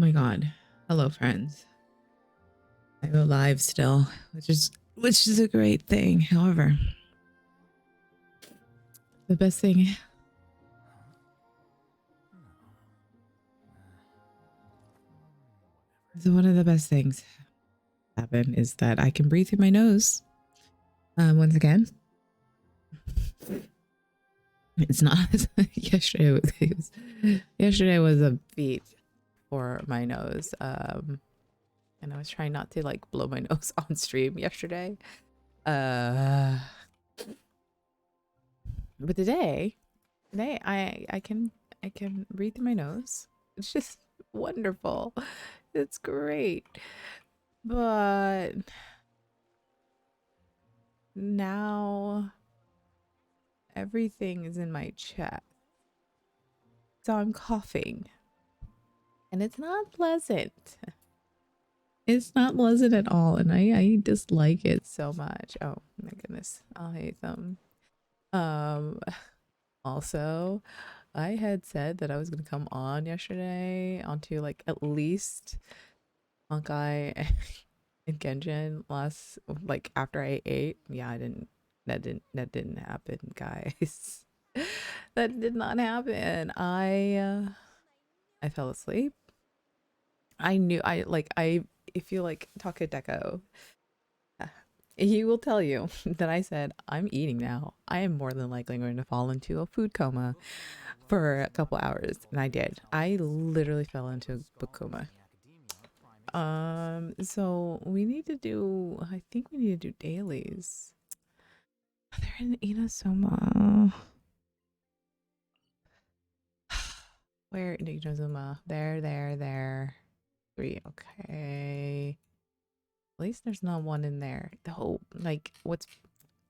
my god. Hello, friends. I'm alive still, which is a great thing. However, the best thing one of the best things happen is that I can breathe through my nose. Once again. It's not yesterday was a feat for my nose. And I was trying not to like blow my nose on stream yesterday. But today I can breathe through my nose. It's just wonderful. It's great. But now everything is in my chest. So I'm coughing. And it's not pleasant. It's not pleasant at all. And I dislike it so much. Oh my goodness. I'll hate them. Um Also, I had said that I was gonna come on yesterday onto like at least Honkai and Genshin last like after I ate. Yeah, I didn't that didn't happen, guys. That did not happen. I fell asleep. I knew I if you like talk to Deco, he will tell you that I said I'm eating now. I am more than likely going to fall into a food coma for a couple hours, and I did. I literally fell into a coma. So we need to do. I think we need to do dailies. They're in Inazuma. Where in Inazuma? There. Three. Okay. At least there's not one in there. The whole like what's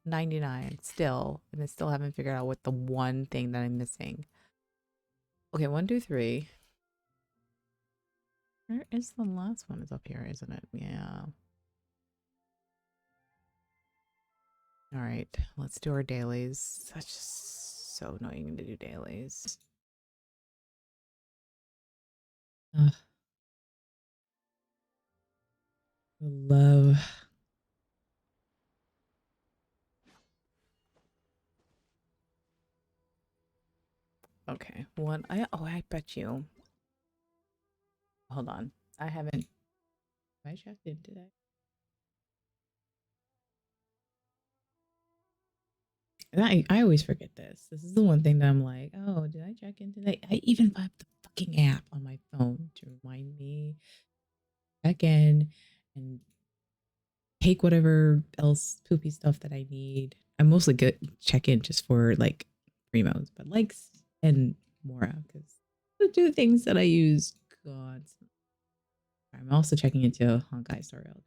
99 still, and I still haven't figured out what the one thing that I'm missing. Okay, 1, 2, 3. Where is the last one? It's up here, isn't it? Yeah. All right, let's do our dailies. That's just so annoying to do dailies. Ugh. Love. Okay, one. I bet you. Hold on. I haven't. Have I checked in today? And I always forget this. This is the one thing that I'm like, oh, did I check in today? I even have the fucking app on my phone to remind me check in and take whatever else poopy stuff that I need. I mostly get check in just for like primos, but likes and Mora because the two things that I use constantly. I'm also checking into Honkai Star Rail.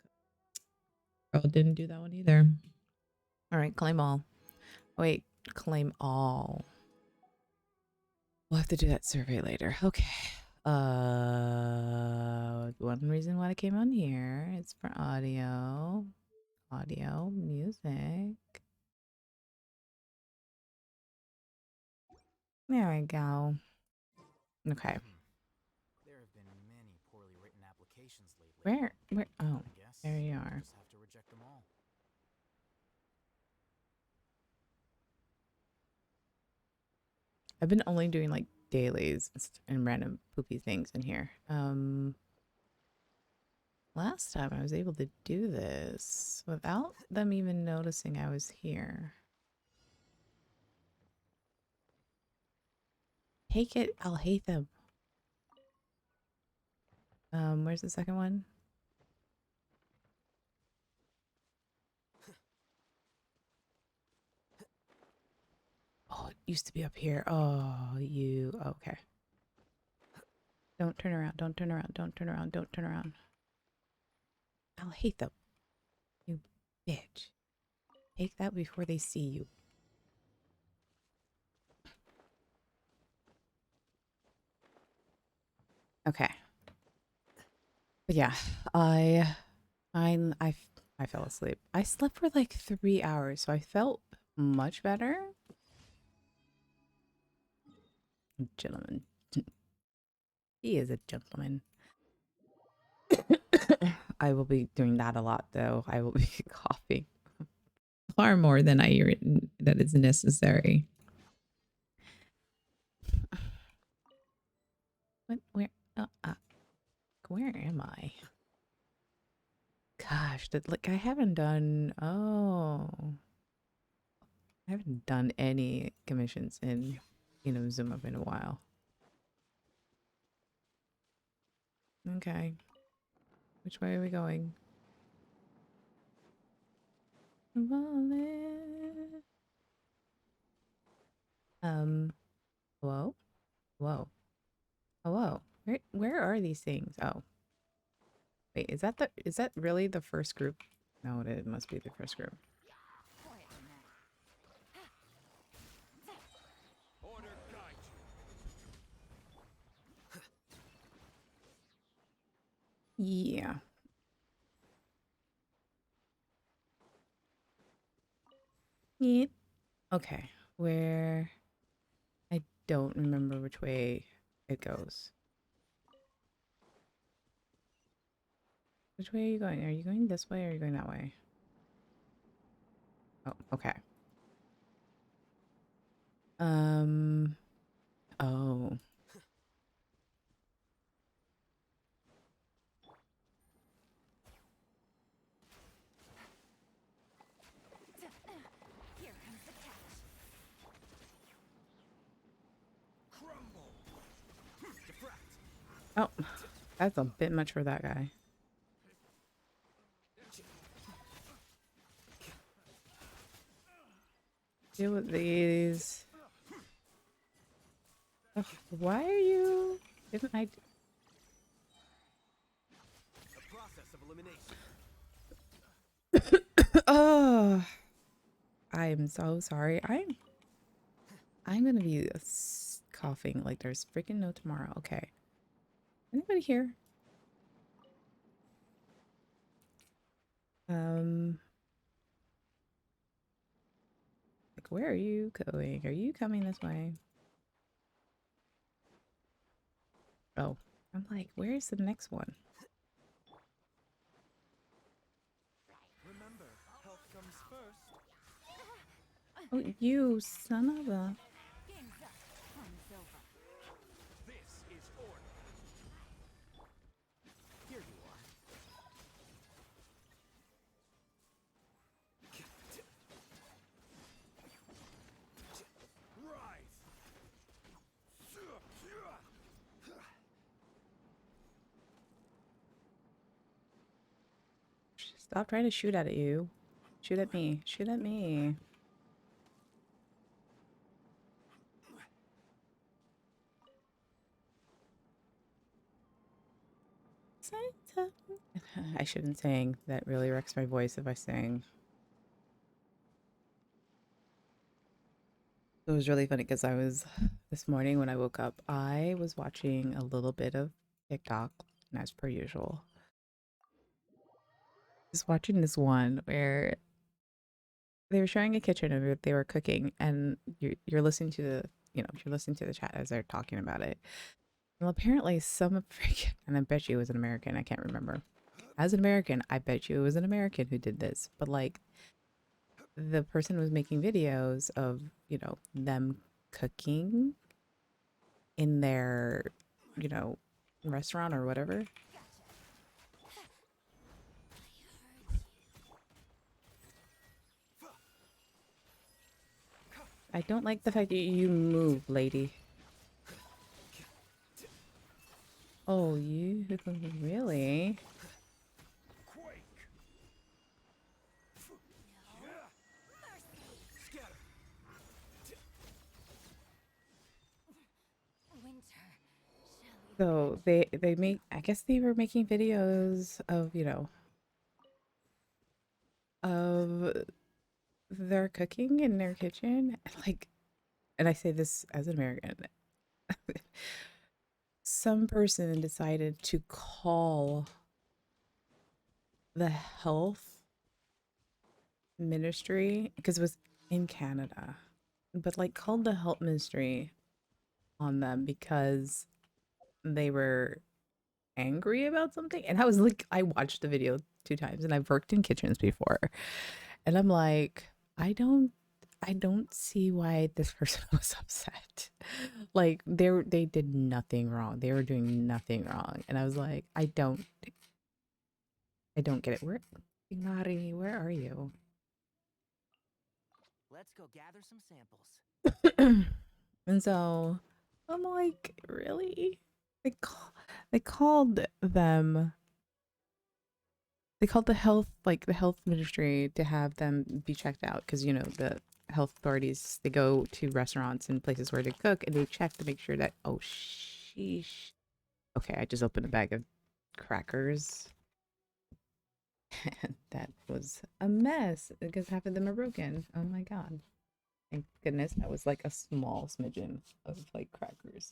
Girl didn't do that one either. All right, claim all. Wait, claim all. We'll have to do that survey later. Okay. One reason why I came on here is for audio, music. There we go. Okay. There have been many poorly written applications lately. Where? Oh, I guess there you we'll are. just have to reject them all. I've been only doing like dailies and random poopy things in here. Last time I was able to do this without them even noticing I was here. Take it, I'll hate them. Where's the second one? Oh, it used to be up here. Oh, you okay. Don't turn around, don't turn around, don't turn around, don't turn around. I'll hate them. You bitch. Take that before they see you. Okay. But yeah, I I fell asleep. I slept for like 3 hours, so I felt much better. Gentleman. He is a gentleman. I will be doing that a lot though. I will be coughing far more than that is necessary. What? Where am I? Gosh, like I haven't done. Oh, I haven't done any commissions in Zoom Up in a while. Okay, which way are we going? Hello, whoa, hello. Where are these things? Oh, wait, is that really the first group? No, it must be the first group. Yeah. Yeah. Okay. Where I don't remember which way it goes. Which way are you going? Are you going this way or are you going that way? Oh, okay. Oh. Here comes the catch. Oh, that's a bit much for that guy. Deal with these. Ugh, why are you? Didn't I? A process of elimination. Oh, I am so sorry. I'm gonna be coughing like there's freaking no tomorrow. Okay. Anybody here? Like, where are you going? Are you coming this way? Oh, I'm like, where's the next one? Remember, health comes first. Oh, you son of a. Game's up. Fun's over. This is order. Here you are. Rise. Stop trying to shoot at you. Shoot at me. Shoot at me. I shouldn't sing. That really wrecks my voice if I sing. It was really funny because this morning when I woke up, I was watching a little bit of TikTok, and as per usual, just watching this one where they were showing a kitchen and they were cooking, and you're listening to you're listening to the chat as they're talking about it. Well, apparently some freaking, and I bet you it was an American. I can't remember. As an American, I bet you it was an American who did this. But like the person was making videos of, them cooking in their, you know, restaurant or whatever. I don't like the fact that you move, lady. Oh, you really? Winter, shall we? So they make, I guess they were making videos of, of their cooking in their kitchen. Like, and I say this as an American. Some person decided to call the health ministry because it was in Canada, but like called the health ministry on them because they were angry about something. And I was like, I watched the video 2 times and I've worked in kitchens before. And I'm like, I don't see why this person was upset. Like they did nothing wrong. They were doing nothing wrong. And I was like, I don't get it. Ingari, where are you? Let's go gather some samples. And so I'm like, really? They called them. They called the health ministry to have them be checked out because you know the health authorities they go to restaurants and places where they cook and they check to make sure that oh sheesh. Okay, I just opened a bag of crackers and that was a mess because half of them are broken. Oh my god. Thank goodness that was like a small smidgen of like crackers.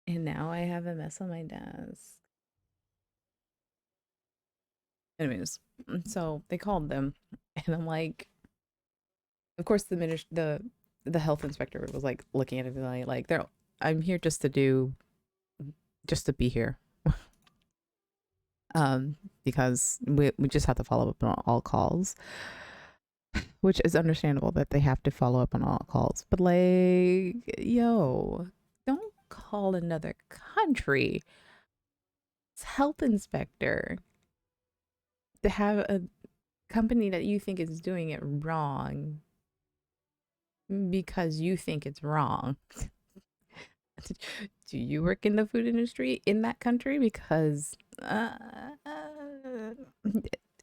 And now I have a mess on my desk. Anyways, so they called them and I'm like, of course the health inspector was like looking at it like they're I'm here just to be here. Because we just have to follow up on all calls, which is understandable that they have to follow up on all calls. But like, yo, don't call another country health inspector to have a company that you think is doing it wrong because you think it's wrong. Do you work in the food industry in that country? Because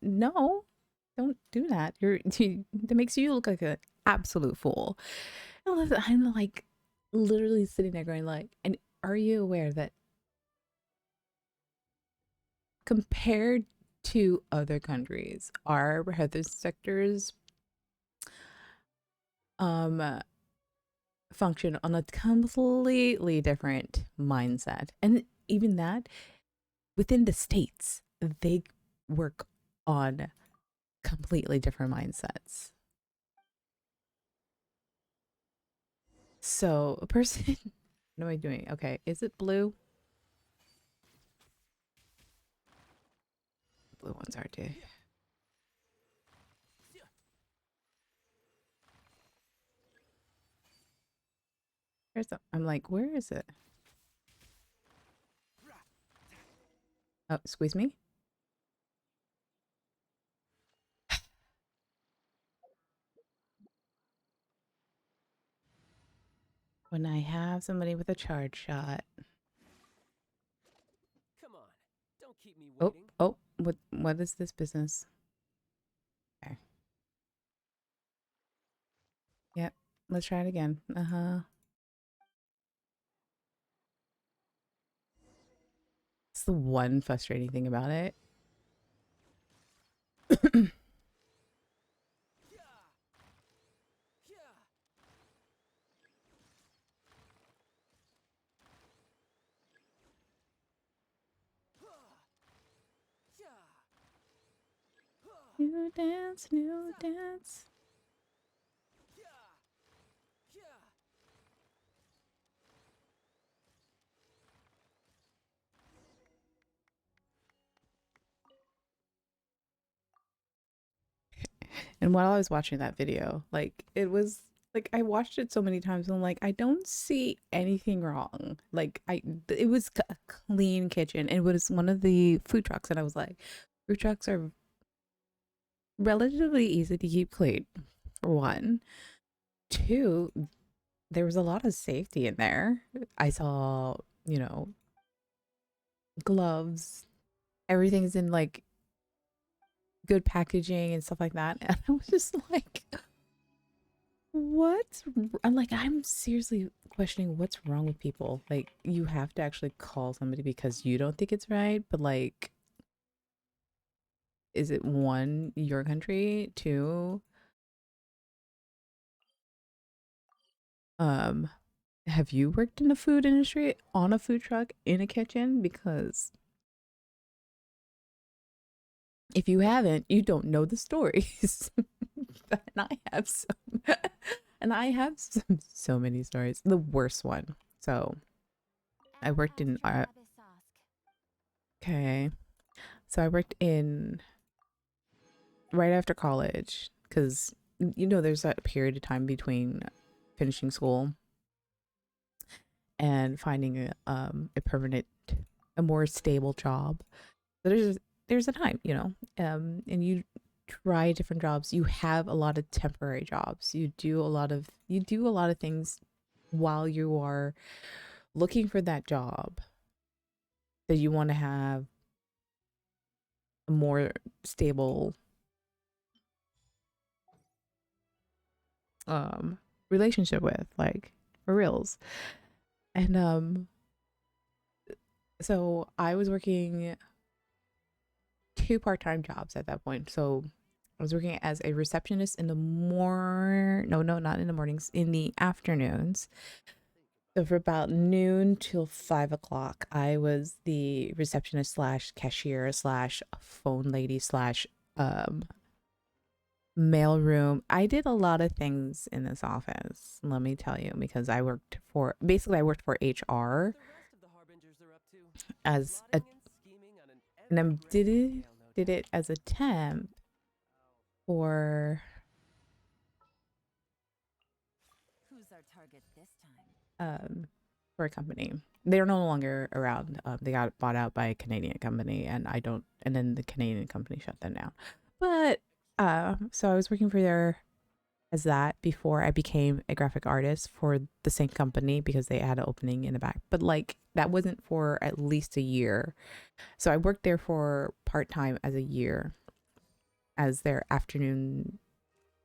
no, don't do that. That makes you look like an absolute fool. I'm like literally sitting there going like, and are you aware that compared to other countries, our health sectors um function on a completely different mindset. And even that, within the states, they work on completely different mindsets. So, a person, what am I doing? Okay, is it blue? Blue ones are too. I'm like, where is it? Oh, squeeze me. When I have somebody with a charge shot. Come on, don't keep me Oh, waiting. oh, what is this business? Okay. Yep. Let's try it again. Uh-huh. It's the one frustrating thing about it. New dance, new dance. And while I was watching that video, like it was like I watched it so many times and I'm like, I don't see anything wrong. Like it was a clean kitchen. It was one of the food trucks and I was like, food trucks are relatively easy to keep clean, for one. Two, there was a lot of safety in there. I saw, you know, gloves, everything's in like good packaging and stuff like that. And I was just like, I'm like, I'm seriously questioning what's wrong with people. Like, you have to actually call somebody because you don't think it's right, but like, is it one, your country? Two, um, have you worked in the food industry on a food truck in a kitchen? Because if you haven't, you don't know the stories. And I have some, and I have so many stories. The worst one. So I worked in okay. So I worked in right after college because there's that period of time between finishing school and finding a permanent, a more stable job. So there's a time, and you try different jobs. You have a lot of temporary jobs. You do a lot of things while you are looking for that job that you want to have a more stable um relationship with, like, for reals. And so I was working two part-time jobs at that point. So I was working as a receptionist in the no, not in the mornings, in the afternoons. So for about noon till 5 o'clock, I was the receptionist slash cashier slash phone lady slash um mailroom. I did a lot of things in this office, let me tell you, because I worked for HR as a and I did it as a temp for Who's our target this time? for a company. They're no longer around. They got bought out by a Canadian company, and I don't. And then the Canadian company shut them down. But so I was working for their as that before I became a graphic artist for the same company because they had an opening in the back. But like that wasn't for at least a year. So I worked there for part time as a year as their afternoon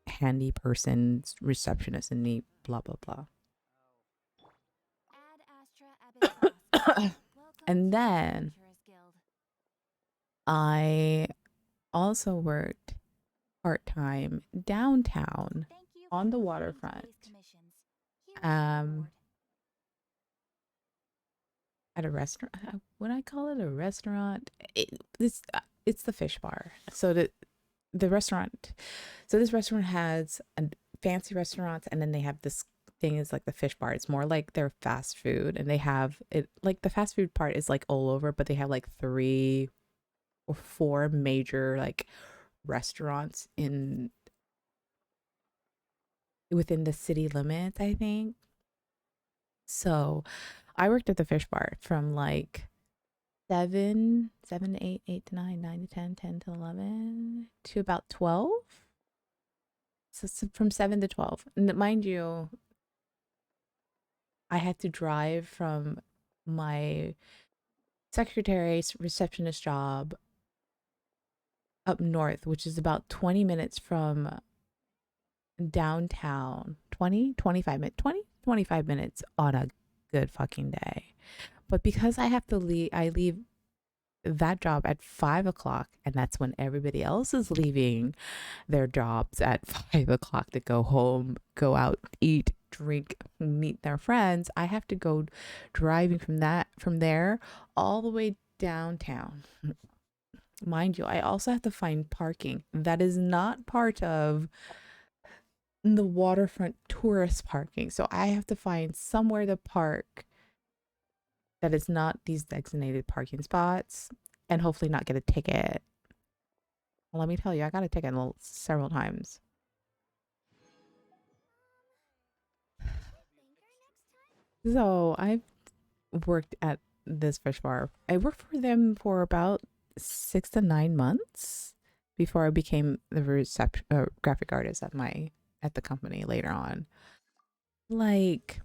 handy person, receptionist, and neat blah blah blah. Ad Astra Abyssosque. Welcome And to the then Adventurers Guild. I also worked part time downtown Thank you on for the completing waterfront, today's commissions. Here is your um, reward. at a restaurant. Would I call it a restaurant? It's the fish bar. So the restaurant. So this restaurant has a fancy restaurants, and then they have this thing is like the fish bar. It's more like their fast food, and they have it like the fast food part is like all over, but they have like three or four major like restaurants in within the city limits, I think. So I worked at the fish bar from like 7 to 8, 8 to 9, 9 to 10, 10 to 11 to about 12. So from 7 to 12. And mind you, I had to drive from my secretary's receptionist job up north, which is about 20 minutes from downtown. 25 minutes on a good fucking day. But because I leave that job at 5 o'clock, and that's when everybody else is leaving their jobs at 5 o'clock to go home, go out, eat, drink, meet their friends. I have to go driving from there all the way downtown. Mind you, I also have to find parking that is not part of the waterfront tourist parking. So I have to find somewhere to park that is not these designated parking spots and hopefully not get a ticket. Well, let me tell you, I got a ticket several times. So I've worked at this fish bar. I worked for them for about 6 to 9 months before I became the graphic artist at the company later on. Like,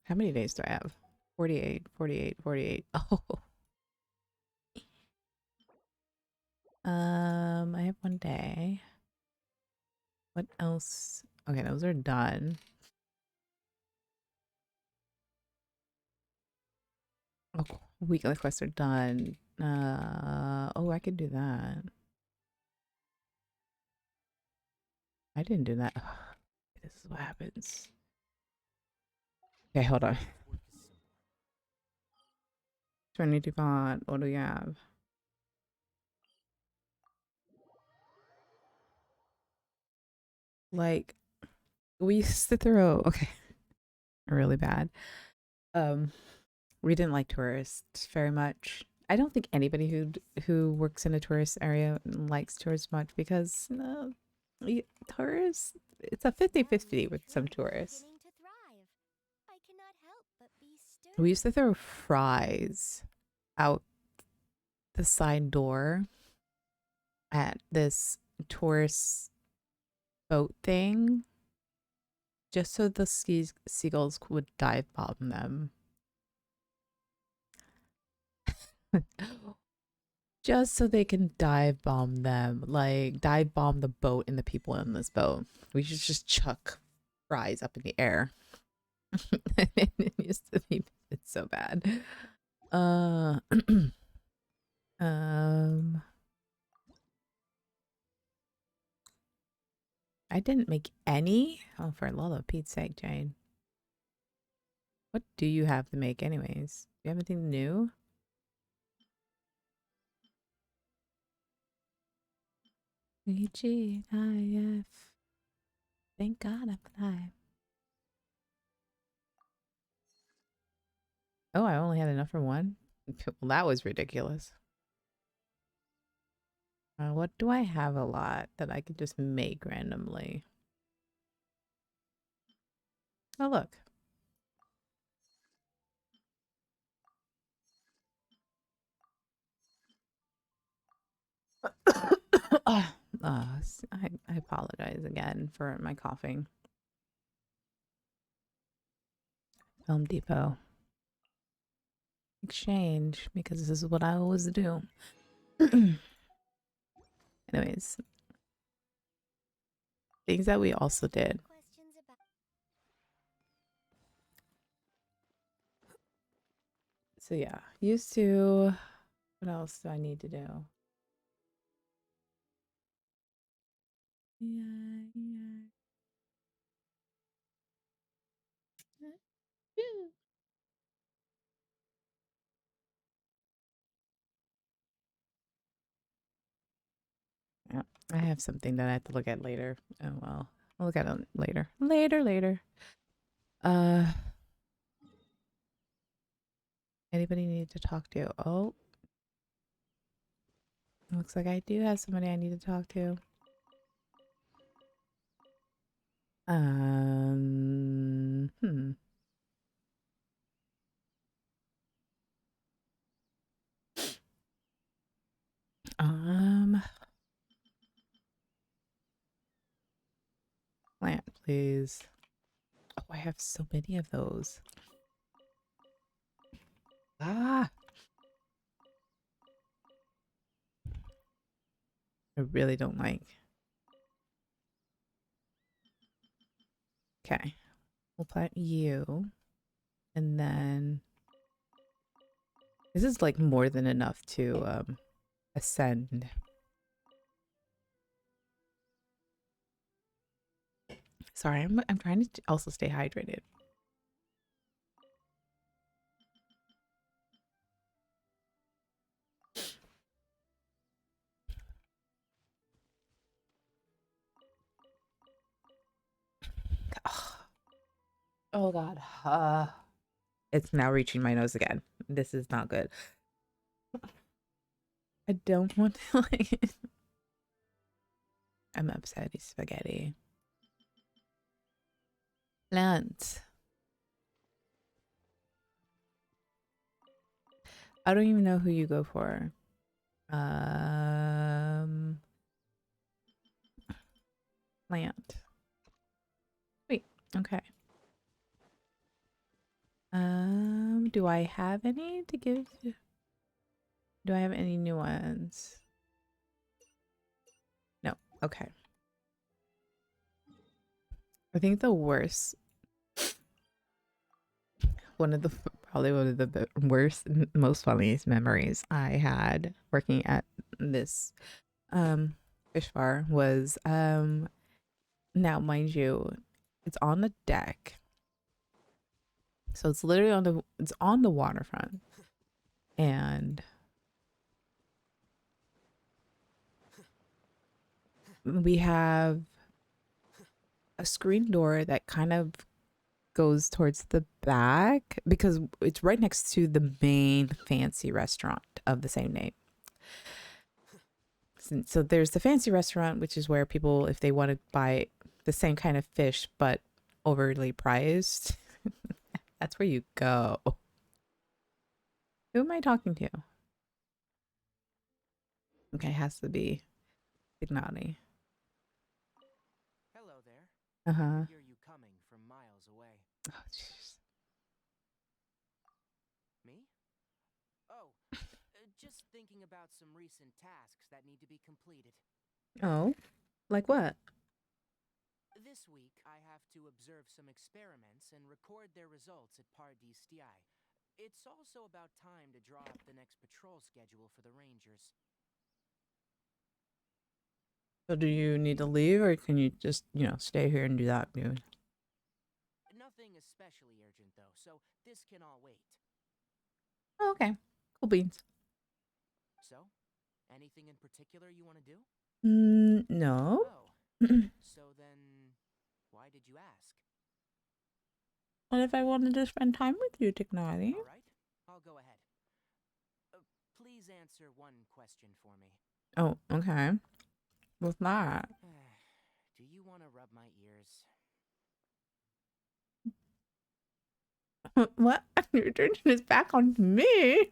how many days do I have? 48, 48, 48. Oh, I have one day. What else? Okay, those are done. Oh, weekly quests are done. Oh, I could do that. I didn't do that. Ugh, this is what happens. Okay, hold on. Trinity font. What do we have? Like, we used to throw. Okay. really bad. We didn't like tourists very much. I don't think anybody who works in a tourist area likes tourists much because tourists, it's a 50-50 with some tourists. We used to throw fries out the side door at this tourist boat thing just so the seagulls would dive bomb them. Just so they can dive bomb them, like dive bomb the boat and the people in this boat. We should just chuck fries up in the air. It used to be, it's so bad. Um, I didn't make any. Oh, for love of Pete's sake, Jane. What do you have to make, anyways? Do you have anything new? EGIF. Thank God I'm alive. Oh, I only had enough for one? Well, that was ridiculous. What do I have a lot that I could just make randomly? Oh, look. I apologize again for my coughing. Home Depot. Exchange, because this is what I always do. Anyways, things that we also did. So yeah, used to. What else do I need to do? Yeah. Yeah, I have something that I have to look at later. Oh well, I'll look at it later. Later. Uh, anybody need to talk to? Oh, looks like I do have somebody I need to talk to. Hmm. Um, Plant, please. Oh, I have so many of those. Ah, I really don't like. Okay, we'll plant you, and then this is like more than enough to ascend. Sorry, I'm trying to also stay hydrated. Oh God. It's now reaching my nose again. This is not good. I don't want to like I'm upset. Spaghetti. Plant. I don't even know who you go for. Plant. Wait, okay. Do I have any to give? Do I have any new ones? No. Okay. I think the worst, probably one of the worst, most funniest memories I had working at this fish bar was now mind you, it's on the deck. So it's literally on the waterfront. And we have a screen door that kind of goes towards the back because it's right next to the main fancy restaurant of the same name. So there's the fancy restaurant, which is where people, if they want to buy the same kind of fish but overly priced, that's where you go. Who am I talking to? Okay, it has to be Ignati. Hello there. Uh-huh. I hear you coming from miles away. Oh, jeez. Me? Oh, just thinking about some recent tasks that need to be completed. Oh, like what? This week, I have to observe some experiments and record their results at Pardis-Sti. It's also about time to draw up the next patrol schedule for the Rangers. So do you need to leave or can you just, stay here and do that, dude? Nothing especially urgent, though, so this can all wait. Oh, okay. Cool beans. So, anything in particular you want to do? No. Oh, so then, why did you ask? What if I wanted to spend time with you, Tignati? All right, I'll go ahead. Please answer one question for me. Oh, okay. What's that? Do you want to rub my ears? What? You're turning his back on me?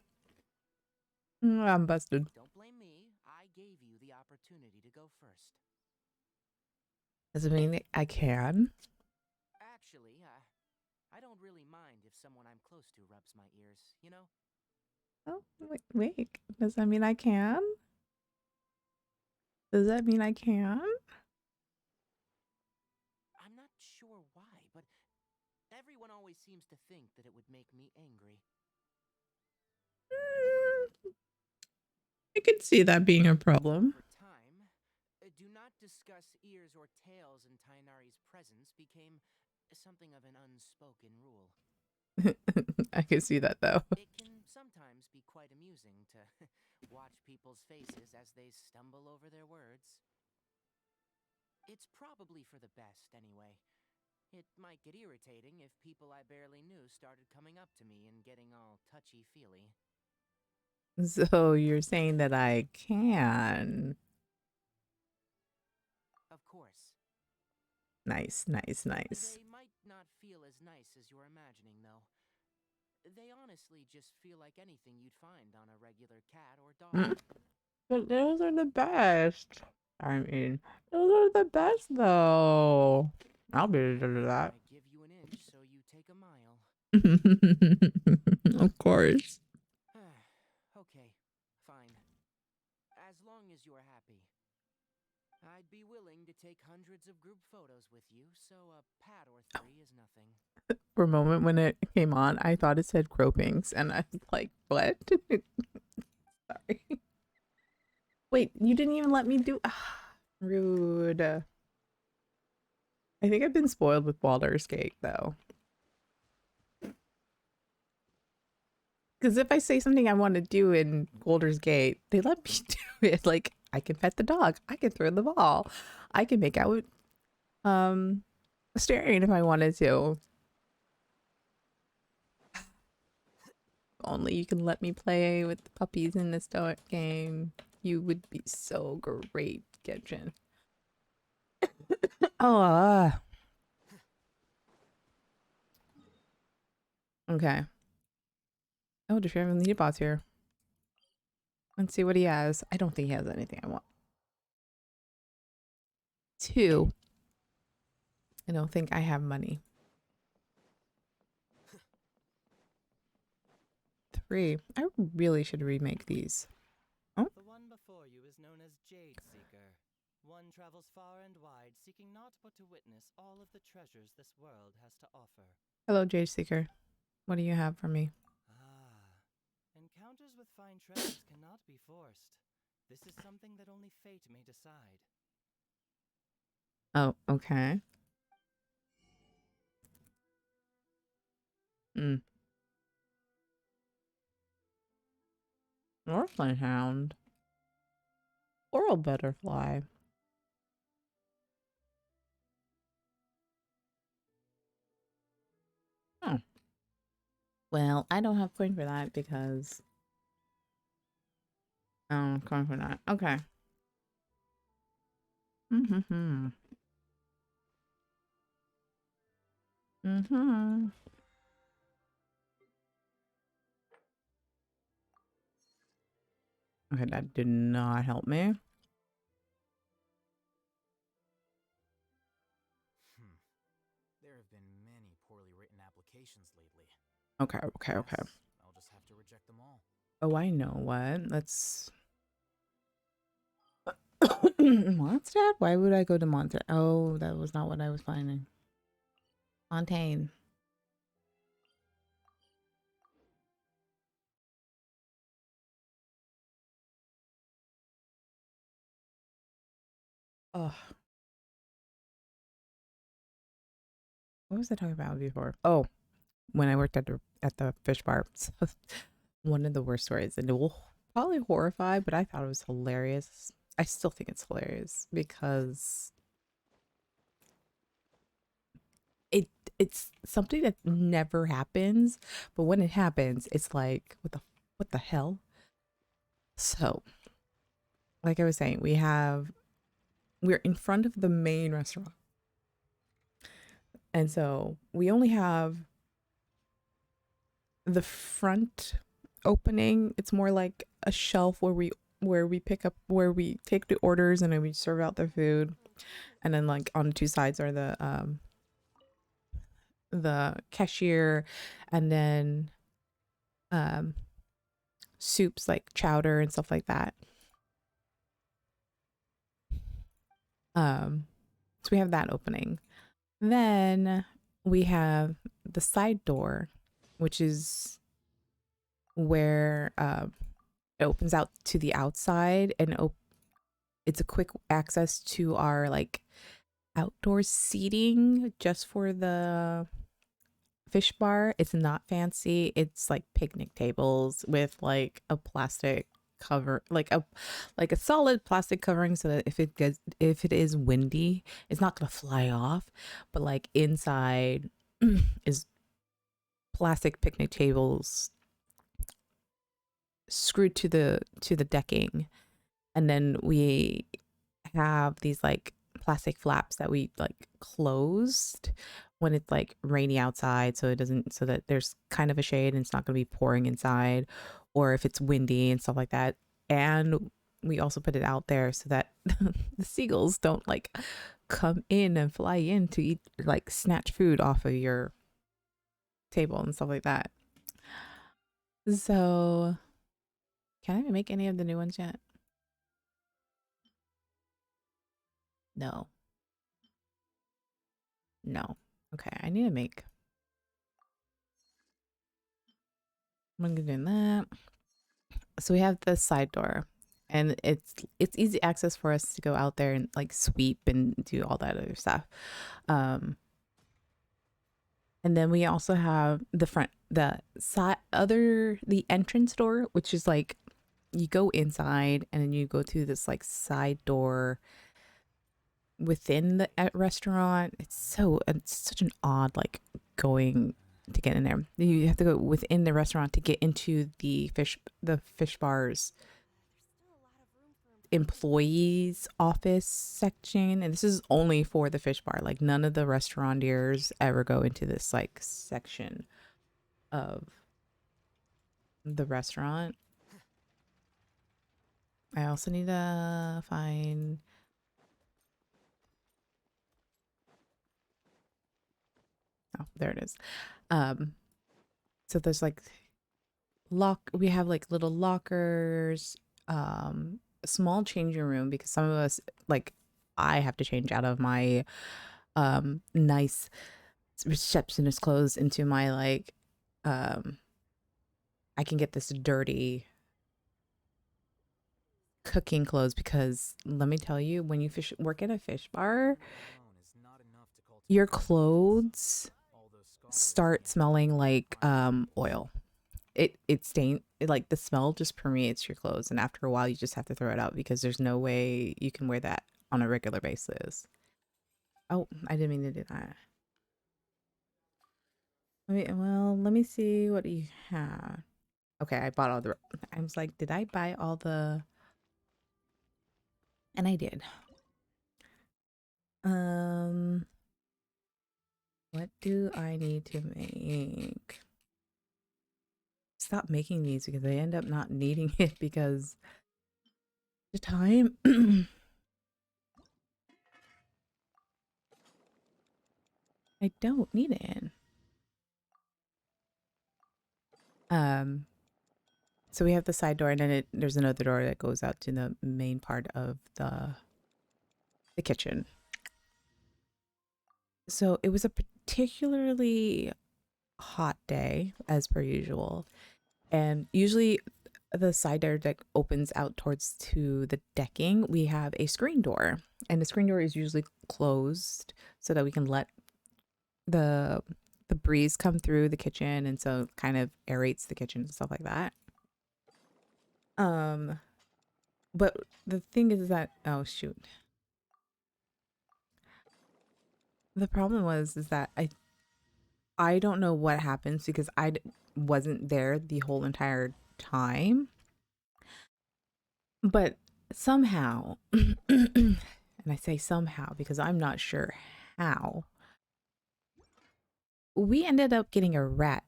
I'm busted. Don't blame me. I gave you the opportunity to go first. Does it mean I can? Actually, I don't really mind if someone I'm close to rubs my ears, you know? Oh, wait. Does that mean I can? Does that mean I can? I'm not sure why, but everyone always seems to think that it would make me angry. I could see that being a problem. Over time, do not discuss ears or tails in Tainari's presence became something of an unspoken rule. I can see that though. It can sometimes be quite amusing to watch people's faces as they stumble over their words. It's probably for the best, anyway. It might get irritating if people I barely knew started coming up to me and getting all touchy-feely. So you're saying that I can. Of course. Nice. They might not feel as nice as you're imagining, though. They honestly just feel like anything you'd find on a regular cat or dog. But those are the best. I mean, those are the best though. I'll be able to do that. I give you an inch, so you take a mile. Of course. Okay, fine. As long as you're happy. I'd be willing to take hundreds of group photos with you, so a pat or three is nothing. For a moment when it came on, I thought it said gropings, and I was like, what? Sorry. Wait, you didn't even let me do... Rude. I think I've been spoiled with Baldur's Gate, though. Because if I say something I want to do in Baldur's Gate, they let me do it. Like, I can pet the dog. I can throw the ball. I can make out with Astarion if I wanted to. Only you can let me play with the puppies in this game. You would be so great, Genshin. Oh, okay. Oh, does she have any bots here? Let's see what he has. I don't think he has anything I want. 2. I don't think I have money. 3. I really should remake these. Oh. The one before you is known as Jade Seeker. One travels far and wide, seeking naught but to witness all of the treasures this world has to offer. Hello, Jade Seeker. What do you have for me? Encounters with fine treasures cannot be forced. This is something that only fate may decide. Oh, okay. Northland Hound. Coral Butterfly. Well, I don't have coin for that because I don't have coin for that. Okay. Mm-hmm. Mm-hmm. Okay, that did not help me. There have been many poorly written applications lately. Okay, okay, okay. Guess I'll just have to reject them all. Oh, I know what. Let's Mondstadt? Why would I go to Mondstadt? Oh, that was not what I was finding. Fontaine. Oh, what was I talking about before? Oh, when I worked at the fish bar. One of the worst stories, and it will probably horrify, but I thought it was hilarious. I still think it's hilarious because it it's something that never happens, but when it happens, it's like what the hell? So, like I was saying, we're in front of the main restaurant. And so we only have the front opening. It's more like a shelf where we take the orders and then we serve out the food. And then like on the two sides are the cashier, and then um soups like chowder and stuff like that. So we have that opening. Then we have the side door, which is where it opens out to the outside, and it's a quick access to our like outdoor seating just for the fish bar. It's not fancy. It's like picnic tables with like a plastic cover, like a solid plastic covering, so that if it is windy, it's not gonna fly off. But like inside is plastic picnic tables screwed to the decking, and then we have these like plastic flaps that we like closed when it's like rainy outside, so it doesn't, so that there's kind of a shade and it's not going to be pouring inside, or if it's windy and stuff like that. And we also put it out there so that the seagulls don't like come in and fly in to eat, like snatch food off of your table and stuff like that. So can I even make any of the new ones yet? No. No. Okay, I need to make. I'm gonna do that. So we have the side door, and it's easy access for us to go out there and like sweep and do all that other stuff. Um, and then we also have the entrance door, which is like you go inside and then you go through this like side door within the restaurant. It's such an odd like going to get in there. You have to go within the restaurant to get into the fish bars employees office section, and this is only for the fish bar. Like none of the restaurateurs ever go into this like section of the restaurant. I also need to find. Oh, there it is. Um, so there's like we have like little lockers, a small changing room because some of us like I have to change out of my nice receptionist clothes into my like um I can get this dirty cooking clothes, because let me tell you, when you work at a fish bar, your clothes start smelling like oil. It stain it, like the smell just permeates your clothes, and after a while you just have to throw it out because there's no way you can wear that on a regular basis. Oh, I didn't mean to do that. Let me see what you have. Okay, I bought all the. I was like, did I buy all the? And I did. What do I need to make? Stop making these because I end up not needing it because the time. I don't need it. So we have the side door, and then there's another door that goes out to the main part of the kitchen. So it was a particularly hot day, as per usual, and usually the side door that opens out towards to the decking, we have a screen door, and the screen door is usually closed so that we can let the breeze come through the kitchen, and so it kind of aerates the kitchen and stuff like that. But the thing is that, oh shoot, the problem is that I don't know what happens because wasn't there the whole entire time, but somehow, and I say somehow because I'm not sure how, we ended up getting a rat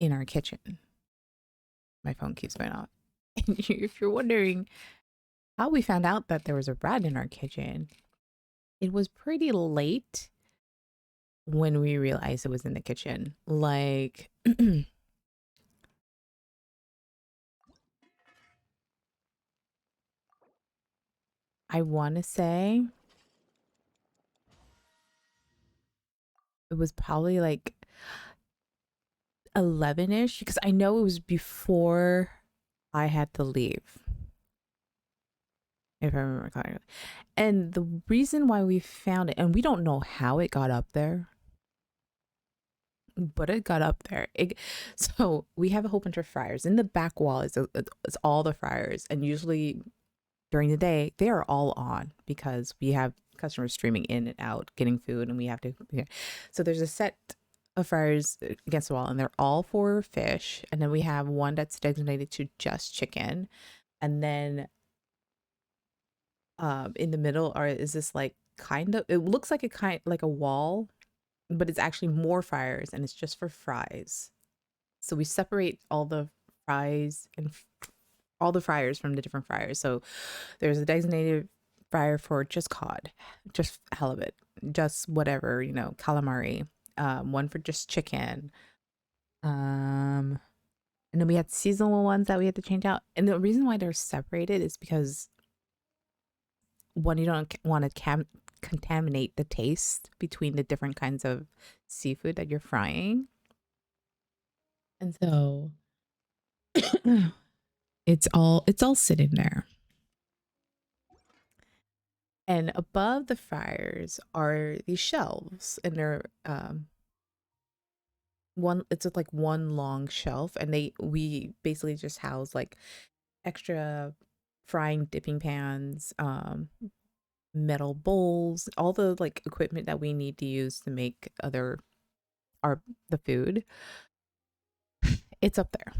in our kitchen. My phone keeps going off. And if you're wondering how we found out that there was a rat in our kitchen, it was pretty late when we realized it was in the kitchen. Like, I want to say it was probably like 11-ish because I know it was before I had to leave. If I remember correctly. And the reason why we found it, and we don't know how it got up there, but it got up there. So we have a whole bunch of fryers. In the back wall it's all the fryers. And usually during the day, they are all on because we have customers streaming in and out, getting food, and we have to. Yeah. So there's a set of fryers against the wall, and they're all for fish. And then we have one that's designated to just chicken. And then in the middle is this like kind of, it looks like a wall, but it's actually more fryers and it's just for fries. So we separate all the fries and all the fryers from the different fryers. So there's a designated fryer for just cod, just halibut, just whatever, calamari. One for just chicken. And then we had seasonal ones that we had to change out. And the reason why they're separated is because one, you don't want to contaminate the taste between the different kinds of seafood that you're frying. And so it's all sitting there. And above the fryers are these shelves, and they're it's like one long shelf, and we basically just house like extra frying dipping pans, metal bowls, all the like equipment that we need to use to make the food. It's up there.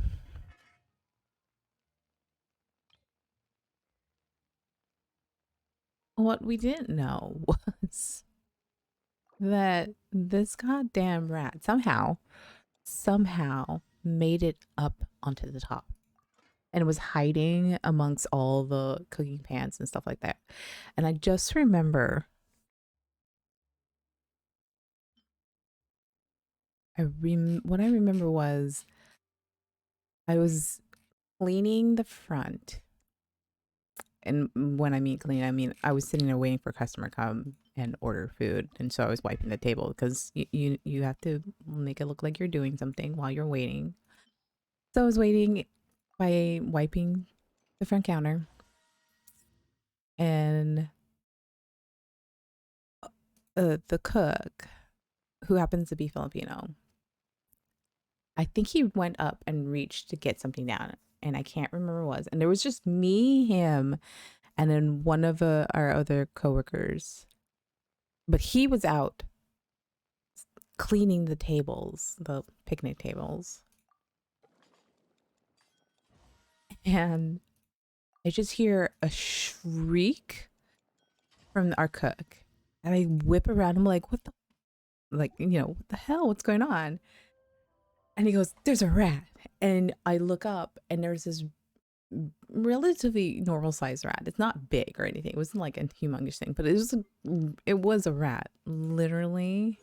What we didn't know was that this goddamn rat somehow made it up onto the top, and it was hiding amongst all the cooking pans and stuff like that. And I just remember what I remember was I was cleaning the front. And when I mean clean, I mean I was sitting there waiting for a customer to come and order food, and so I was wiping the table because you have to make it look like you're doing something while you're waiting. So I was waiting by wiping the front counter, and the cook, who happens to be Filipino, I think he went up and reached to get something down, and I can't remember what it was. And there was just me, him, and then one of our other coworkers. But he was out cleaning the tables, the picnic tables. And I just hear a shriek from our cook. And I whip around. I'm like, what the, like, what the hell? What's going on? And he goes, there's a rat. And I look up and there's this relatively normal sized rat. It's not big or anything. It wasn't like a humongous thing, but it was a rat. Literally.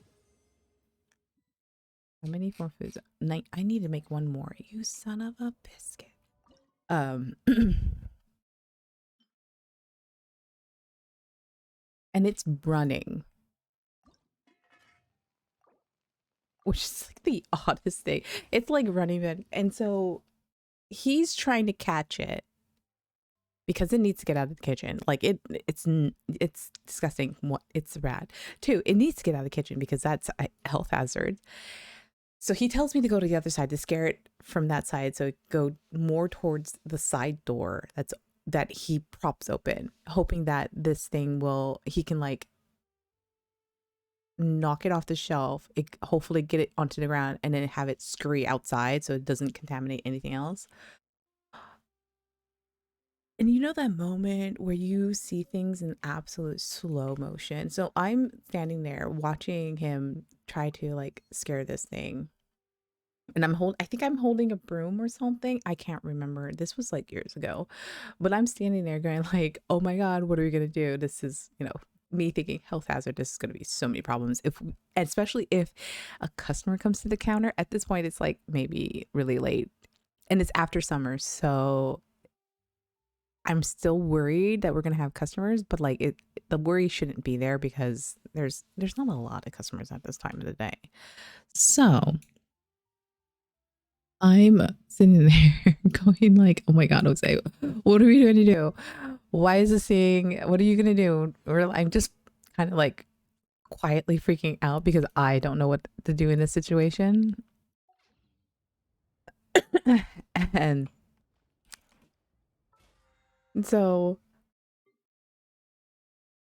How many more foods? I need to make one more. You son of a biscuit. And it's running, which is like the oddest thing. It's like running, and so he's trying to catch it because it needs to get out of the kitchen. Like it's disgusting. What, it's a rat. Two, it needs to get out of the kitchen because that's a health hazard. So he tells me to go to the other side to scare it from that side. So go more towards the side door that he props open, hoping that this thing he can like knock it off the shelf, hopefully get it onto the ground, and then have it scurry outside so it doesn't contaminate anything else. And you know that moment where you see things in absolute slow motion? So I'm standing there watching him try to like scare this thing. And I think I'm holding a broom or something. I can't remember. This was like years ago. But I'm standing there going like, oh my God, what are we going to do? This is, me thinking health hazard. This is going to be so many problems. Especially if a customer comes to the counter. At this point, it's like maybe really late and it's after summer. So I'm still worried that we're going to have customers, but like the worry shouldn't be there because there's not a lot of customers at this time of the day. So I'm sitting there going like, oh my God, Jose, what are we going to do? Why is this thing? What are you going to do? Or I'm just kind of like quietly freaking out because I don't know what to do in this situation. And so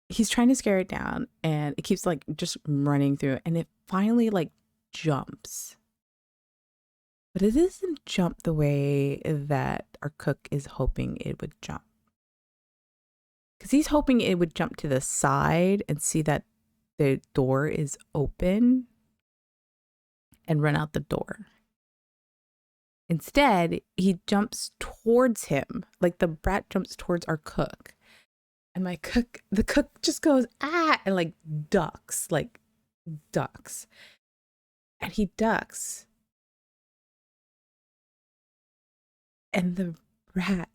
he's trying to scare it down and it keeps like just running through and it finally like jumps. But it doesn't jump the way that our cook is hoping it would jump. Because he's hoping it would jump to the side and see that the door is open and run out the door. Instead, he jumps towards him. Like the brat jumps towards our cook. And the cook just goes, ah, and like ducks. And he ducks. And the rat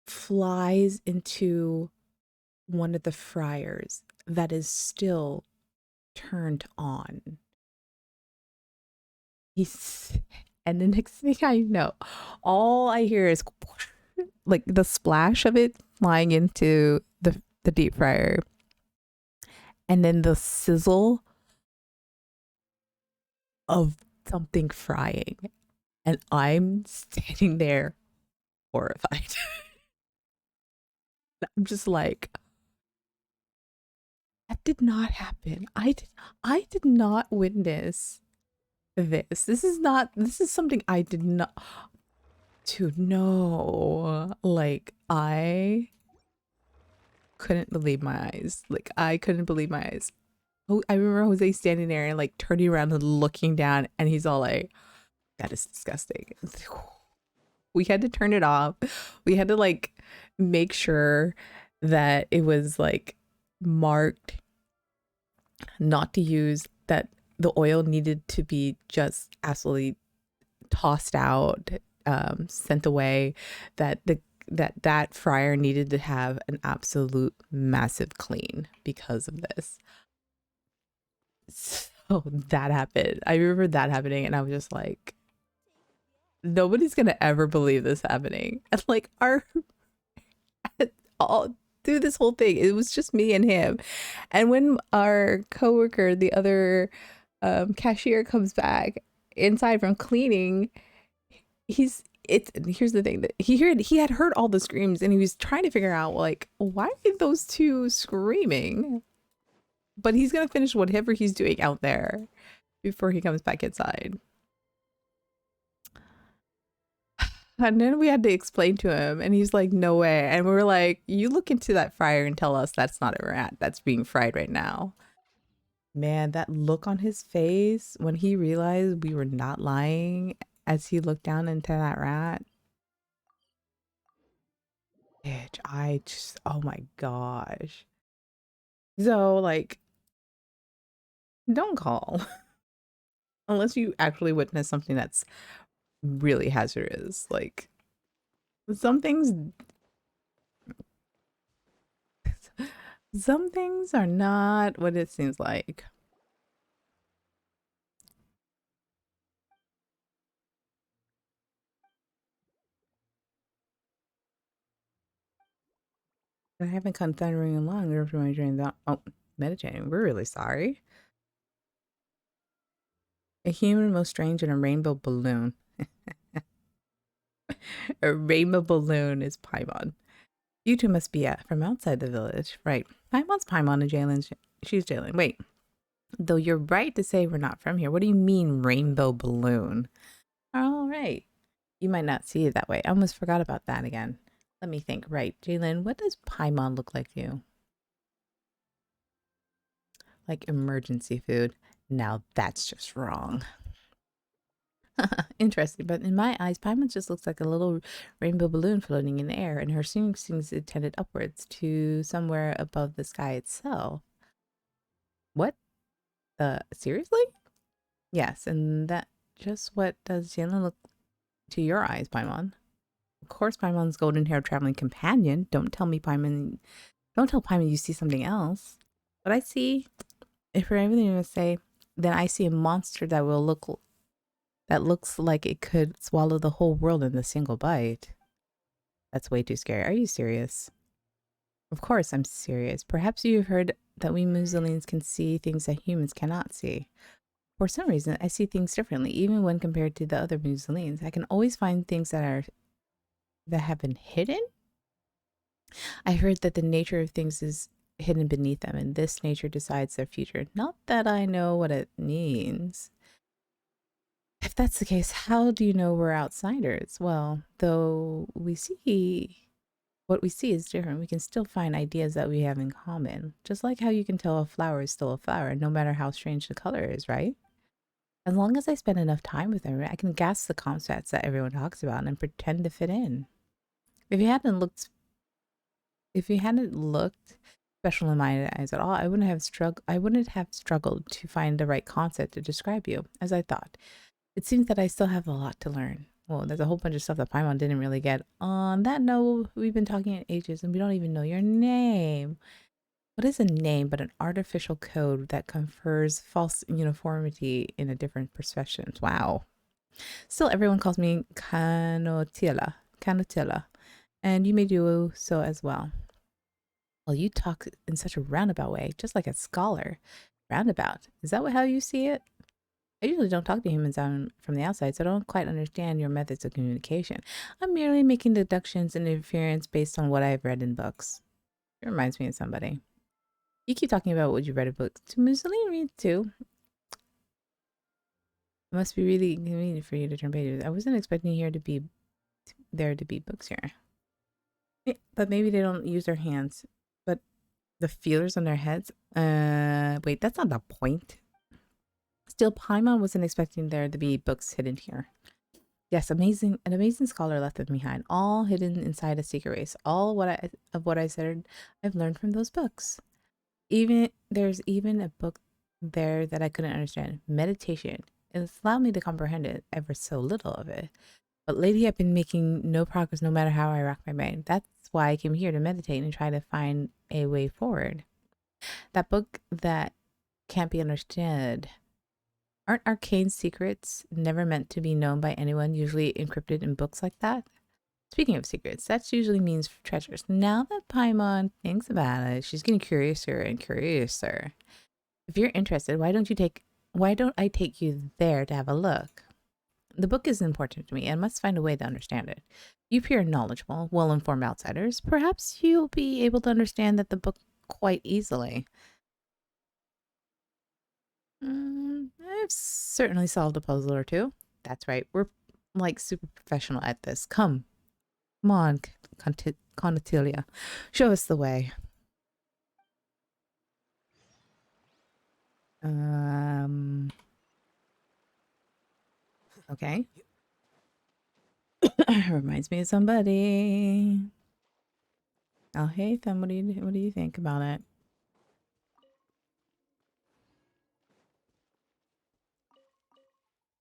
flies into one of the fryers that is still turned on. And the next thing I know, all I hear is like the splash of it flying into the deep fryer. And then the sizzle of something frying. And I'm standing there horrified. I'm just like, that did not happen. I did not witness this. This is something I did not to know. Like I couldn't believe my eyes. Like I couldn't believe my eyes. Oh, I remember Jose standing there and like turning around and looking down and he's all like, that is disgusting. We had to turn it off. We had to like make sure that it was like marked not to use, that the oil needed to be just absolutely tossed out, sent away, that that fryer needed to have an absolute massive clean because of this. So that happened. I remember that happening and I was just like, nobody's gonna ever believe this happening. And like all through this whole thing, it was just me and him. And when our coworker, the other cashier, comes back inside from cleaning, here's the thing, that he had heard all the screams and he was trying to figure out like, why are those two screaming? But he's gonna finish whatever he's doing out there. before he comes back inside. And then we had to explain to him, and he's like, no way. And we were like, you look into that fryer and tell us that's not a rat that's being fried right now. Man, that look on his face when he realized we were not lying as he looked down into that rat. Bitch, I just, oh my gosh. So, like, don't call unless you actually witness something that's really hazardous. Like, some things, some things are not what it seems like. I haven't come thundering along after my dream. Oh, meditating. We're really sorry. A human most strange in a rainbow balloon. A rainbow balloon is Paimon. You two must be from outside the village. Right. Paimon's Paimon and Jalen's. She's Jalen. Wait. Though you're right to say we're not from here. What do you mean rainbow balloon? All right. You might not see it that way. I almost forgot about that again. Let me think. Right. Jalen, what does Paimon look like to you? Like emergency food. Now that's just wrong. Interesting, but in my eyes, Paimon just looks like a little rainbow balloon floating in the air, and her swing seems intended upwards to somewhere above the sky itself. What? Seriously? Yes, and that just what does Jalen look to your eyes, Paimon? Of course, Paimon's golden-haired traveling companion. Don't tell Paimon you see something else. What I see, if you're everything to say, then I see a monster that looks like it could swallow the whole world in a single bite. That's way too scary. Are you serious? Of course I'm serious. Perhaps you've heard that we Musolines can see things that humans cannot see. For some reason, I see things differently, even when compared to the other Musolines. I can always find things that have been hidden. I heard that the nature of things is hidden beneath them, and this nature decides their future. Not that I know what it means. If that's the case, how do you know we're outsiders? Well, though what we see is different, we can still find ideas that we have in common. Just like how you can tell a flower is still a flower, no matter how strange the color is, right? As long as I spend enough time with them, I can guess the concepts that everyone talks about and pretend to fit in. If you hadn't looked special in my eyes at all, I wouldn't have struggled to find the right concept to describe you, as I thought. It seems that I still have a lot to learn. Well, there's a whole bunch of stuff that Paimon didn't really get. On that note, we've been talking in ages and we don't even know your name. What is a name but an artificial code that confers false uniformity in a different professions? Wow. Still, everyone calls me Canotilla. And you may do so as well. Well, you talk in such a roundabout way, just like a scholar. Roundabout. Is that how you see it? I usually don't talk to humans from the outside, so I don't quite understand your methods of communication. I'm merely making deductions and inference based on what I've read in books. It reminds me of somebody. You keep talking about what you read in books. To Mussolini read too. It must be really convenient for you to turn pages. I wasn't expecting there to be books here. Yeah, but maybe they don't use their hands. But the feelers on their heads? Wait, that's not the point. Still, Paimon wasn't expecting there to be books hidden here. Yes, an amazing scholar left them behind, all hidden inside a secret race. All what I said, I've learned from those books. There's even a book there that I couldn't understand. Meditation. It's allowed me to comprehend it, ever so little of it. But lately, I've been making no progress, no matter how I rack my brain. That's why I came here to meditate and try to find a way forward. That book that can't be understood. Aren't arcane secrets never meant to be known by anyone, usually encrypted in books like that? Speaking of secrets, that usually means treasures. Now that Paimon thinks about it, she's getting curiouser and curiouser. If you're interested, why don't I take you there to have a look? The book is important to me and must find a way to understand it. You appear knowledgeable, well-informed outsiders. Perhaps you'll be able to understand the book quite easily. I've certainly solved a puzzle or two. That's right. We're like super professional at this. Come on, Conatilia. Show us the way. Okay. Reminds me of somebody. Oh, hey, Thumb, what do you think about it?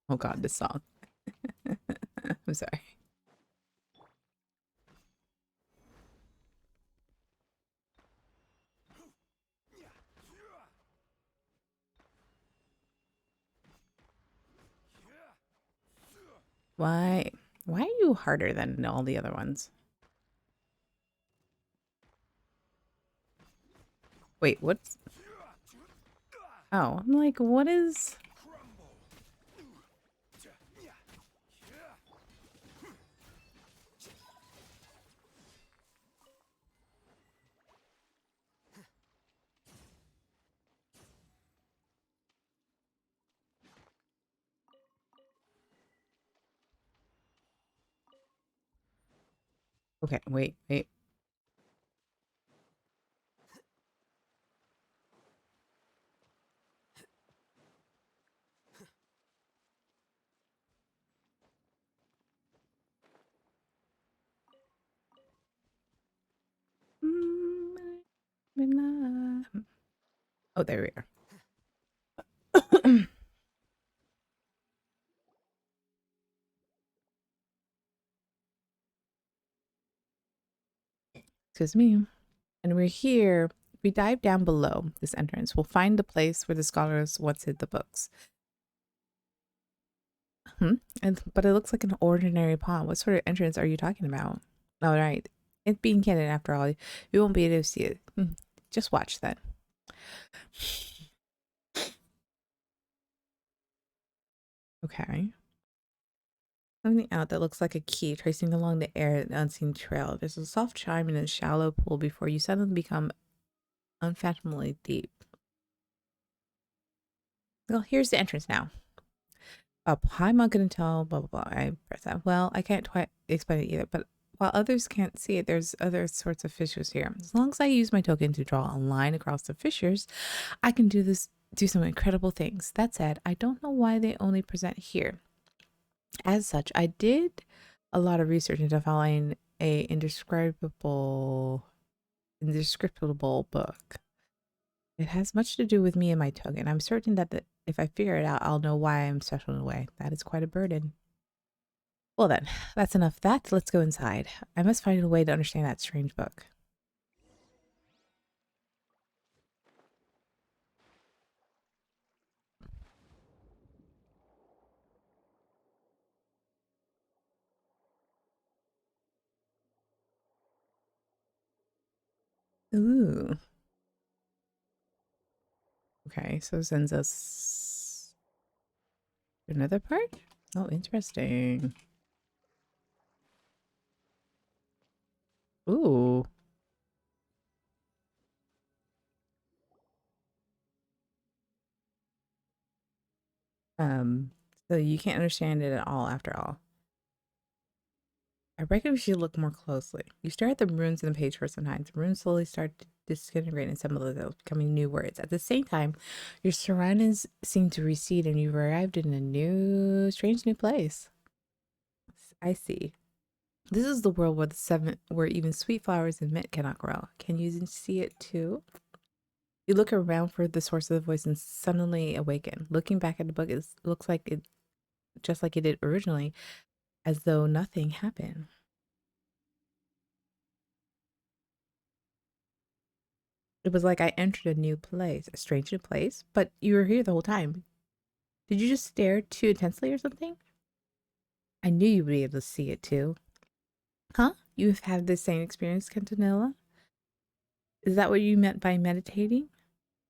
Oh God, this song. I'm sorry. Why? Why are you harder than all the other ones? Wait, what's? Oh, I'm like, what is? Okay, wait. Oh, there we are. Excuse me. And we're here. We dive down below this entrance. We'll find the place where the scholars once hid the books. But it looks like an ordinary pond. What sort of entrance are you talking about? All right. It being canon after all, you won't be able to see it. Just watch then. Okay. Something out that looks like a key tracing along the air an unseen trail. There's a soft chime in a shallow pool before you suddenly become unfathomably deep. Well, here's the entrance now. Up high monk and tell, blah, blah, blah. I press that. Well, I can't quite explain it either, but while others can't see it, there's other sorts of fissures here. As long as I use my token to draw a line across the fissures, I can do some incredible things. That said, I don't know why they only present here. As such, I did a lot of research into following a indescribable book. It has much to do with me and my token. I'm certain that if I figure it out, I'll know why I'm special in a way. That is quite a burden. Well then, that's enough of that. Let's go inside. I must find a way to understand that strange book. Ooh. Okay, so it sends us to another part? Oh, interesting. Ooh. So you can't understand it at all after all. I reckon we should look more closely. You stare at the runes in the page for some time. The runes slowly start to disintegrate and some of those becoming new words. At the same time, your surroundings seem to recede and you've arrived in a strange new place. I see. This is the world where even sweet flowers and mint cannot grow. Can you see it too? You look around for the source of the voice and suddenly awaken. Looking back at the book, it looks like it just like it did originally, as though nothing happened. It was like I entered a new place, a strange new place, but you were here the whole time. Did you just stare too intensely or something? I knew you would be able to see it too. Huh? You've had the same experience, Cantanilla? Is that what you meant by meditating?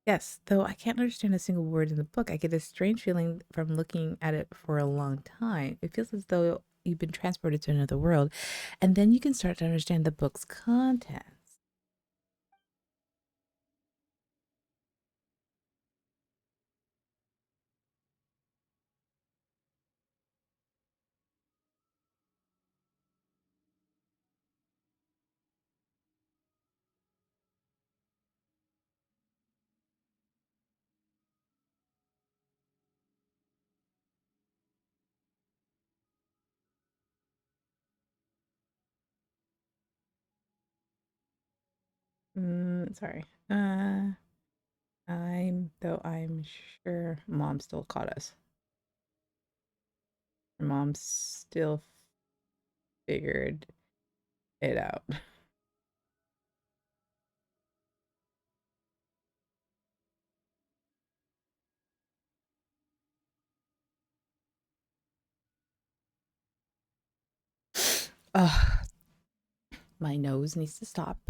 Yes, though I can't understand a single word in the book. I get a strange feeling from looking at it for a long time. It feels as though you've been transported to another world, and then you can start to understand the book's contents. Sorry. I'm sure mom still caught us. Her mom still figured it out. Ugh, my nose needs to stop.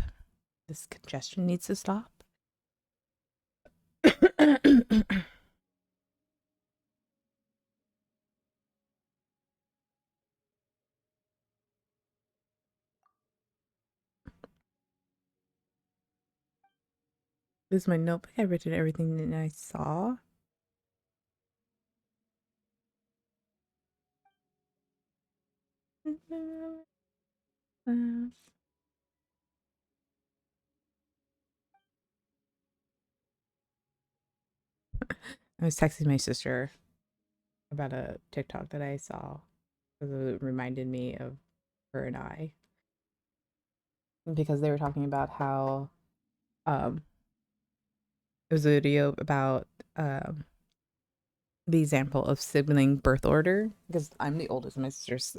This congestion needs to stop. This is my notebook. I've written everything that I saw. I was texting my sister about a TikTok that I saw because it reminded me of her and I, because they were talking about how um it was a video about the example of sibling birth order, because I'm the oldest and my sister's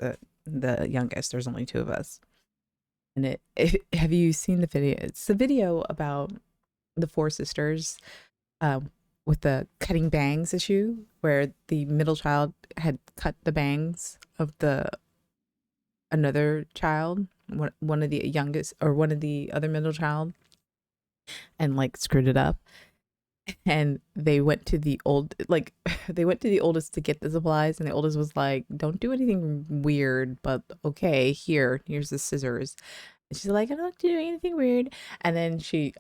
the youngest. There's only two of us. And have you seen the video? It's the video about the four sisters um, with the cutting bangs issue, where the middle child had cut the bangs of the another child, one of the youngest or one of the other middle child, and like screwed it up. And they went to the they went to the oldest to get the supplies, and the oldest was like, don't do anything weird, but okay, here's the scissors. And she's like, I'm not doing anything weird. And then she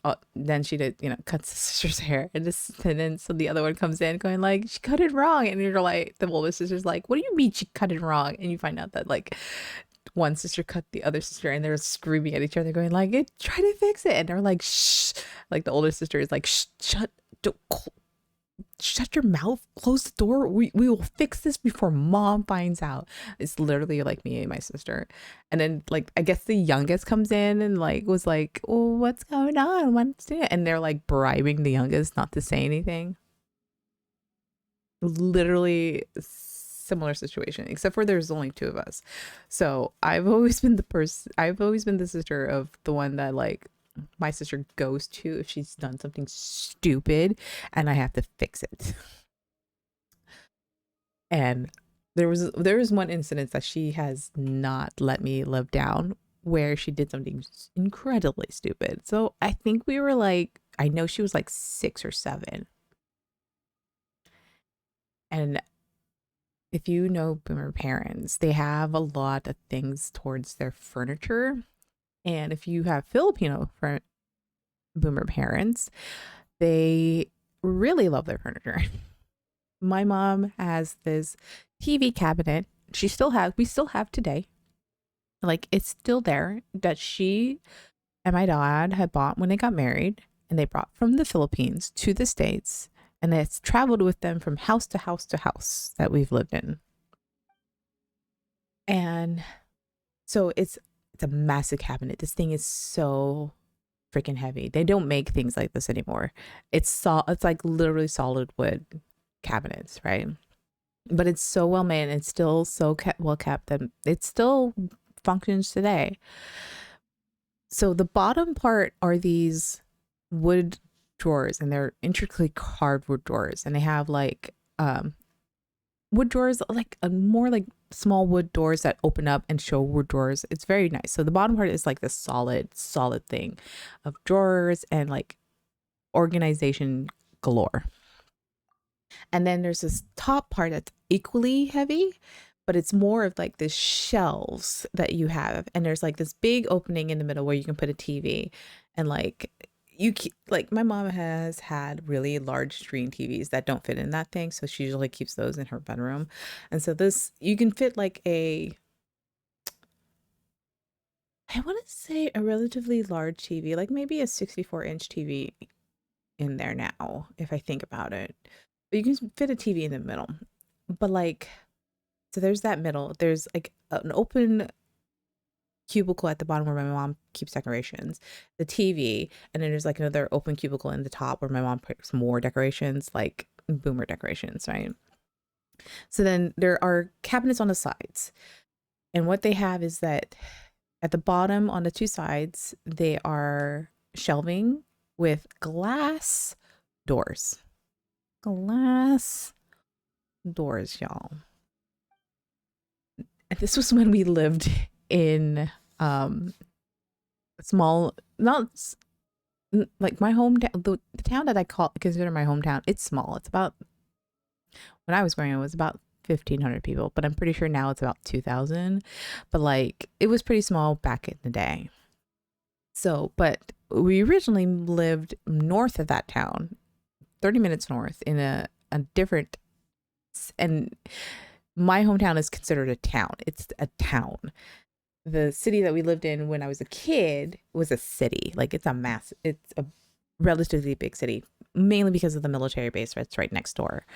did, cuts the sister's hair, and then so the other one comes in going like, she cut it wrong. And you're like, the oldest sister's like, what do you mean she cut it wrong? And you find out that like one sister cut the other sister, and they're screaming at each other going like, try to fix it. And they're like, shh. Like the older sister is like, shh, don't, shut your mouth, close the door. We will fix this before mom finds out. It's literally like me and my sister. And then like I guess the youngest comes in and like was like, oh, what's going on, what's it? And they're like bribing the youngest not to say anything. Literally similar situation, except for there's only two of us. So I've always been the sister of the one that like my sister goes to if she's done something stupid and I have to fix it. And there was one incident that she has not let me live down, where she did something incredibly stupid. So I think we were like, I know she was like 6 or 7. And if you know boomer parents, they have a lot of things towards their furniture. And if you have Filipino boomer parents, they really love their furniture. My mom has this TV cabinet. We still have today. Like it's still there, that she and my dad had bought when they got married, and they brought from the Philippines to the States, and it's traveled with them from house to house to house that we've lived in. And so it's a massive cabinet. This thing is so freaking heavy. They don't make things like this anymore. It's like literally solid wood cabinets, right? But it's so well made, and it's still so well kept that it still functions today. So the bottom part are these wood drawers, and they're intricately carved wood drawers, and they have like wood drawers, like a more like small wood doors that open up and show wood drawers. It's very nice. So the bottom part is like this solid thing of drawers and like organization galore. And then there's this top part that's equally heavy, but it's more of like this shelves that you have. And there's like this big opening in the middle where you can put a TV. And like like my mom has had really large screen TVs that don't fit in that thing. So she usually keeps those in her bedroom. And so you can fit like I want to say a relatively large TV, like maybe a 64-inch TV in there now, if I think about it. But you can fit a TV in the middle. But like, so there's that middle. There's like an open cubicle at the bottom where my mom keeps decorations, the TV, and then there's like another open cubicle in the top where my mom puts more decorations, like boomer decorations, right? So then there are cabinets on the sides. And what they have is that at the bottom on the two sides, they are shelving with glass doors. Glass doors, y'all. And this was when we lived in small, not like my hometown, the town that I consider my hometown. It's small. It's about, when I was growing up, it was about 1,500 people, but I'm pretty sure now it's about 2,000. But like, it was pretty small back in the day. So, but we originally lived north of that town, 30 minutes north in a different, and my hometown is considered a town. It's a town. The city that we lived in when I was a kid was a city. Like it's a relatively big city, mainly because of the military base that's right next door.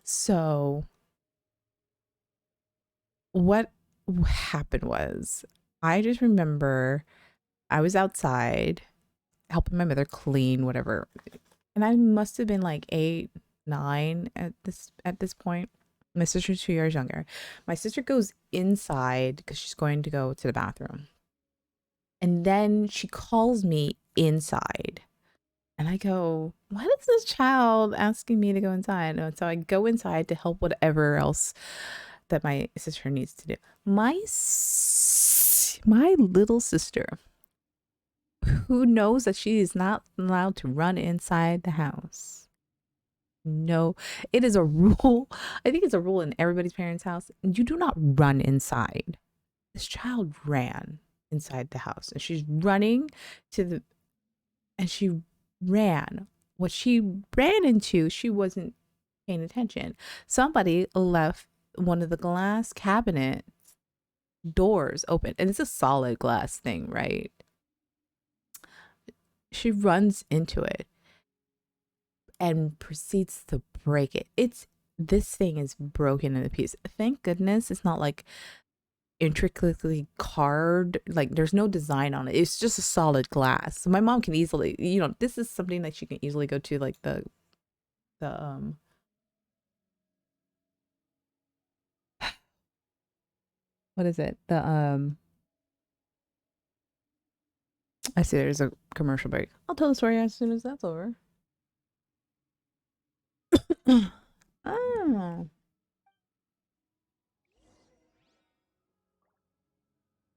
So what happened was, I just remember I was outside helping my mother clean whatever, and I must have been like 8, 9 at this point. My sister's 2 years younger. My sister goes inside because she's going to go to the bathroom, and then she calls me inside, and I go, "What is this child asking me to go inside?" And so I go inside to help whatever else that my sister needs to do. My little sister, who knows that she is not allowed to run inside the house. No, it is a rule. I think it's a rule in everybody's parents' house. You do not run inside. This child ran inside the house, and she's running and she ran. What she ran into, she wasn't paying attention. Somebody left one of the glass cabinet doors open, and it's a solid glass thing, right? She runs into it and proceeds to break it. This thing is broken into pieces. Thank goodness it's not like intricately carved, like there's no design on it. It's just a solid glass. So my mom can easily, this is something that she can easily go to, like the what is it, I see there's a commercial break. I'll tell the story as soon as that's over. Oh,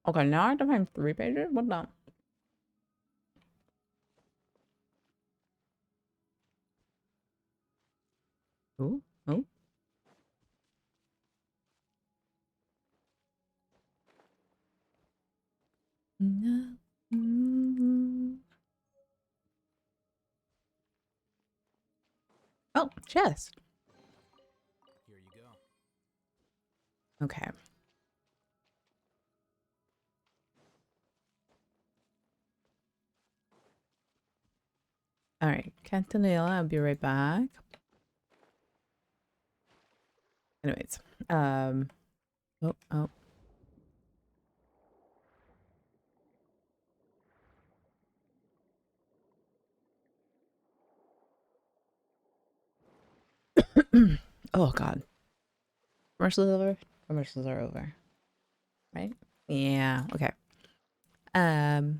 okay, now I have to find 3 pages. What the? Oh, oh. No. Oh, chest. Here you go. Okay. All right, Cantanilla, I'll be right back. Anyways, oh, oh. Oh God. Commercials over? Commercials are over. Right? Yeah, okay. Oh.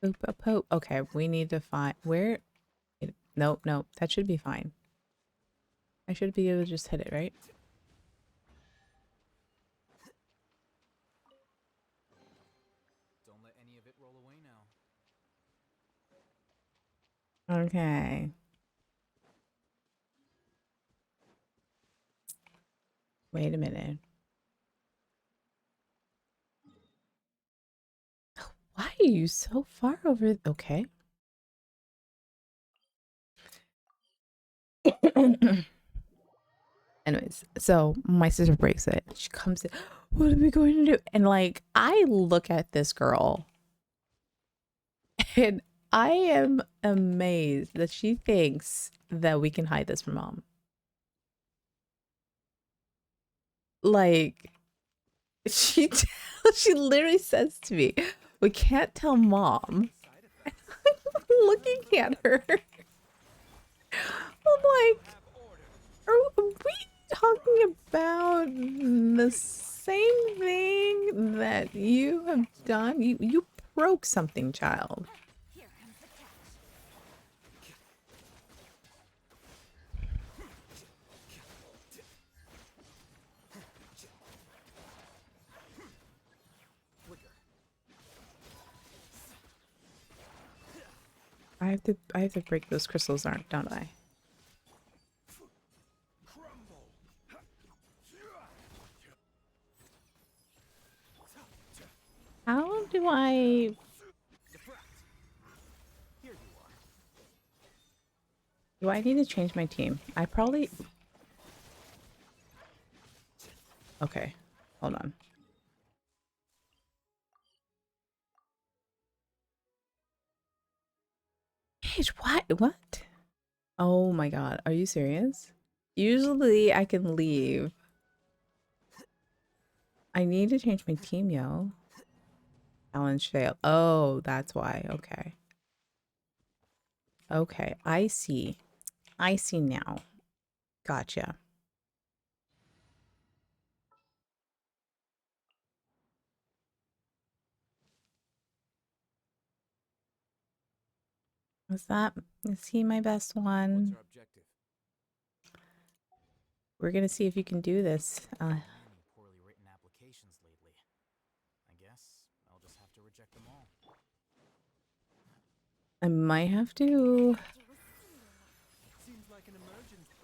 Poop, poop, poop. Okay, we need to find where. Nope, nope. That should be fine. I should be able to just hit it, right? Don't let any of it roll away now. Okay. Wait a minute. Why are you so far over? Okay. Anyways, so my sister breaks it. She comes in. What are we going to do? And like, I look at this girl and I am amazed that she thinks that we can hide this from mom. like she she literally says to me, "We can't tell mom." Looking at her, I'm like, are we talking about the same thing that you have done? You broke something, child. Here comes the catch. I have to break those crystals, don't I? How do I? Do I need to change my team? I probably. Okay, hold on. Paige, what? What? Oh my god, are you serious? Usually I can leave. I need to change my team, yo. Challenge fail. Oh, that's why. Okay. Okay, I see. I see now. Gotcha. Is he my best What's one? our objective? We're gonna see if you can do this. Many poorly written applications lately. I guess I'll just have to reject them all. I might have to. Seems like an emergency.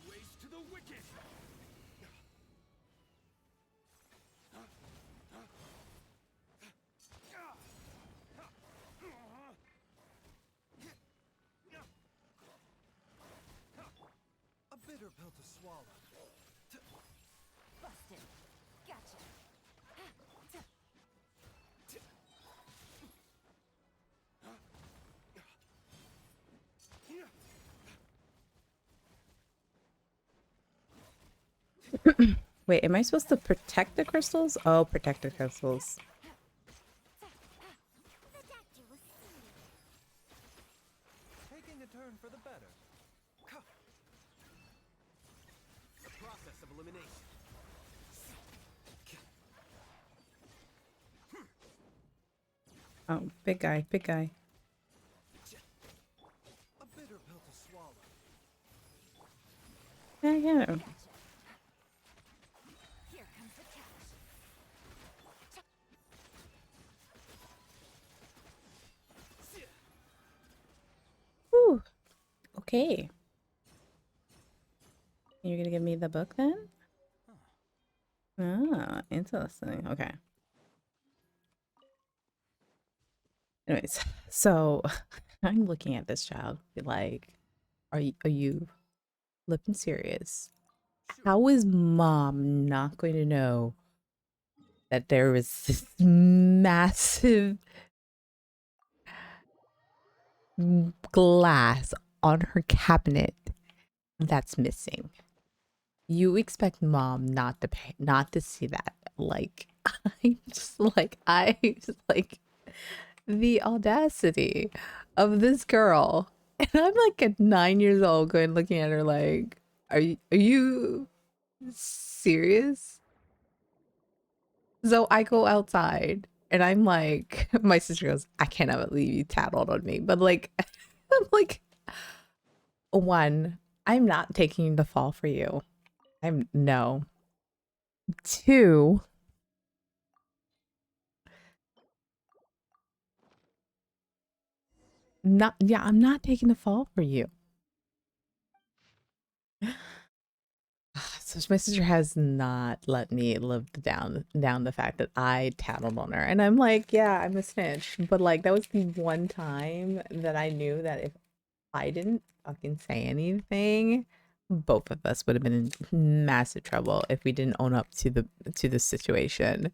Ways to the wicked. A bitter pill to swallow. Busted. Gotcha. Wait, am I supposed to protect the crystals? Oh, protect the crystals. The doctor will see you. Taking a turn for the better. The process of elimination. Oh, big guy, big guy. A bitter pill to swallow. Yeah, yeah. Gotcha. Here comes the catch. Whew. Okay. You're gonna give me the book then? Ah, interesting. Okay. Anyways, so I'm looking at this child like, are you flipping serious? How is mom not going to know that there was this massive glass on her cabinet that's missing? You expect mom not to pay, not to see that? Like, I just like the audacity of this girl. And I'm like at 9 years old going looking at her like, are you serious? So I go outside and I'm like, my sister goes, I cannot believe you tattled on me. But like, I'm like, one, I'm not taking the fall for you. I'm no. Two, not, yeah, I'm not taking the fall for you. So my sister has not let me live down the fact that I tattled on her. And I'm like, yeah, I'm a snitch. But like that was the one time that I knew that if I didn't fucking say anything, both of us would have been in massive trouble if we didn't own up to the situation.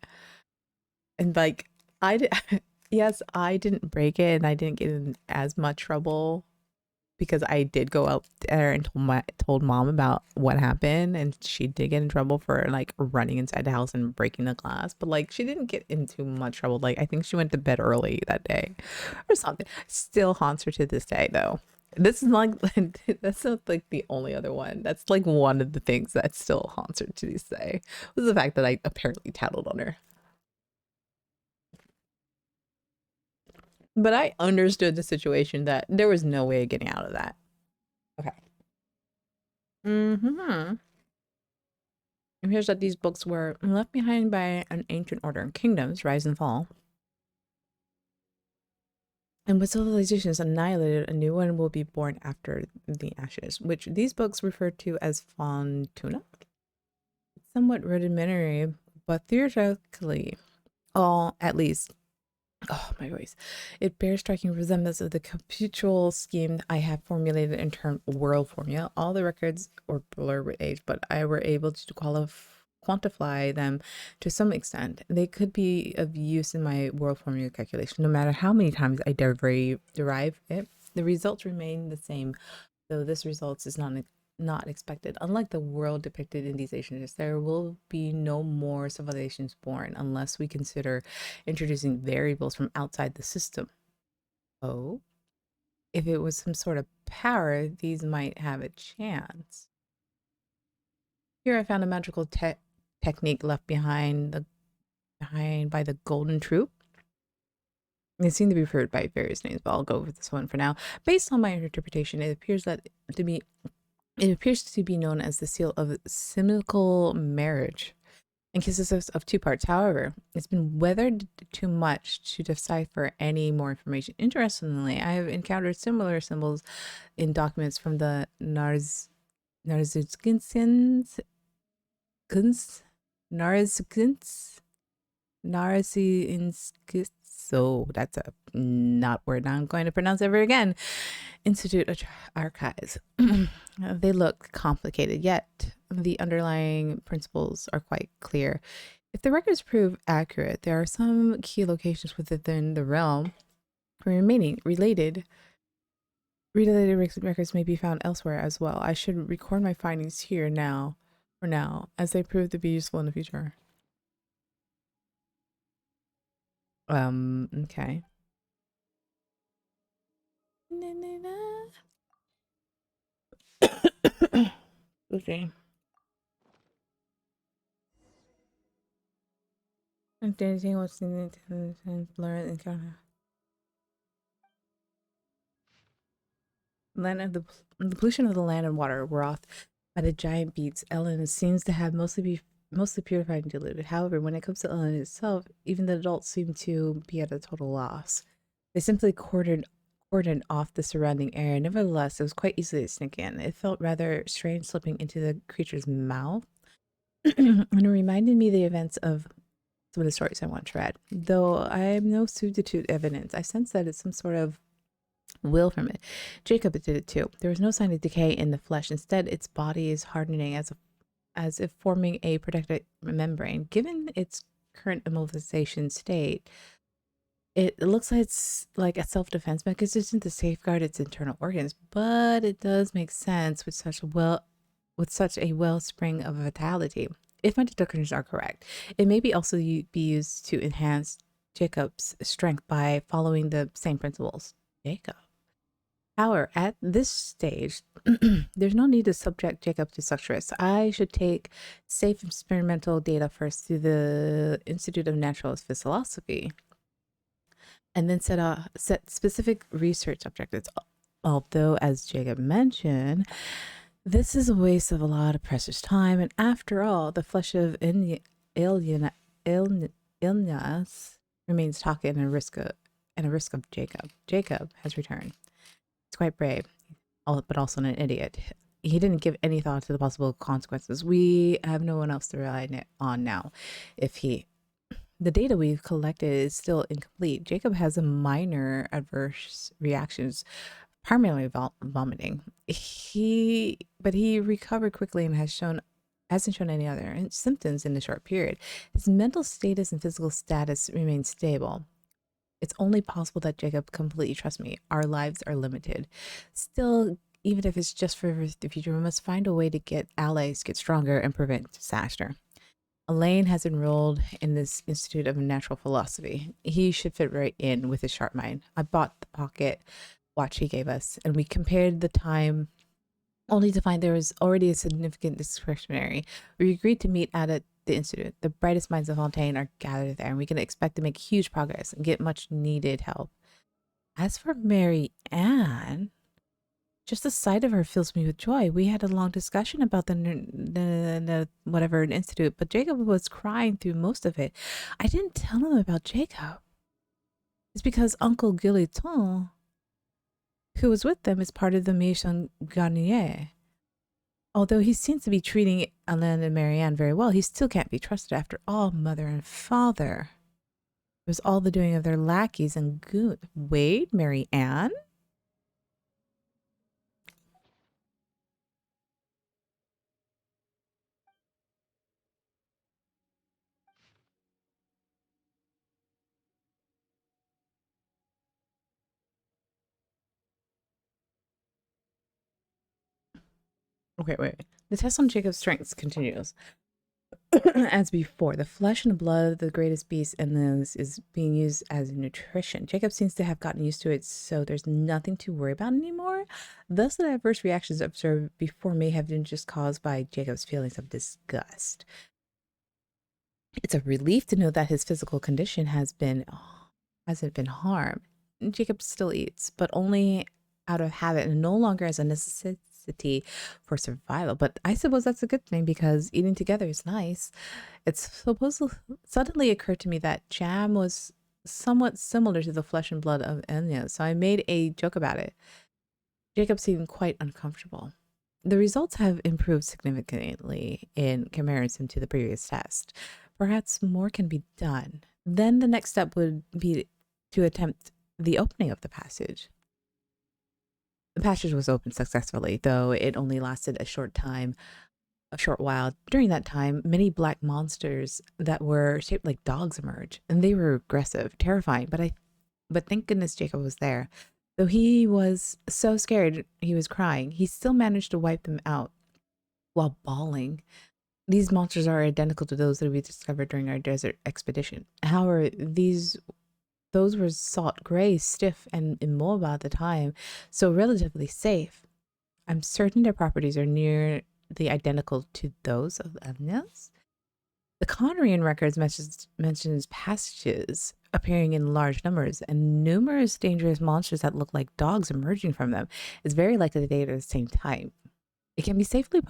And like I did, Yes, I didn't break it and I didn't get in as much trouble because I did go out there and told mom about what happened, and she did get in trouble for like running inside the house and breaking the glass. But like she didn't get into much trouble. Like I think she went to bed early that day or something. Still haunts her to this day though. This is like that's not like the only other one. That's like one of the things that still haunts her to this day was the fact that I apparently tattled on her. But I understood the situation that there was no way of getting out of that. Okay. Mm-hmm. It appears that these books were left behind by an ancient order. Kingdoms rise and fall. And with civilizations annihilated, a new one will be born after the ashes, which these books refer to as Fontuna. Somewhat rudimentary, but theoretically, all at least, oh my voice, it bears striking resemblance of the conceptual scheme I have formulated in term world formula. All the records were blurred with age, but I were able to quantify them to some extent. They could be of use in my world formula calculation. No matter how many times I derive it, the results remain the same, though this results is not expected. Unlike the world depicted in these ancients, there will be no more civilizations born unless we consider introducing variables from outside the system. Oh, if it was some sort of power, these might have a chance. Here I found a magical technique left behind by the Golden Troop. They seem to be referred by various names, but I'll go with this one for now. Based on my interpretation, it appears to be known as the seal of similical marriage and consists of two parts. However, it's been weathered too much to decipher any more information. Interestingly, I have encountered similar symbols in documents from the Narzikins, so that's a not word I'm going to pronounce ever again. Institute Archives. They look complicated, yet the underlying principles are quite clear. If the records prove accurate, there are some key locations within the realm. Remaining related records may be found elsewhere as well. I should record my findings here now, for now, as they prove to be useful in the future. Okay. Okay. If anything was in the blur encounter. The pollution of the land and water wrought by the giant beasts Ellen seems to have mostly purified and diluted. However, when it comes to Ellen itself, even the adults seem to be at a total loss. They simply cordoned off the surrounding area. Nevertheless, it was quite easy to sneak in. It felt rather strange slipping into the creature's mouth, and it reminded me of the events of some of the stories I once read. Though I am no substitute evidence, I sense that it's some sort of will from it. Jacob did it too. There was no sign of decay in the flesh. Instead, its body is hardening as if forming a protective membrane. Given its current immobilization state, it looks like it's like a self-defense mechanism to safeguard its internal organs, but it does make sense with such a wellspring of vitality. If my deductions are correct, it may be also be used to enhance Jacob's strength by following the same principles. Jacob. However, at this stage, there's no need to subject Jacob to such risks. I should take safe experimental data first to the Institute of Naturalist Philosophy and then set specific research objectives. Although, as Jacob mentioned, this is a waste of a lot of precious time, and after all, the flesh of Ilnias remains taken and a risk of Jacob. Jacob has returned. He's quite brave, but also an idiot. He didn't give any thought to the possible consequences. We have no one else to rely on now. The data we've collected is still incomplete. Jacob has a minor adverse reactions, primarily vomiting. But he recovered quickly and hasn't shown any other symptoms in a short period. His mental status and physical status remain stable. It's only possible that Jacob completely trusts me. Our lives are limited. Still, even if it's just for the future, we must find a way to get allies, get stronger, and prevent disaster. Elaine has enrolled in this Institute of Natural Philosophy. He should fit right in with his sharp mind. I bought the pocket watch he gave us, and we compared the time only to find there was already a significant discretionary. We agreed to meet at the Institute. The brightest minds of Fontaine are gathered there, and we can expect to make huge progress and get much needed help. As for Mary Ann, just the sight of her fills me with joy. We had a long discussion about the whatever an institute, but Jacob was crying through most of it. I didn't tell him about Jacob. It's because Uncle Guilleton, who was with them, is part of the Mission Garnier. Although he seems to be treating Alain and Marianne very well, he still can't be trusted. After all, mother and father. It was all the doing of their lackeys and goon. Wait, Marianne? Okay, wait. The test on Jacob's strengths continues. As before, the flesh and blood of the greatest beast in this is being used as nutrition. Jacob seems to have gotten used to it, so there's nothing to worry about anymore. Thus, the adverse reactions observed before may have been just caused by Jacob's feelings of disgust. It's a relief to know that his physical condition hasn't been harmed. Jacob still eats, but only out of habit and no longer as a necessity for survival. But I suppose that's a good thing because eating together is nice. It's supposed suddenly occurred to me that jam was somewhat similar to the flesh and blood of Enya, so I made a joke about it. Jacob seemed quite uncomfortable. The results have improved significantly in comparison to the previous test. Perhaps more can be done. Then the next step would be to attempt the opening of the passage. The passage was opened successfully, though it only lasted a short while. During that time, many black monsters that were shaped like dogs emerged, and they were aggressive, terrifying, but thank goodness Jacob was there. Though he was so scared he was crying, he still managed to wipe them out while bawling. These monsters are identical to those that we discovered during our desert expedition. However, those were salt gray, stiff, and immobile at the time, so relatively safe. I'm certain their properties are nearly identical to those of Amnias. The Conrian records mentions passages appearing in large numbers and numerous dangerous monsters that look like dogs emerging from them. It's very likely they are at the same time. It can be safely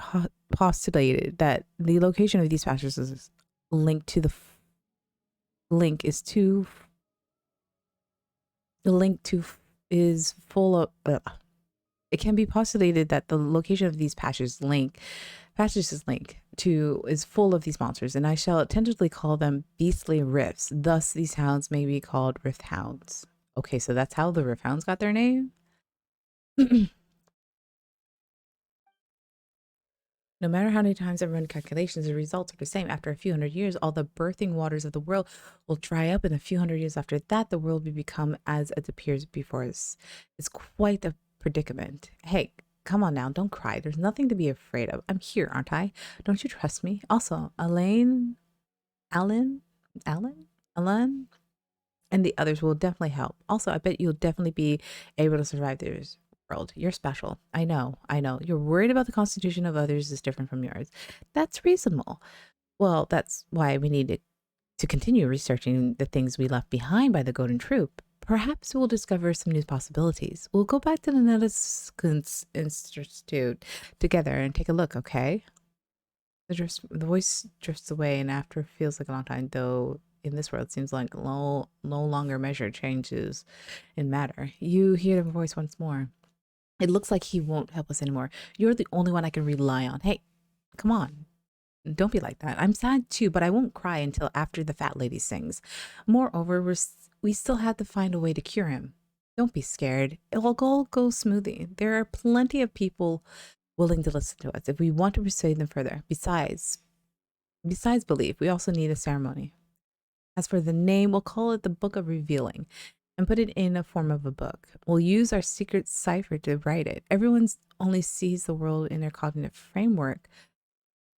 postulated that the location of these passages is linked to link is to the link to is full of it can be postulated that the location of these passages link to is full of these monsters, and I shall tentatively call them beastly rifts. Thus these hounds may be called rift hounds. Okay, so that's how the rift hounds got their name. No matter how many times I run calculations, the results are the same. After a few hundred years, all the birthing waters of the world will dry up, and a few hundred years after that, the world will become as it appears before us. It's quite a predicament. Hey, come on now, don't cry. There's nothing to be afraid of. I'm here, aren't I? Don't you trust me? Also, Alan, and the others will definitely help. Also, I bet you'll definitely be able to survive this world. You're special. I know. You're worried about the constitution of others is different from yours. That's reasonable. Well, that's why we need to continue researching the things we left behind by the Golden Troop. Perhaps we'll discover some new possibilities. We'll go back to the Netherlands Institute together and take a look, okay? The voice drifts away, and after feels like a long time, though in this world seems like no longer measure changes in matter. You hear the voice once more. It looks like he won't help us anymore. You're the only one I can rely on. Hey, come on. Don't be like that. I'm sad too, but I won't cry until after the fat lady sings. Moreover, we still have to find a way to cure him. Don't be scared. It'll all go smoothly. There are plenty of people willing to listen to us if we want to persuade them further. Besides belief, we also need a ceremony. As for the name, we'll call it the Book of Revealing. and put it in a form of a book. We'll use our secret cipher to write it. Everyone's only sees the world in their cognitive framework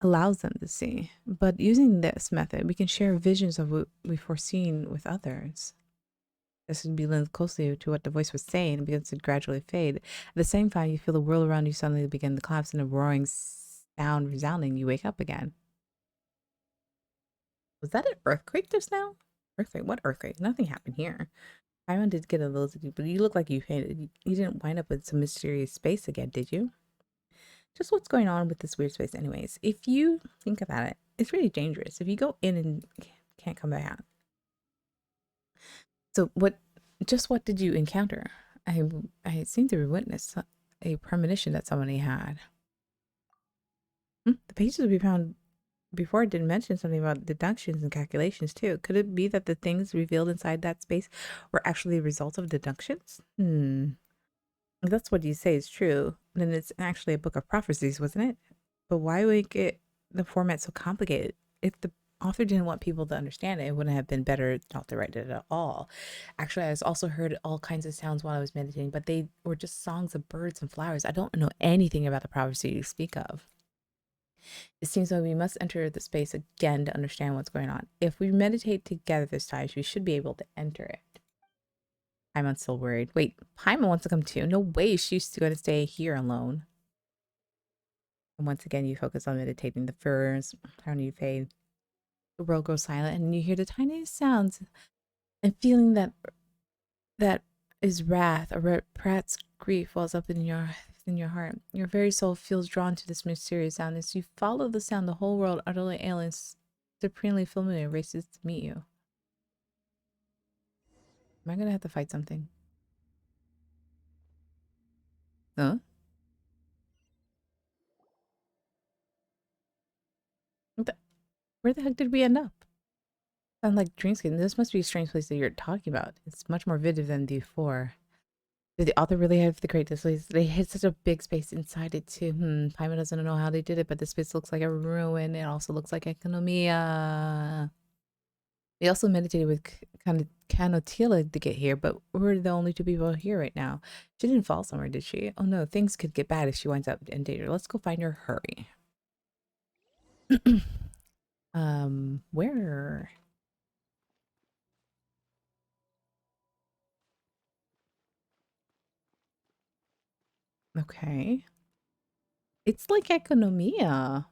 allows them to see. But using this method, we can share visions of what we've foreseen with others. This would be linked closely to what the voice was saying and begins to gradually fade. At the same time, you feel the world around you suddenly begin to collapse and a roaring sound resounding. You wake up again. Was that an earthquake just now? Earthquake? What earthquake? Nothing happened here. Iron did get a little, but you look like you fainted. You didn't wind up in some mysterious space again, did you? Just what's going on with this weird space anyways? If you think about it, it's really dangerous. If you go in and can't come back out. So what did you encounter? I seem to witness a premonition that somebody had. The pages we found before did mention something about deductions and calculations too. Could it be that the things revealed inside that space were actually a result of deductions? If that's what you say is true, then it's actually a book of prophecies, wasn't it? But why make it the format so complicated? If the author didn't want people to understand it, it wouldn't have been better not to write it at all. Actually, I also heard all kinds of sounds while I was meditating, but they were just songs of birds and flowers. I don't know anything about the prophecy you speak of. It seems like we must enter the space again to understand what's going on. If we meditate together this time, we should be able to enter it. Paimon's still worried. Wait, Paimon wants to come too. No way she's going to stay here alone. And once again, you focus on meditating. The furs around you fade. The world goes silent, and you hear the tiniest sounds. And feeling that is wrath or perhaps grief wells up in your heart. Your very soul feels drawn to this mysterious sound. As you follow the sound, the whole world, utterly alien, supremely familiar, races to meet you. Am I gonna have to fight something? Huh? Where the heck did we end up? Sound like Dreamscape. This must be a strange place that you're talking about. It's much more vivid than before. Did the author really have the great displays? They hid such a big space inside it too. Paimon doesn't know how they did it, but this space looks like a ruin. It also looks like economia. We also meditated with Canotila to get here, but we're the only two people here right now. She didn't fall somewhere, did she? Oh no, things could get bad if she winds up in danger. Let's go find her. Hurry. Where? Okay. It's like economia.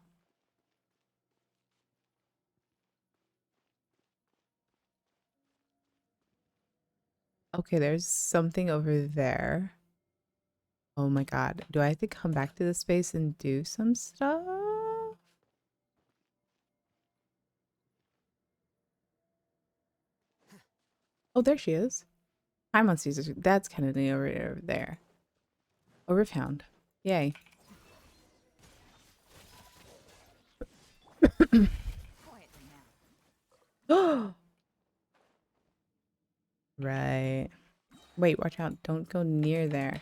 Okay, there's something over there. Oh my god. Do I have to come back to this space and do some stuff? Oh, there she is. Paimon sees her. That's Kennedy over there. Overfound. Yay. Quietly now. Right. Wait, watch out. Don't go near there.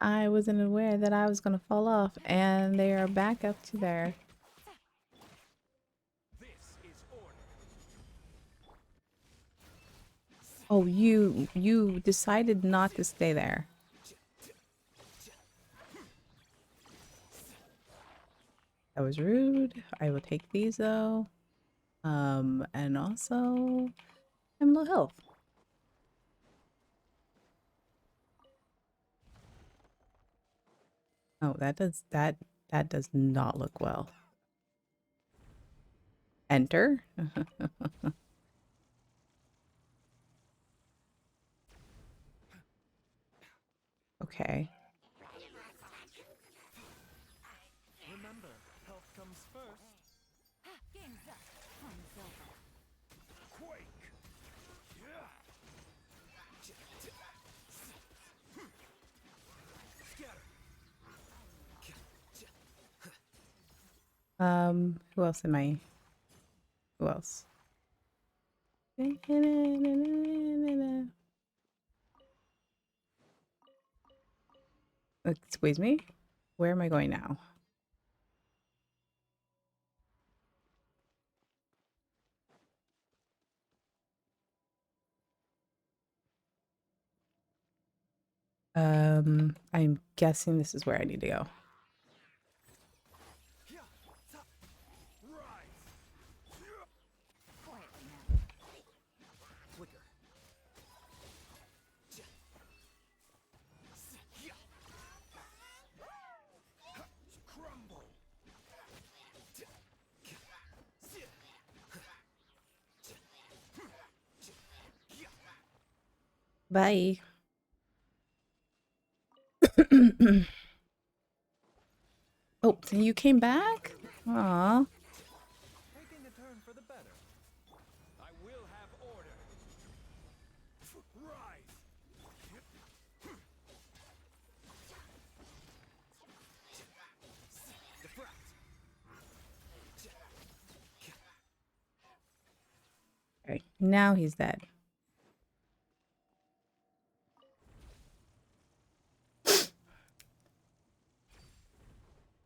I wasn't aware that I was going to fall off, and they are back up to there. Oh, you decided not to stay there. That was rude. I will take these though. And also I'm low health. Oh, that does not look well. Enter. Okay. Remember, health comes first. Game's up. Fun's over. Who else am I? Who else? Squeeze me? Where am I going now? I'm guessing this is where I need to go. Quietly now. Flicker. Crumble. Bye. Oh, so you came back? Aw. Taking a turn for the better. I will have order. Rise. Okay, now he's dead.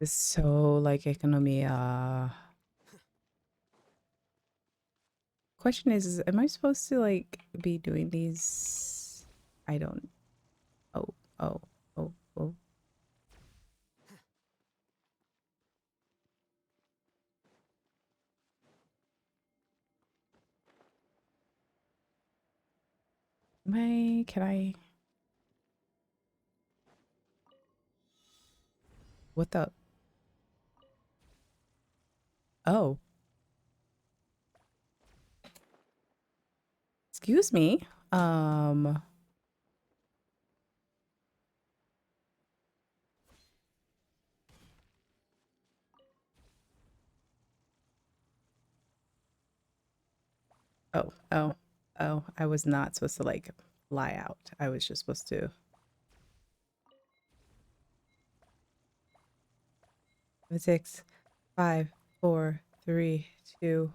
It's so like economia. Question is, am I supposed to like be doing these? I don't. Oh, oh, oh, oh. Can I? What the? Oh, excuse me. Oh, oh, oh. I was not supposed to like lie out. I was just supposed to. 6, 5, 4, 3, 2.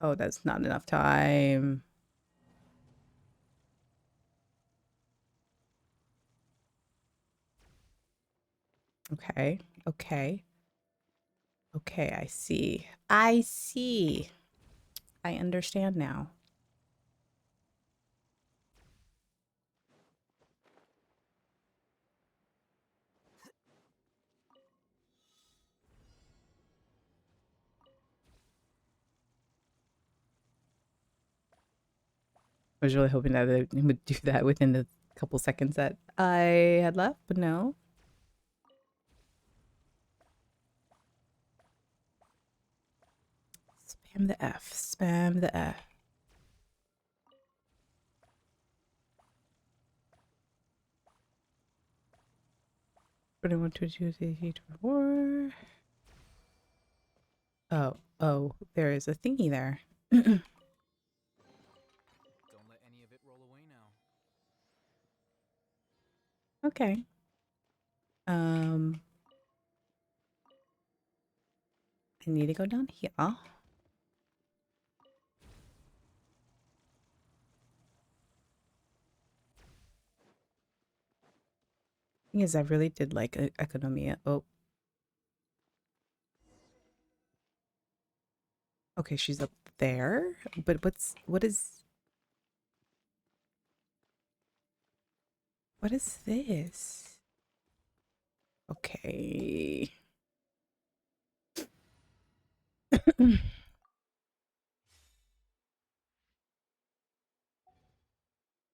Oh, that's not enough time. Okay, okay, okay. I see. I see. I understand now. I was really hoping that it would do that within the couple seconds that I had left, but no. Spam the F. Spam the F. 21, 22, 23, 24. Oh, oh, there is a thingy there. Don't let any of it roll away now. Okay. I need to go down here. Thing is, I really did like Economia. Oh. Okay, she's up there. But what is this? Okay.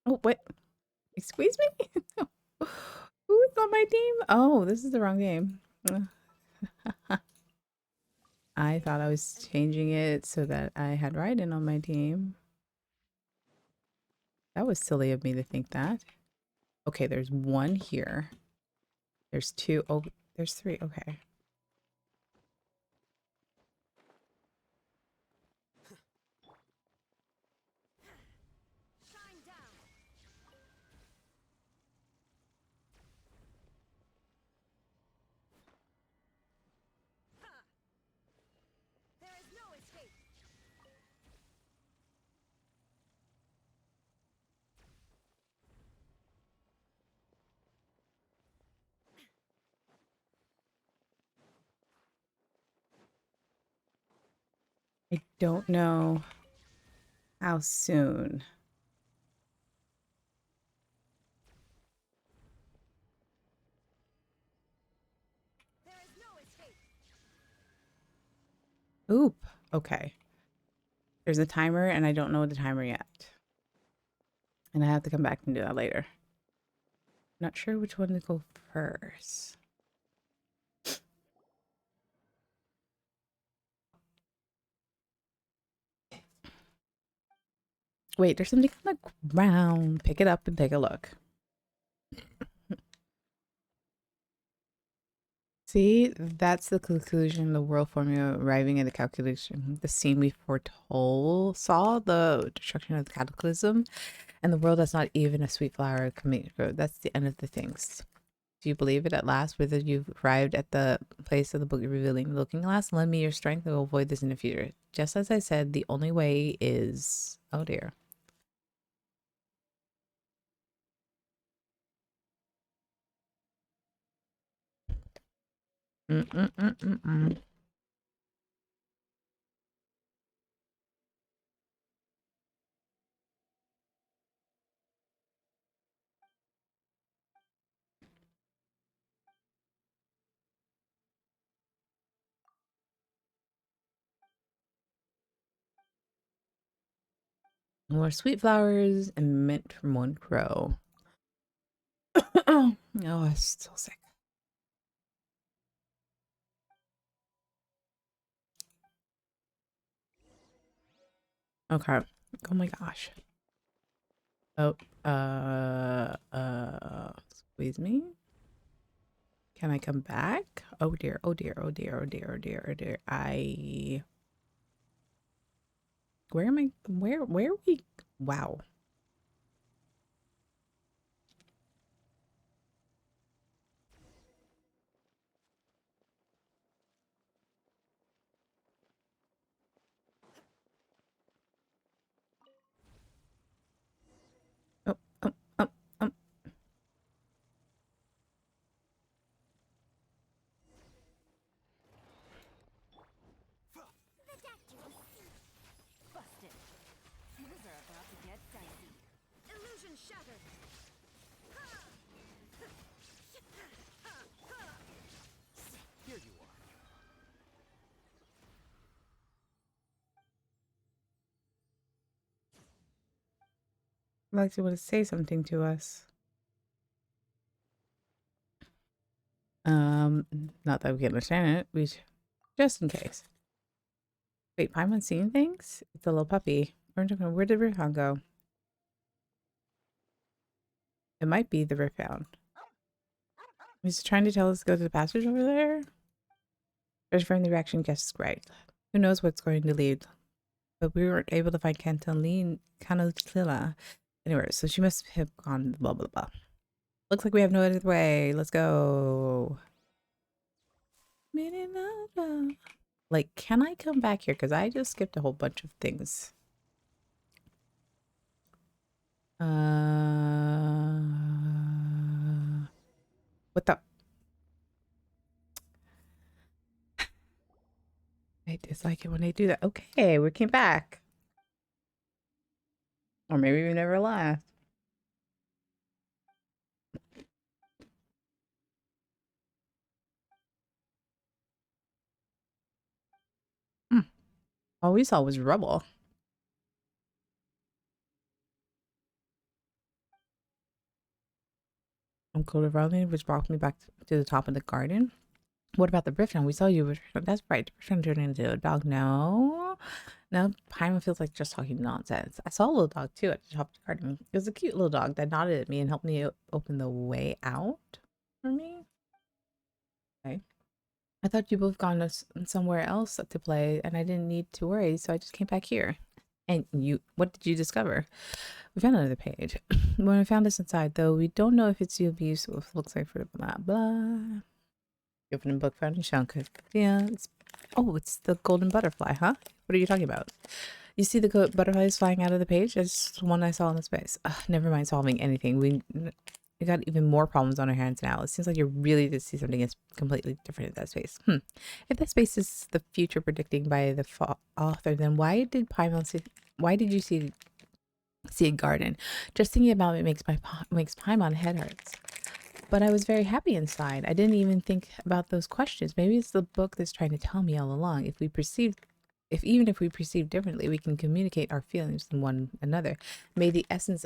Oh, what? Excuse me? Who's on my team? Oh, this is the wrong game. I thought I was changing it so that I had Raiden on my team. That was silly of me to think that. Okay, there's one here. There's 2. Oh, there's 3. Okay. Shine down. Ha! There is no escape. I don't know how soon. Oop. Okay. There's a timer and I don't know the timer yet. And I have to come back and do that later. Not sure which one to go first. Wait, there's something on the ground. Pick it up and take a look. See, that's the conclusion, the world formula arriving at the calculation. The scene we foretold saw the destruction of the cataclysm, and the world has not even a sweet flower coming to grow. That's the end of the things. Do you believe it at last? Whether you've arrived at the place of the book revealing the looking glass, lend me your strength and we'll avoid this in the future. Just as I said, the only way is... Oh dear. More sweet flowers and mint from one crow. Oh, I'm still sick. Okay. Oh my gosh. Oh, squeeze me. Can I come back? Oh dear, oh dear, oh dear, oh dear, oh dear, oh dear. Where am I? Where are we? Wow. Oh, oh, oh, oh. Busted. Things are about to get dicey. Illusion shattered. Here you are. Like to want to say something to us. Not that we can understand it. Just in case. Wait, Paimon's seeing things? It's a little puppy. Where did Riffhound go? It might be the Riffhound. He's trying to tell us to go to the passage over there? Referring the reaction guessed right. Who knows what's going to lead? But we weren't able to find Cantalilla anywhere, so she must have gone blah blah blah. Looks like we have no other way. Let's go. Like, can I come back here? Because I just skipped a whole bunch of things. What the? I dislike it when they do that. Okay, we came back. Or maybe we never left. All we saw was rubble. I'm cold around, which brought me back to the top of the garden. What about the Griffin? We saw you. That's right. The Griffin turned into a dog. No. No, Paimon feels like just talking nonsense. I saw a little dog too at the top of the garden. It was a cute little dog that nodded at me and helped me open the way out for me. Okay. I thought you both gone somewhere else to play and I didn't need to worry, so I just came back here. And what did you discover? We found another page. When I found this inside, though, we don't know if it's useful. It looks like for blah blah. You open a book, found a chunk. Yeah, it's the golden butterfly, huh? What are you talking about? You see the butterflies flying out of the page? That's the one I saw in the space. Never mind solving anything. We got even more problems on our hands now. It seems like you really did see something that's completely different in that space. If that space is the future predicting by the author, then why did you see a garden? Just thinking about it makes Paimon head hurts. But I was very happy inside. I didn't even think about those questions. Maybe it's the book that's trying to tell me all along. If we perceived if even if we perceive differently, we can communicate our feelings to one another. Maybe the essence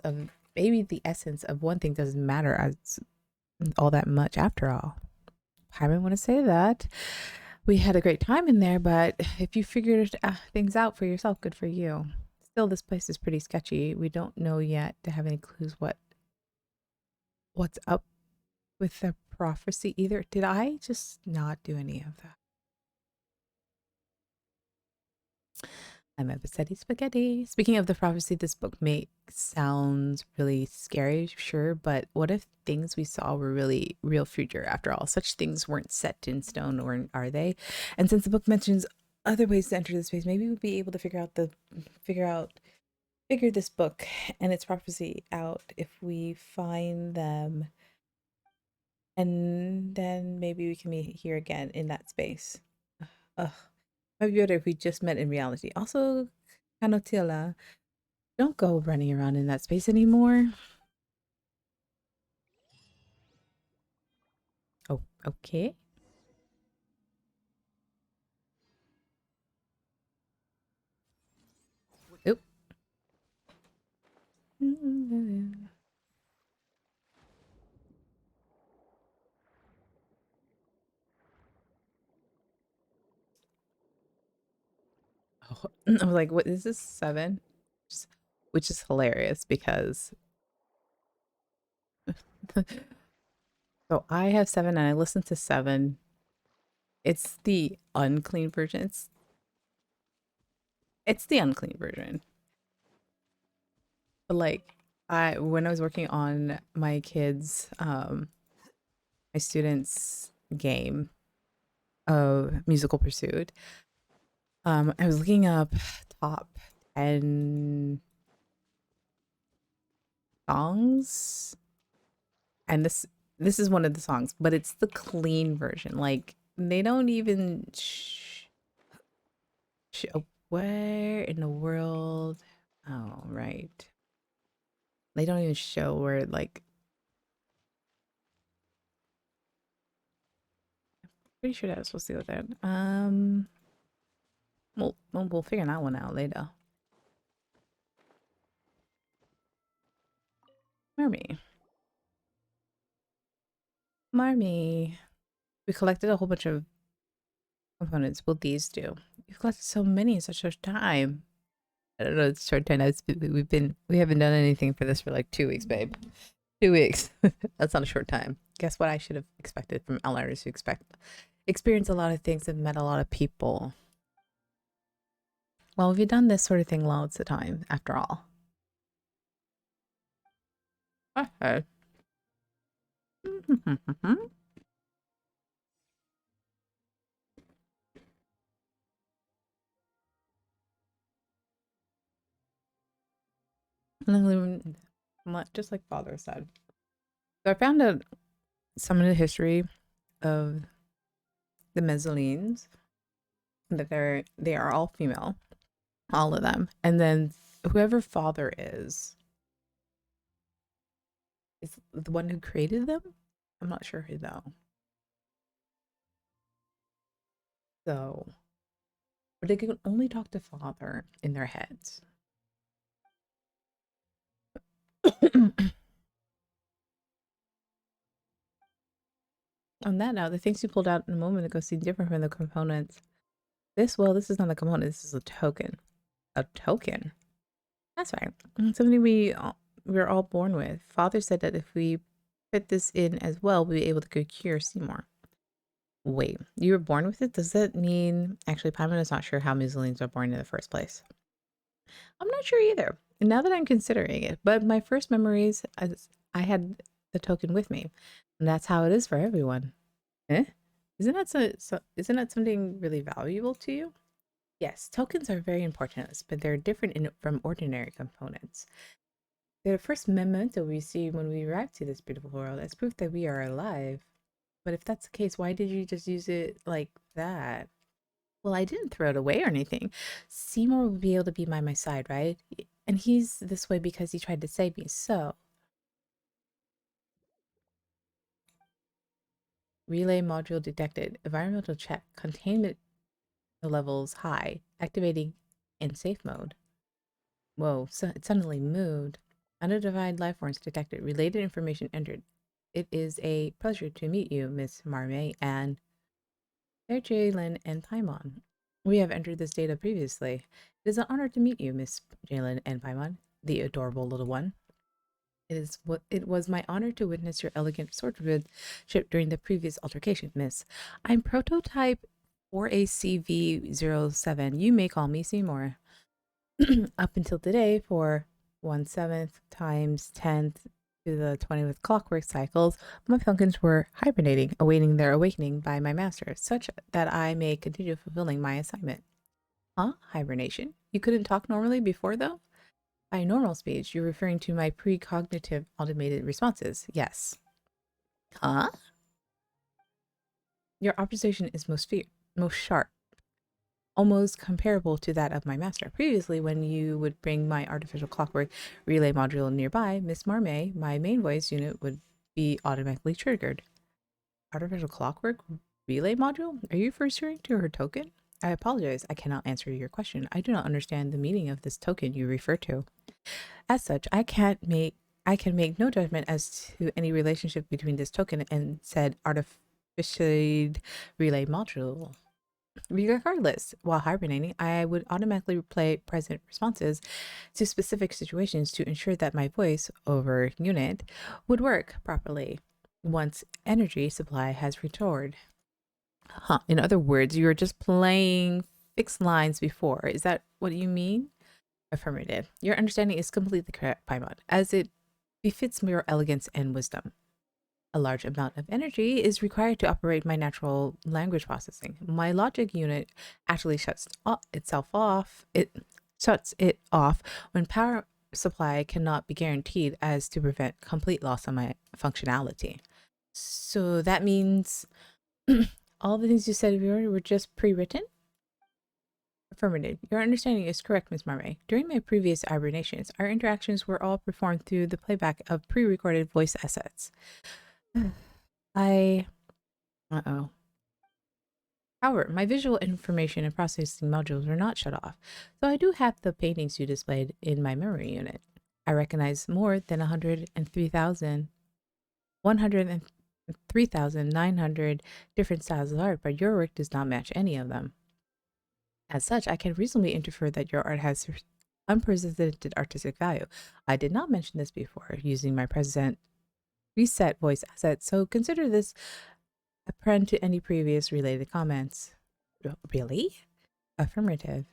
of one thing doesn't matter as all that much after all. I might want to say that. We had a great time in there, but if you figured things out for yourself, good for you. Still, this place is pretty sketchy. We don't know yet to have any clues what's up with the prophecy either. Did I just not do any of that? I'm Epicetti Spaghetti. Speaking of the prophecy, this book sounds really scary, sure, but what if things we saw were really real future after all? Such things weren't set in stone, or are they? And since the book mentions other ways to enter the space, maybe we'll be able to figure this book and its prophecy out if we find them, and then maybe we can meet here again in that space. Ugh. Might be better if we just met in reality. Also, Canotilla, don't go running around in that space anymore. Oh, okay. Oop. Oh, I was like, what is this, 7? Which is hilarious because so I have 7 and I listen to 7. It's the unclean version. It's the unclean version. But like when I was working on my kids my students game of Musical Pursuit, I was looking up top 10 songs, and this is one of the songs, but it's the clean version. Like they don't even where in the world? Oh, right. They don't even show where, like, pretty sure that was supposed to go there. We'll figure that one out later. Marmy. Marmy. We collected a whole bunch of components. Will these do? You've collected so many in such a short time. I don't know, it's short time. We haven't done anything for this for like 2 weeks, babe. 2 weeks. That's not a short time. Guess what I should have expected from outliners who experience a lot of things and met a lot of people. Well, we've done this sort of thing loads of time, after all. Okay. Just like father said. So I found out some of the history of the Mezzalines, that they are all female, all of them, and then whoever father is the one who created them. I'm not sure who though. So, but they can only talk to father in their heads. On that note, the things you pulled out in a moment ago seem different from the components. This is not a component. This is a token. A token. That's right. Something we're all born with. Father said that if we put this in as well, we'll be able to cure Seymour. Wait, you were born with it? Does that mean... Actually, Paimon's not sure how Musolines are born in the first place. I'm not sure either. And now that I'm considering it, but my first memories, I had the token with me. And that's how it is for everyone. Eh? Isn't that something really valuable to you? Yes, tokens are very important to us, but they're different from ordinary components. They're the first memento we see when we arrive to this beautiful world as proof that we are alive. But if that's the case, why did you just use it like that? Well, I didn't throw it away or anything. Seymour will be able to be by my side, right? And he's this way because he tried to save me, so... Relay module detected. Environmental check. Containment The level's high, activating in safe mode. Whoa, so it suddenly moved. Unidentified life forms detected. Related information entered. It is a pleasure to meet you, Miss Marme and Fair Jalen and Paimon. We have entered this data previously. It is an honor to meet you, Miss Jalen and Paimon, the adorable little one. It was my honor to witness your elegant swordsmanship during the previous altercation, Miss. I'm prototype 4ACV07. You may call me Seymour. Up until today, for 1/7 times 10th to the 20th clockwork cycles, my falcons were hibernating, awaiting their awakening by my master, such that I may continue fulfilling my assignment. Huh? Hibernation? You couldn't talk normally before, though? By normal speech, you're referring to my precognitive automated responses. Yes. Huh? Your observation is most sharp, almost comparable to that of my master. Previously, when you would bring my artificial clockwork relay module nearby, Miss Marme, my main voice unit would be automatically triggered. Artificial clockwork relay module? Are you referring to her token? I apologize, I cannot answer your question. I do not understand the meaning of this token you refer to. As such, I can make no judgment as to any relationship between this token and said artificial relay module. Regardless, while hibernating, I would automatically play present responses to specific situations to ensure that my voice over unit would work properly once energy supply has returned. Huh. In other words, you were just playing fixed lines before. Is that what you mean? Affirmative. Your understanding is completely correct, Paimon, as it befits your elegance and wisdom. A large amount of energy is required to operate my natural language processing. My logic unit actually itself off. It shuts it off when power supply cannot be guaranteed as to prevent complete loss of my functionality. So that means all the things you said were just pre-written? Affirmative. Your understanding is correct, Ms. Marme. During my previous hibernations, our interactions were all performed through the playback of pre-recorded voice assets. Uh-oh. However, my visual information and processing modules are not shut off, so I do have the paintings you displayed in my memory unit. I recognize more than 103,900 different styles of art, but your work does not match any of them. As such, I can reasonably infer that your art has unprecedented artistic value. I did not mention this before, using my present reset voice asset, so consider this append to any previous related comments. Really? Affirmative.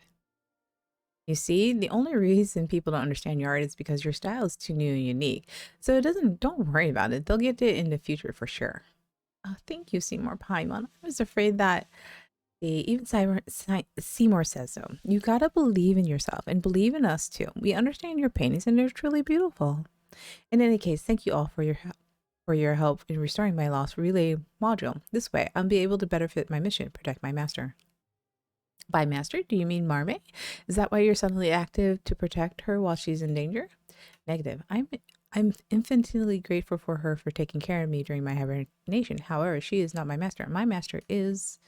You see, the only reason people don't understand your art is because your style is too new and unique. So don't worry about it. They'll get it in the future for sure. Oh, thank you, Seymour Paimon. I was afraid that even Seymour says so. You gotta believe in yourself and believe in us too. We understand your paintings and they're truly beautiful. In any case, thank you all for your help in restoring my lost relay module. This way, I'll be able to better fit my mission, protect my master. By master, do you mean Marme? Is that why you're suddenly active to protect her while she's in danger? Negative. I'm infinitely grateful for her for taking care of me during my hibernation. However, she is not my master. My master is.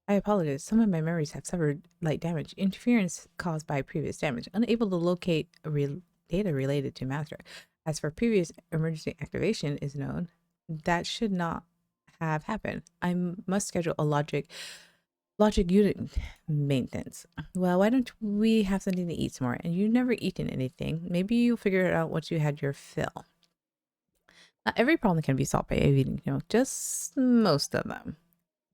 I apologize. Some of my memories have suffered light damage, interference caused by previous damage, unable to locate data related to master. As for previous emergency activation is known, that should not have happened. I must schedule a logic unit maintenance. Well, why don't we have something to eat some more? And you've never eaten anything. Maybe you'll figure it out once you had your fill. Not every problem can be solved by eating, just most of them.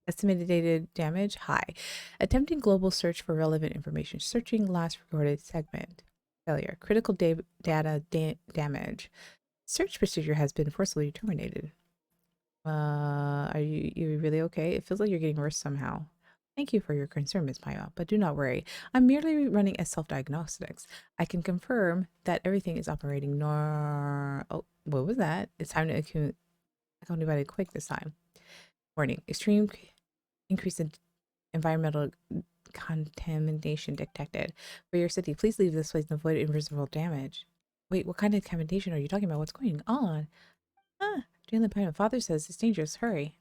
Estimated data damage high. Attempting global search for relevant information. Searching last recorded segment. Failure. Critical data damage. Search procedure has been forcibly terminated. Are you really okay? It feels like you're getting worse somehow. Thank you for your concern, Ms. Paya, but do not worry. I'm merely running as self-diagnostics. I can confirm that everything is operating Oh, what was that? It's time to account about it quick this time. Warning. Extreme increase in environmental contamination detected. For your city, please leave this place and avoid invisible damage. Wait, what kind of contamination are you talking about? What's going on? Jalen Pine, father says it's dangerous. Hurry.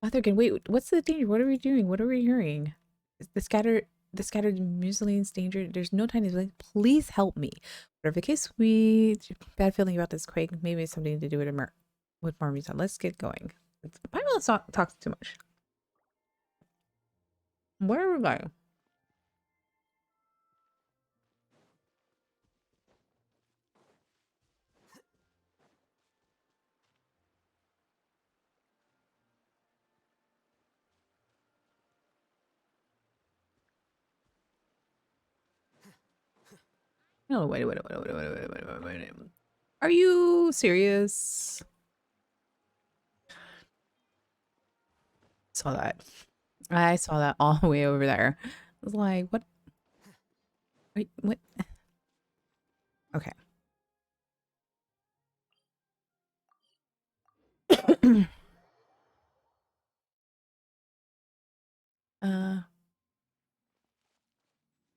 Otherkin, wait, what's the danger? What are we doing? What are we hearing? Is the scattered muslins danger. There's no time to like, please help me. Whatever the case, we bad feeling about this Craig. Maybe it's something to do with with Marmita. Let's get going. Probably let's not talk too much. Where are we going? No, wait. Are you serious? Saw that. I saw that all the way over there. I was like, what? Wait, what? Okay. uh,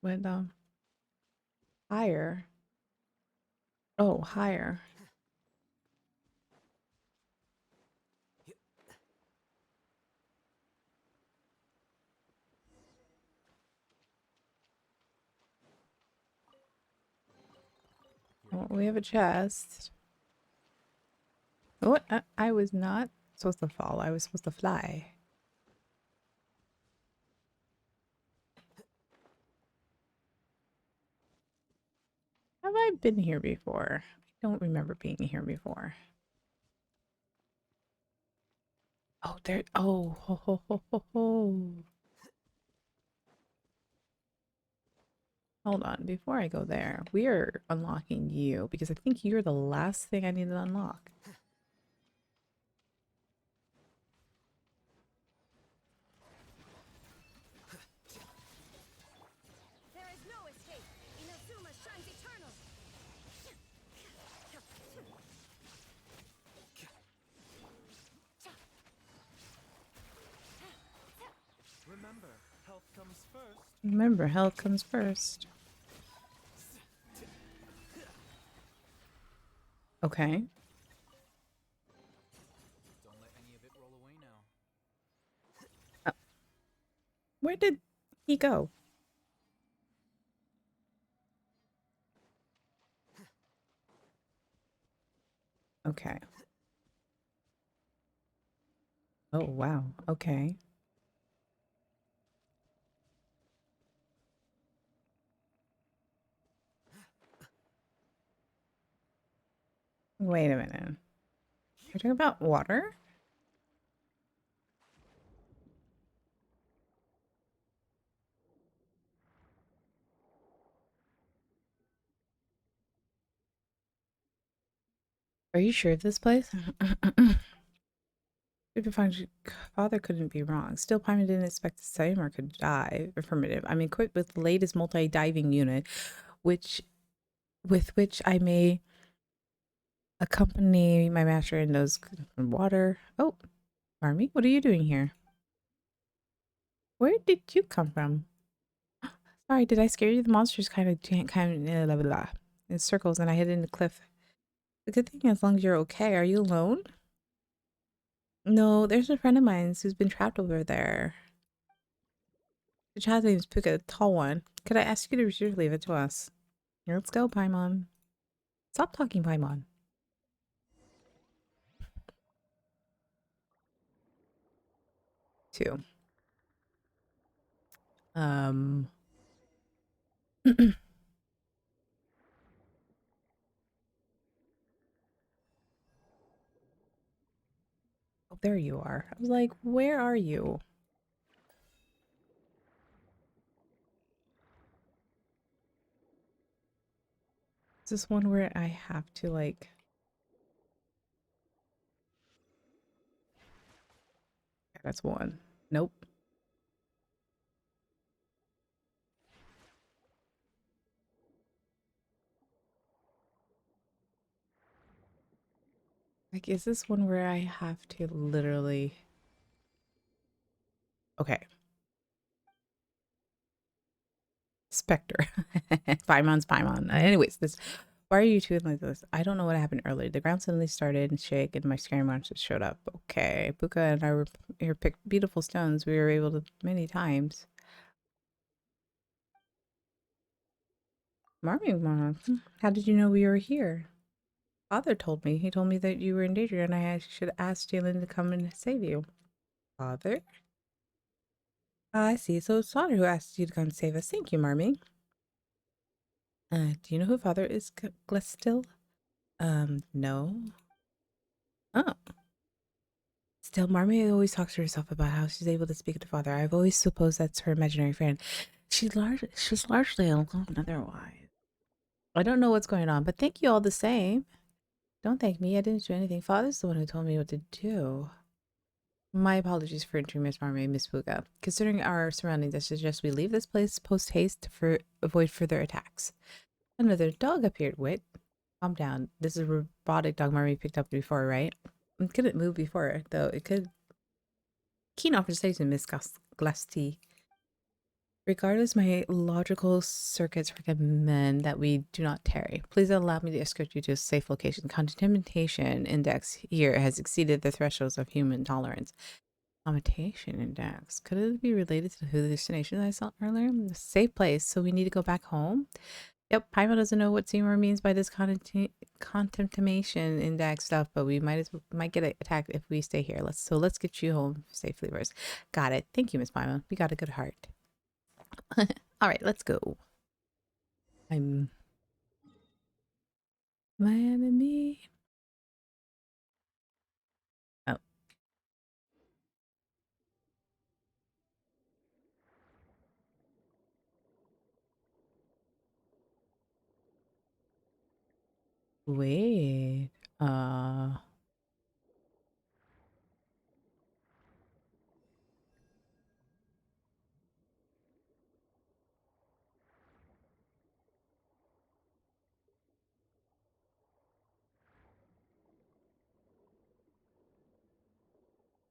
went higher. Oh, higher. Well, we have a chest. What? I was not supposed to fall. I was supposed to fly. Have I been here before? I don't remember being here before. Oh, there. Oh, ho, ho, ho, ho, ho. Hold on. Before I go there, we are unlocking you because I think you're the last thing I need to unlock. There is no escape. Inazuma shines eternal. Remember, health comes first. Remember, health comes first. Okay. Don't let any of it roll away now. Where did he go? Okay. Oh, wow. Okay. Wait a minute. You're talking about water? Are you sure of this place? Father couldn't be wrong. Still, Paimon didn't expect the Saimar could die. Affirmative. I'm equipped with the latest multi-diving unit, which with which I may accompany my master in those water. Oh, Army, what are you doing here? Where did you come from? Sorry, did I scare you? The monsters kind of blah, blah, blah, in circles, and I hid in the cliff. The good thing, as long as you're okay. Are you alone? No, there's a friend of mine who's been trapped over there. The child's name is Puka, the tall one. Could I ask you to reserve leave it to us? Let's go, Paimon. Stop talking, Paimon. Two. Oh, there you are. I was like, where are you? Is this one where I have to like... Yeah, that's one. Nope. Like, is this one where I have to literally... Okay. Spectre. Paimon's Paimon. Anyways, this Why are you two like this? I don't know what happened earlier. The ground suddenly started to shake and my scary monsters showed up. Okay. Buka and I were here picked beautiful stones. We were able to many times. Marmy, how did you know we were here? Father told me. He told me that you were in danger and I should ask Jalen to come and save you. Father? I see. So it's Father who asked you to come save us. Thank you, Marmy. Do you know who Father is, Glestil? No. Oh. Still, Marmy always talks to herself about how she's able to speak to Father. I've always supposed that's her imaginary friend. She's largely alone otherwise. I don't know what's going on, but thank you all the same. Don't thank me. I didn't do anything. Father's the one who told me what to do. My apologies for entering Miss Marmy and Miss Fuga. Considering our surroundings, I suggest we leave this place post haste to avoid further attacks. Another dog appeared, Wit. Calm down. This is a robotic dog Marmy picked up before, right? It couldn't move before, though. It could. Keen observation, Miss Glasty. Regardless, my logical circuits recommend that we do not tarry. Please allow me to escort you to a safe location. Contamination index here has exceeded the thresholds of human tolerance. Contamination index. Could it be related to the hallucination I saw earlier? A safe place, so we need to go back home? Yep, Paimon doesn't know what Seymour means by this contamination index stuff, but we might get attacked if we stay here. Let's get you home safely first. Got it. Thank you, Miss Paimon. We got a good heart. All right, let's go. I'm my enemy. Oh, wait.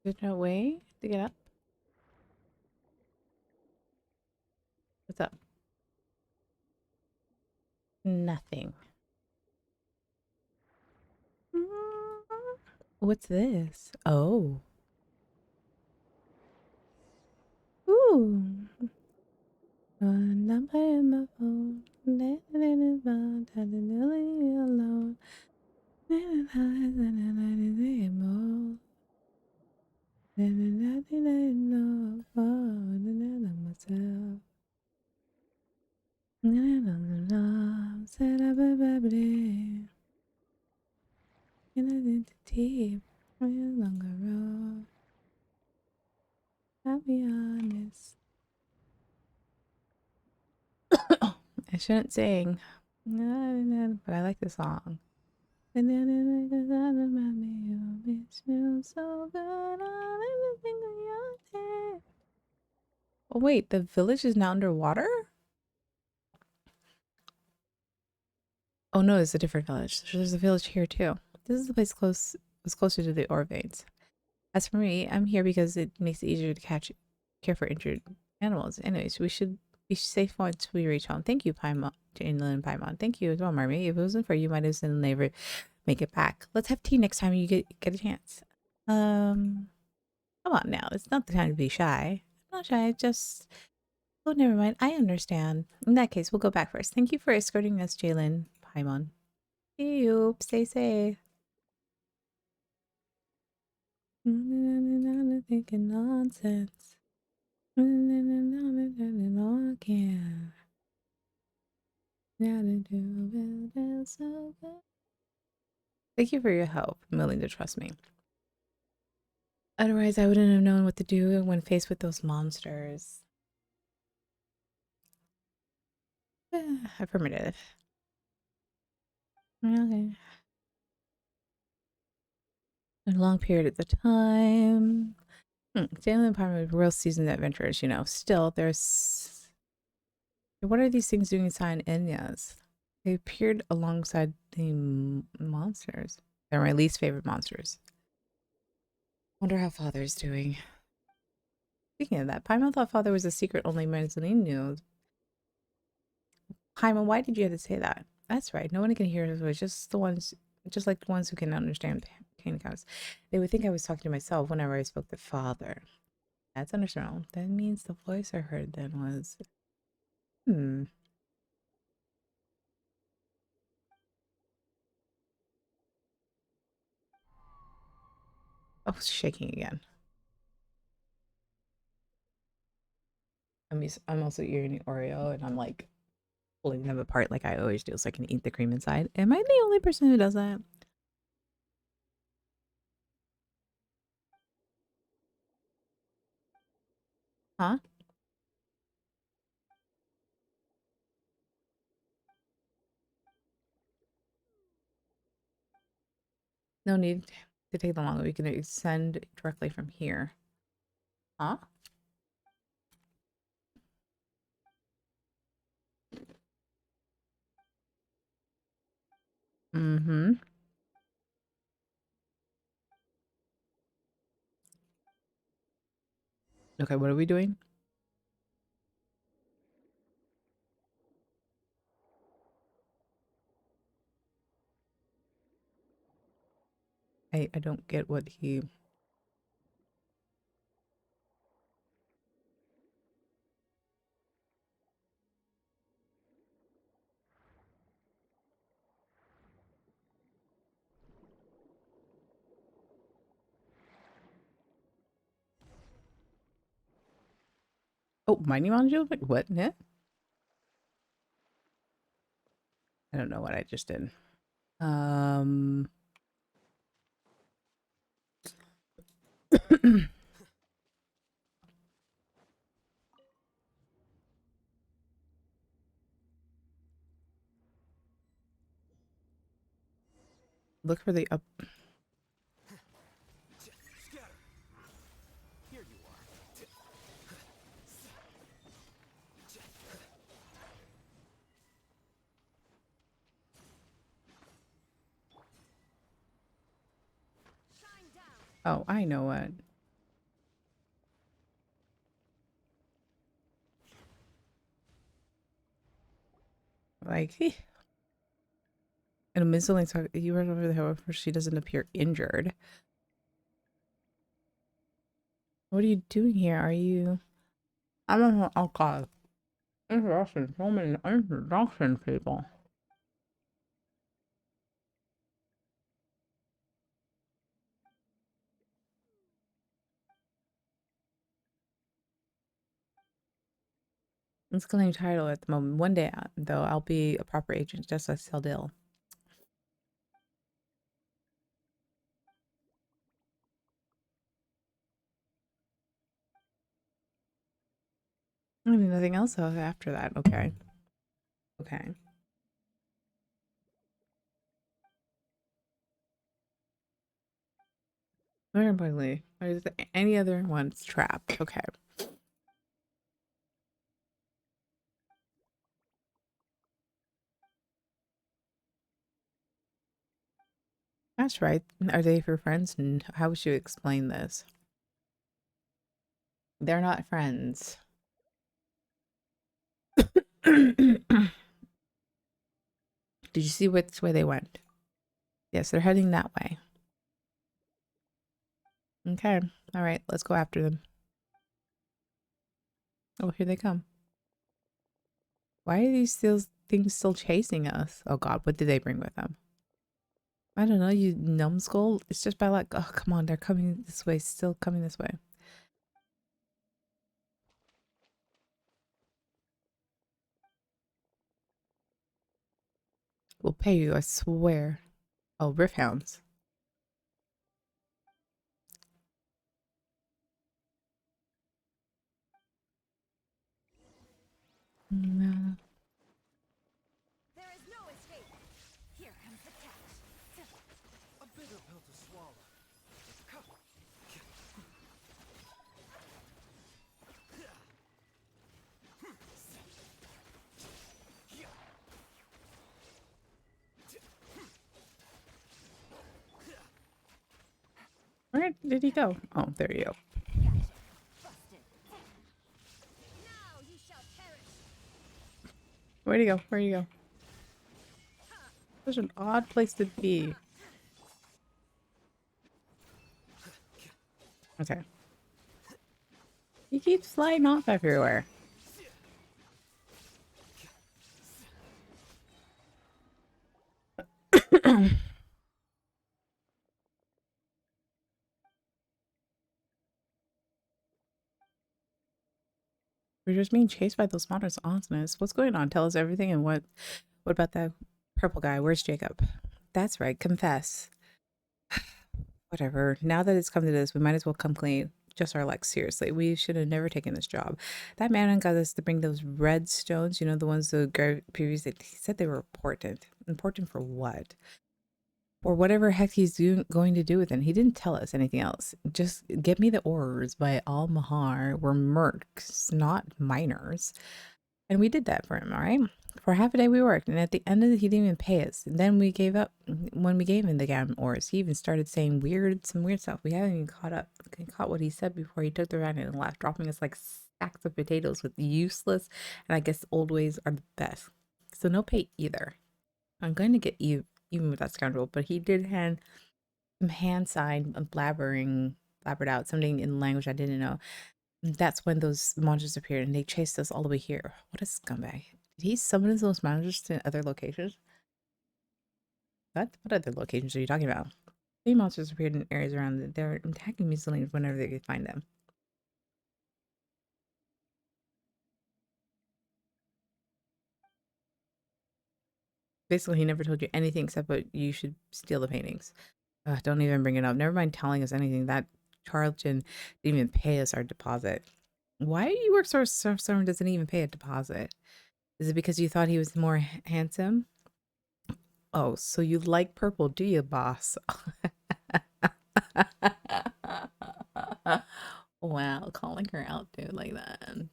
There's no way to get up. What's up? Nothing. What's this? Oh. Ooh. Number in my phone. Alone. Identity, longer road. I'll be honest. I shouldn't sing, but I like the song. And then it remind me of it smells so good on everything on your head. Oh wait, the village is now underwater? Oh no, it's a different village. There's a village here too. This is the place was closer to the ore veins. As for me, I'm here because it makes it easier to care for injured animals. Anyways, we should be safe once we reach home. Thank you, Paimon, Jane and Paimon. Thank you as well, Marmy. If it wasn't for you, might have never make it back. Let's have tea next time you get a chance. Come on now. It's not the time to be shy. I'm not shy. Just oh, never mind. I understand. In that case, we'll go back first. Thank you for escorting us, Jalen, Paimon. See you. Stay safe. Thinking nonsense. Thank you for your help, and willing to trust me. Otherwise, I wouldn't have known what to do when faced with those monsters. Affirmative. Okay. A long period at the time. Jalen and Palmer were real seasoned adventurers, you know. Still, there's... What are these things doing inside Enya's? They appeared alongside the monsters. They're my least favorite monsters. Wonder how Father's doing. Speaking of that, Paimon thought Father was a secret only Marceline knew. Paimon, why did you have to say that? That's right. No one can hear his voice. Just the ones, just like the ones who can understand pain counts. They would think I was talking to myself whenever I spoke to father. That's understandable. That means the voice I heard then was, hmm. Oh, it's shaking again. I'm also eating Oreo, and I'm like pulling them apart like I always do, so I can eat the cream inside. Am I the only person who does that? Huh? No need to take them long. We can send directly from here. Huh? Mm-hmm. Okay, what are we doing? I don't get what he... Oh, mining module? Like, what? Nah? I don't know what I just did. Look for the up... Scatter. Here you are. Shine down. Oh, I know what. Like, and Miss talk, you run over the hill before she doesn't appear injured. What are you doing here? Are you... I'm a... Oh, God. Introduction. So many introduction people. It's claim title at the moment. One day, though, I'll be a proper agent, just like Seldil. I mean, nothing else after that. Okay. Okay. More importantly, is there any other ones trapped? Okay. That's right. Are they your friends? And how would you explain this? They're not friends. Did you see which way they went? Yes, they're heading that way. Okay. All right. Let's go after them. Oh, here they come. Why are these things still chasing us? Oh God, what did they bring with them? I don't know, you numbskull. It's just by like, oh, come on, they're coming this way, still coming this way. We'll pay you, I swear. Oh, riff hounds. No. There is no escape. Here comes the catch. A bitter pill to swallow. Where did he go? Oh, there you go. Gotcha. Busted. Now you shall perish. Where'd he go? Where'd he go? Such an odd place to be. Okay. He keeps flying off everywhere. We're just being chased by those monsters. Awesomeness. What's going on? Tell us everything. And what about that purple guy? Where's Jacob? That's right. Confess. Whatever. Now that it's come to this, we might as well come clean. Just our luck. Seriously, we should have never taken this job. That man got us to bring those red stones. You know, the ones the guy previously he said they were important. Important for what? Or whatever heck he's going to do with it. He didn't tell us anything else. Just get me the ores by Al Mahar. We're mercs, not miners. And we did that for him, all right? For half a day we worked, and at the end of it, he didn't even pay us. And then we gave up when we gave him the damn ores. He even started saying some weird stuff. We haven't even caught what he said before he took the ride and left, dropping us like sacks of potatoes with useless, and I guess old ways are the best. So no pay either. I'm going to get you even with that scoundrel, but he did some hand sign blabbered out something in language I didn't know. That's when those monsters appeared and they chased us all the way here. What a scumbag. Did he summon those monsters to other locations? What other locations are you talking about? Three monsters appeared in areas around it. They're attacking museums whenever they could find them. Basically, he never told you anything except what you should steal the paintings. Don't even bring it up. Never mind telling us anything. That Charlton didn't even pay us our deposit. Why do you work so someone doesn't even pay a deposit? Is it because you thought he was more handsome? Oh, so you like purple, do you, boss? Wow, calling her out, dude, like that. What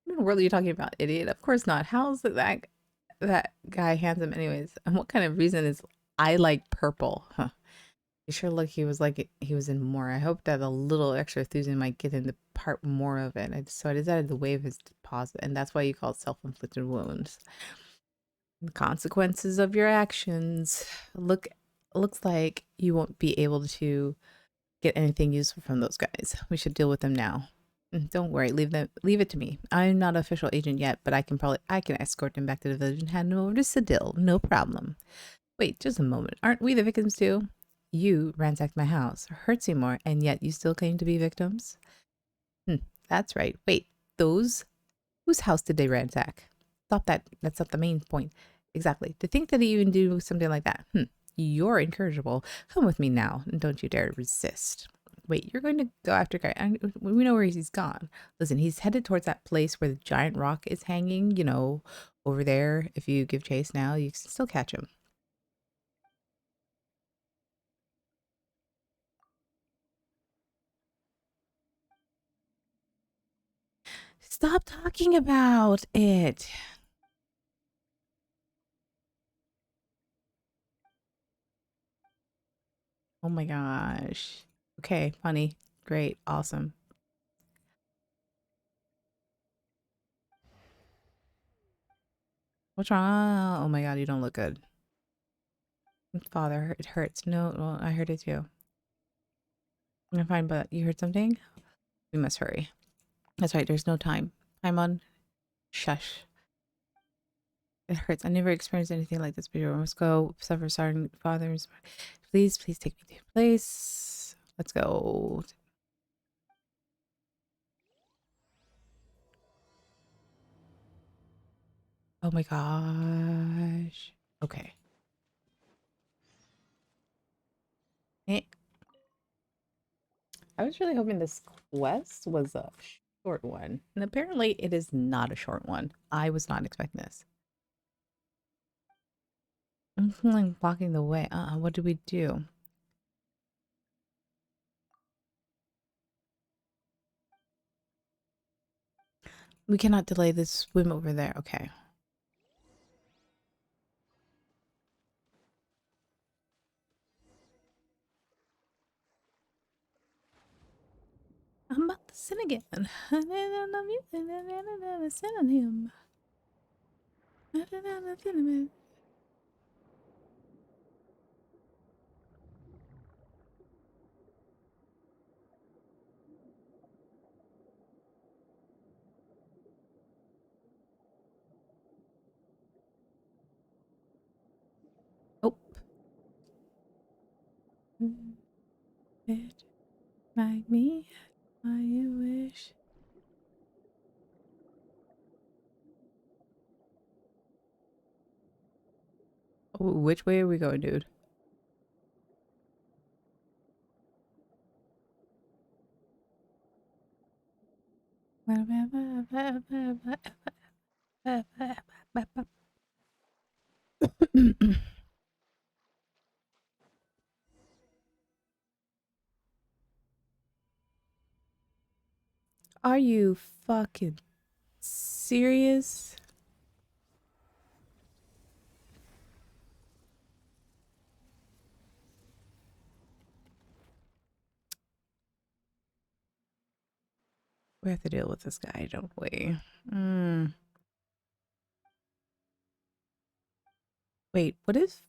in the world are you talking about, idiot? Of course not. How's that guy handsome, anyways? And what kind of reason is I like purple? Huh. You sure look he was in more. I hope that a little extra enthusiasm might get him to part more of it. So I decided to waive his deposit, and that's why you call it self-inflicted wounds. The consequences of your actions. Looks like you won't be able to get anything useful from those guys. We should deal with them now. Don't worry, leave it to me. I'm not an official agent yet, but I can escort them back to the village and hand them over to Sedil. No problem. Wait, just a moment. Aren't we the victims too? You ransacked my house, hurt Seymour, and yet you still claim to be victims? That's right. Wait, whose house did they ransack? Stop that. That's not the main point. Exactly. To think that he even do something like that. You're incorrigible. Come with me now, and don't you dare resist. Wait, you're going to go after Guy? We know where he's gone. Listen, he's headed towards that place where the giant rock is hanging, over there. If you give chase now, you can still catch him. Stop talking about it. Oh my gosh. Okay, funny. Great. Awesome. What's wrong? Oh my god, you don't look good. Father, it hurts. No, well, I heard it too. I'm fine, but you heard something? We must hurry. That's right, there's no time. Time on. Shush. It hurts. I never experienced anything like this before. I must go suffer sorry, fathers. Please take me to your place. Let's go. Oh my gosh. Okay. Eh. I was really hoping this quest was a short one. And apparently it is not a short one. I was not expecting this. I'm feeling blocking the way. What do we do? We cannot delay this swim over there. Okay. I'm about to sin again. Sin on him. It might me how you wish. Oh, which way are we going, dude? Are you fucking serious? We have to deal with this guy, don't we? Wait, what if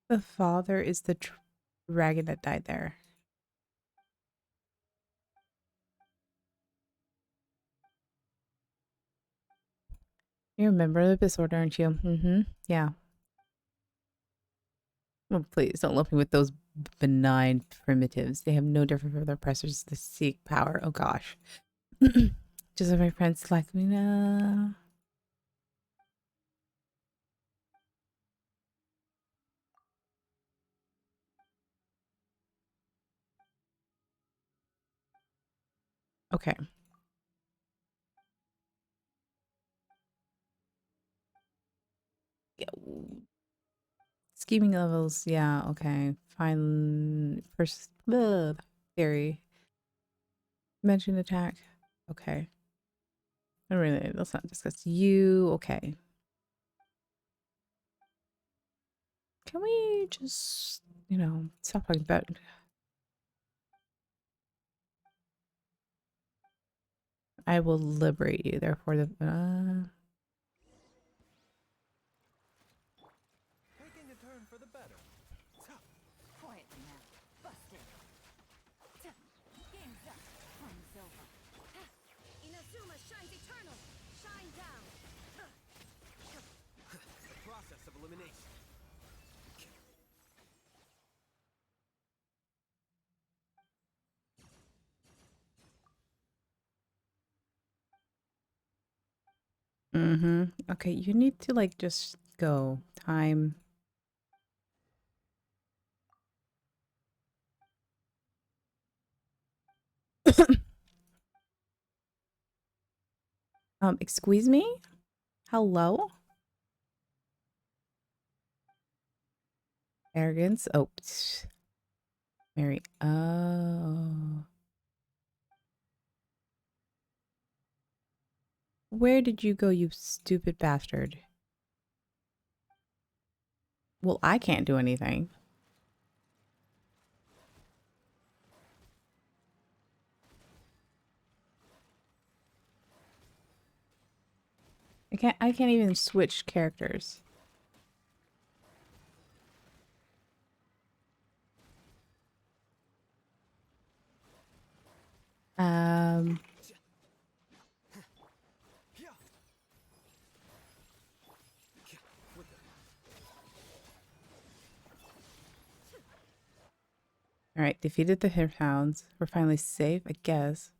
the father is the dragon that died there? You remember the disorder, aren't you? Mm-hmm. Yeah. Well, please don't lump me with those benign primitives. They have no different from the oppressors that seek power. Oh gosh. Just like my friends like me now. Okay. Yeah. Scheming levels, yeah, okay. Fine. First theory. Mention attack. Okay. No, really, let's not discuss you. Okay. Can we just, stop talking about I will liberate you, therefore the Taking a turn for the better. Quietly now. Busted. Game's up. Fun's over. Inazuma shines eternal. Shine down. The process of elimination. mm-hmm. Okay, you need to like just go. Time. Excuse me? Hello? Arrogance. Oh, Mary. Oh. Where did you go, you stupid bastard? Well, I can't do anything. I can't even switch characters. Um all right, defeated the hounds. We're finally safe, I guess.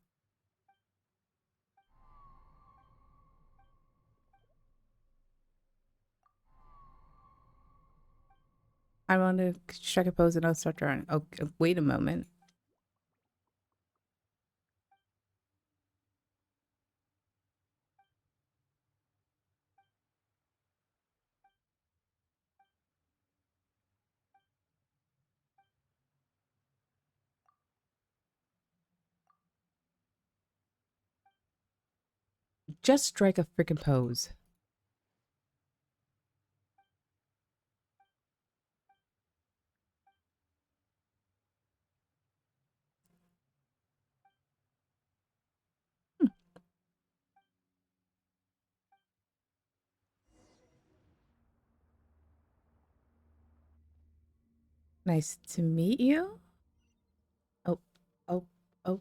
I want to strike a pose and I'll start drawing. Oh, wait a moment. Just strike a freaking pose. Nice to meet you. Oh, oh, oh,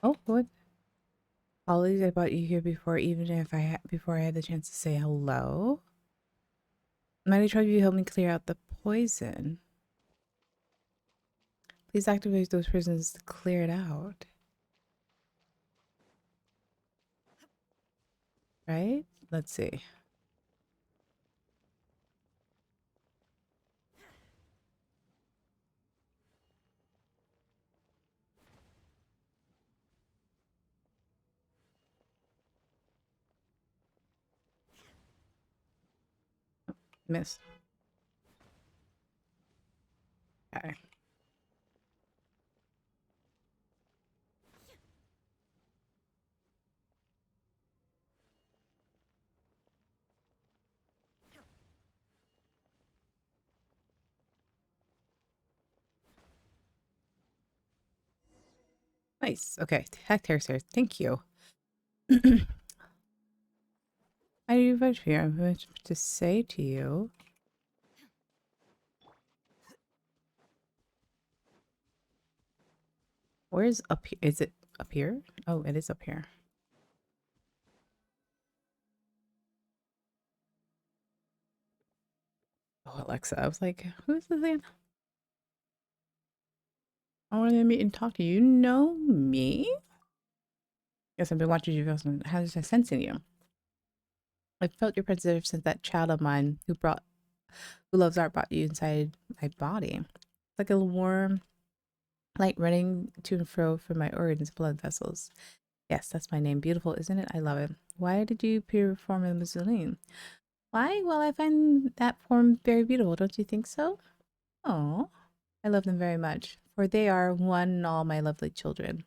oh, what? Apologies, I brought you here before, even if before I had the chance to say hello. Might I try you help me clear out the poison? Please activate those prisons to clear it out. Right? Let's see. Missed. Okay. Nice. Okay. Hack Terracer. Thank you. I do vote for you. I'm going to say to you. Where's up here? Is it up here? Oh, it is up here. Oh, Alexa. I was like, who's this again? I want to meet and talk to you. You know me? Yes, I've been watching you. How is I sensing you? I felt your presence ever since that child of mine who loves art brought you inside my body. It's like a warm light running to and fro from my organs, blood vessels. Yes, that's my name. Beautiful, isn't it? I love it. Why did you perform a mausoleum? Why? Well, I find that form very beautiful. Don't you think so? Oh, I love them very much, for they are one and all my lovely children.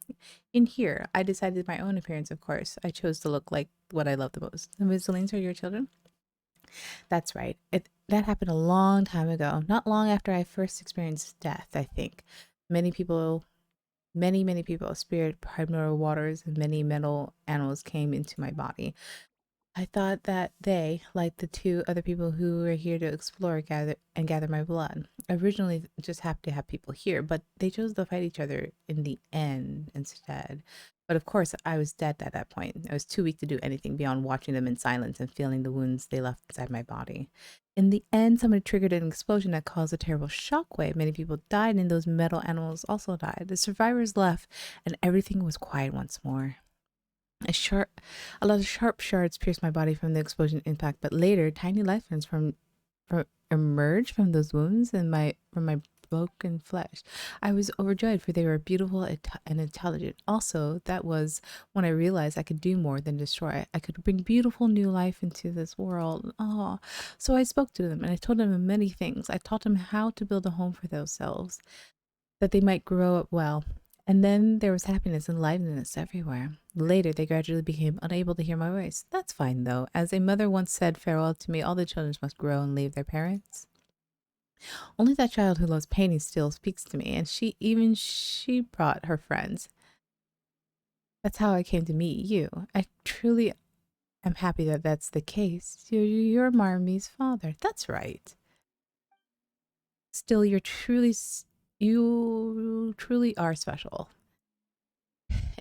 In here, I decided my own appearance, of course. I chose to look like what I love the most. The Mussolines are your children? That's right. That happened a long time ago, not long after I first experienced death, I think. Many people, many people, spirit, primordial waters, and many metal animals came into my body. I thought that they, like the two other people who were here to explore, gather my blood. Originally, just happened to have people here, but they chose to fight each other in the end instead. But of course, I was dead at that point. I was too weak to do anything beyond watching them in silence and feeling the wounds they left inside my body. In the end, somebody triggered an explosion that caused a terrible shockwave. Many people died, and those metal animals also died. The survivors left, and everything was quiet once more. A sharp, a lot of sharp shards pierced my body from the explosion impact, but later, tiny life forms from emerged from those wounds and from my broken flesh. I was overjoyed, for they were beautiful and intelligent. Also, that was when I realized I could do more than destroy. I could bring beautiful new life into this world. Oh, so I spoke to them and I told them many things. I taught them how to build a home for themselves, that they might grow up well. And then there was happiness and liveliness everywhere. Later, they gradually became unable to hear my voice. That's fine, though. As a mother once said farewell to me, all the children must grow and leave their parents. Only that child who loves painting still speaks to me, and she brought her friends. That's how I came to meet you. I truly am happy that that's the case. You're Marmy's father. That's right. Still, you truly are special.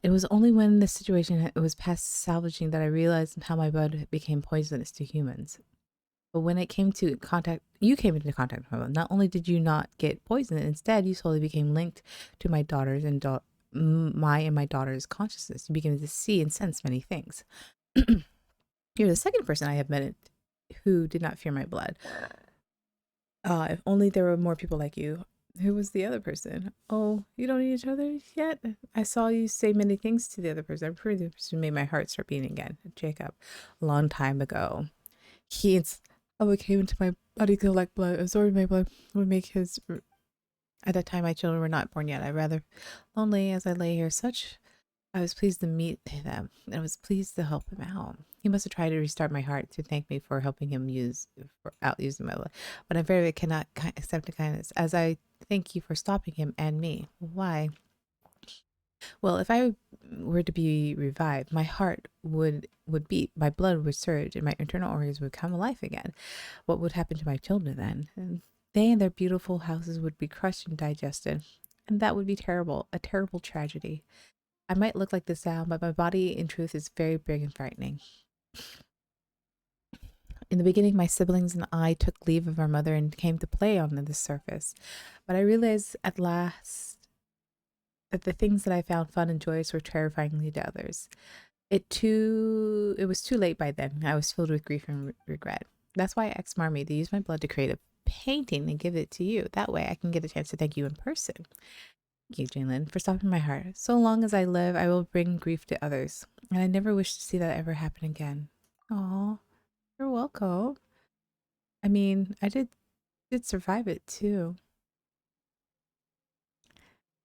It was only when the situation was past salvaging that I realized how my blood became poisonous to humans. But when it came to contact, you came into contact with my blood. Not only did you not get poisoned, instead you slowly became linked to my daughter's and my daughter's consciousness. You began to see and sense many things. You're the second person I have met who did not fear my blood. If only there were more people like you. Who was the other person? Oh, you don't need each other yet? I saw you say many things to the other person. I'm pretty the person who made my heart start beating again. Jacob, a long time ago. He came into my body to collect blood, absorbed my blood, would make his. At that time, my children were not born yet. I rather lonely as I lay here. I was pleased to meet them, and I was pleased to help him out. He must have tried to restart my heart to thank me for helping him outusing my blood, but I very cannot accept the kindness, as I thank you for stopping him and me. Why? Well, if I were to be revived, my heart would beat, my blood would surge, and my internal organs would come alive again. What would happen to my children then? And they and their beautiful houses would be crushed and digested, and that would be terrible, a terrible tragedy. I might look like this now, but my body, in truth, is very big and frightening. In the beginning, my siblings and I took leave of our mother and came to play on the surface. But I realized at last that the things that I found fun and joyous were terrifyingly to others. It was too late by then. I was filled with grief and regret. That's why I asked Marmee to use my blood to create a painting and give it to you. That way I can get a chance to thank you in person. Thank you, Jalen, for softening my heart. So long as I live, I will bring grief to others. And I never wish to see that ever happen again. Aw, you're welcome. I mean, I did survive it too.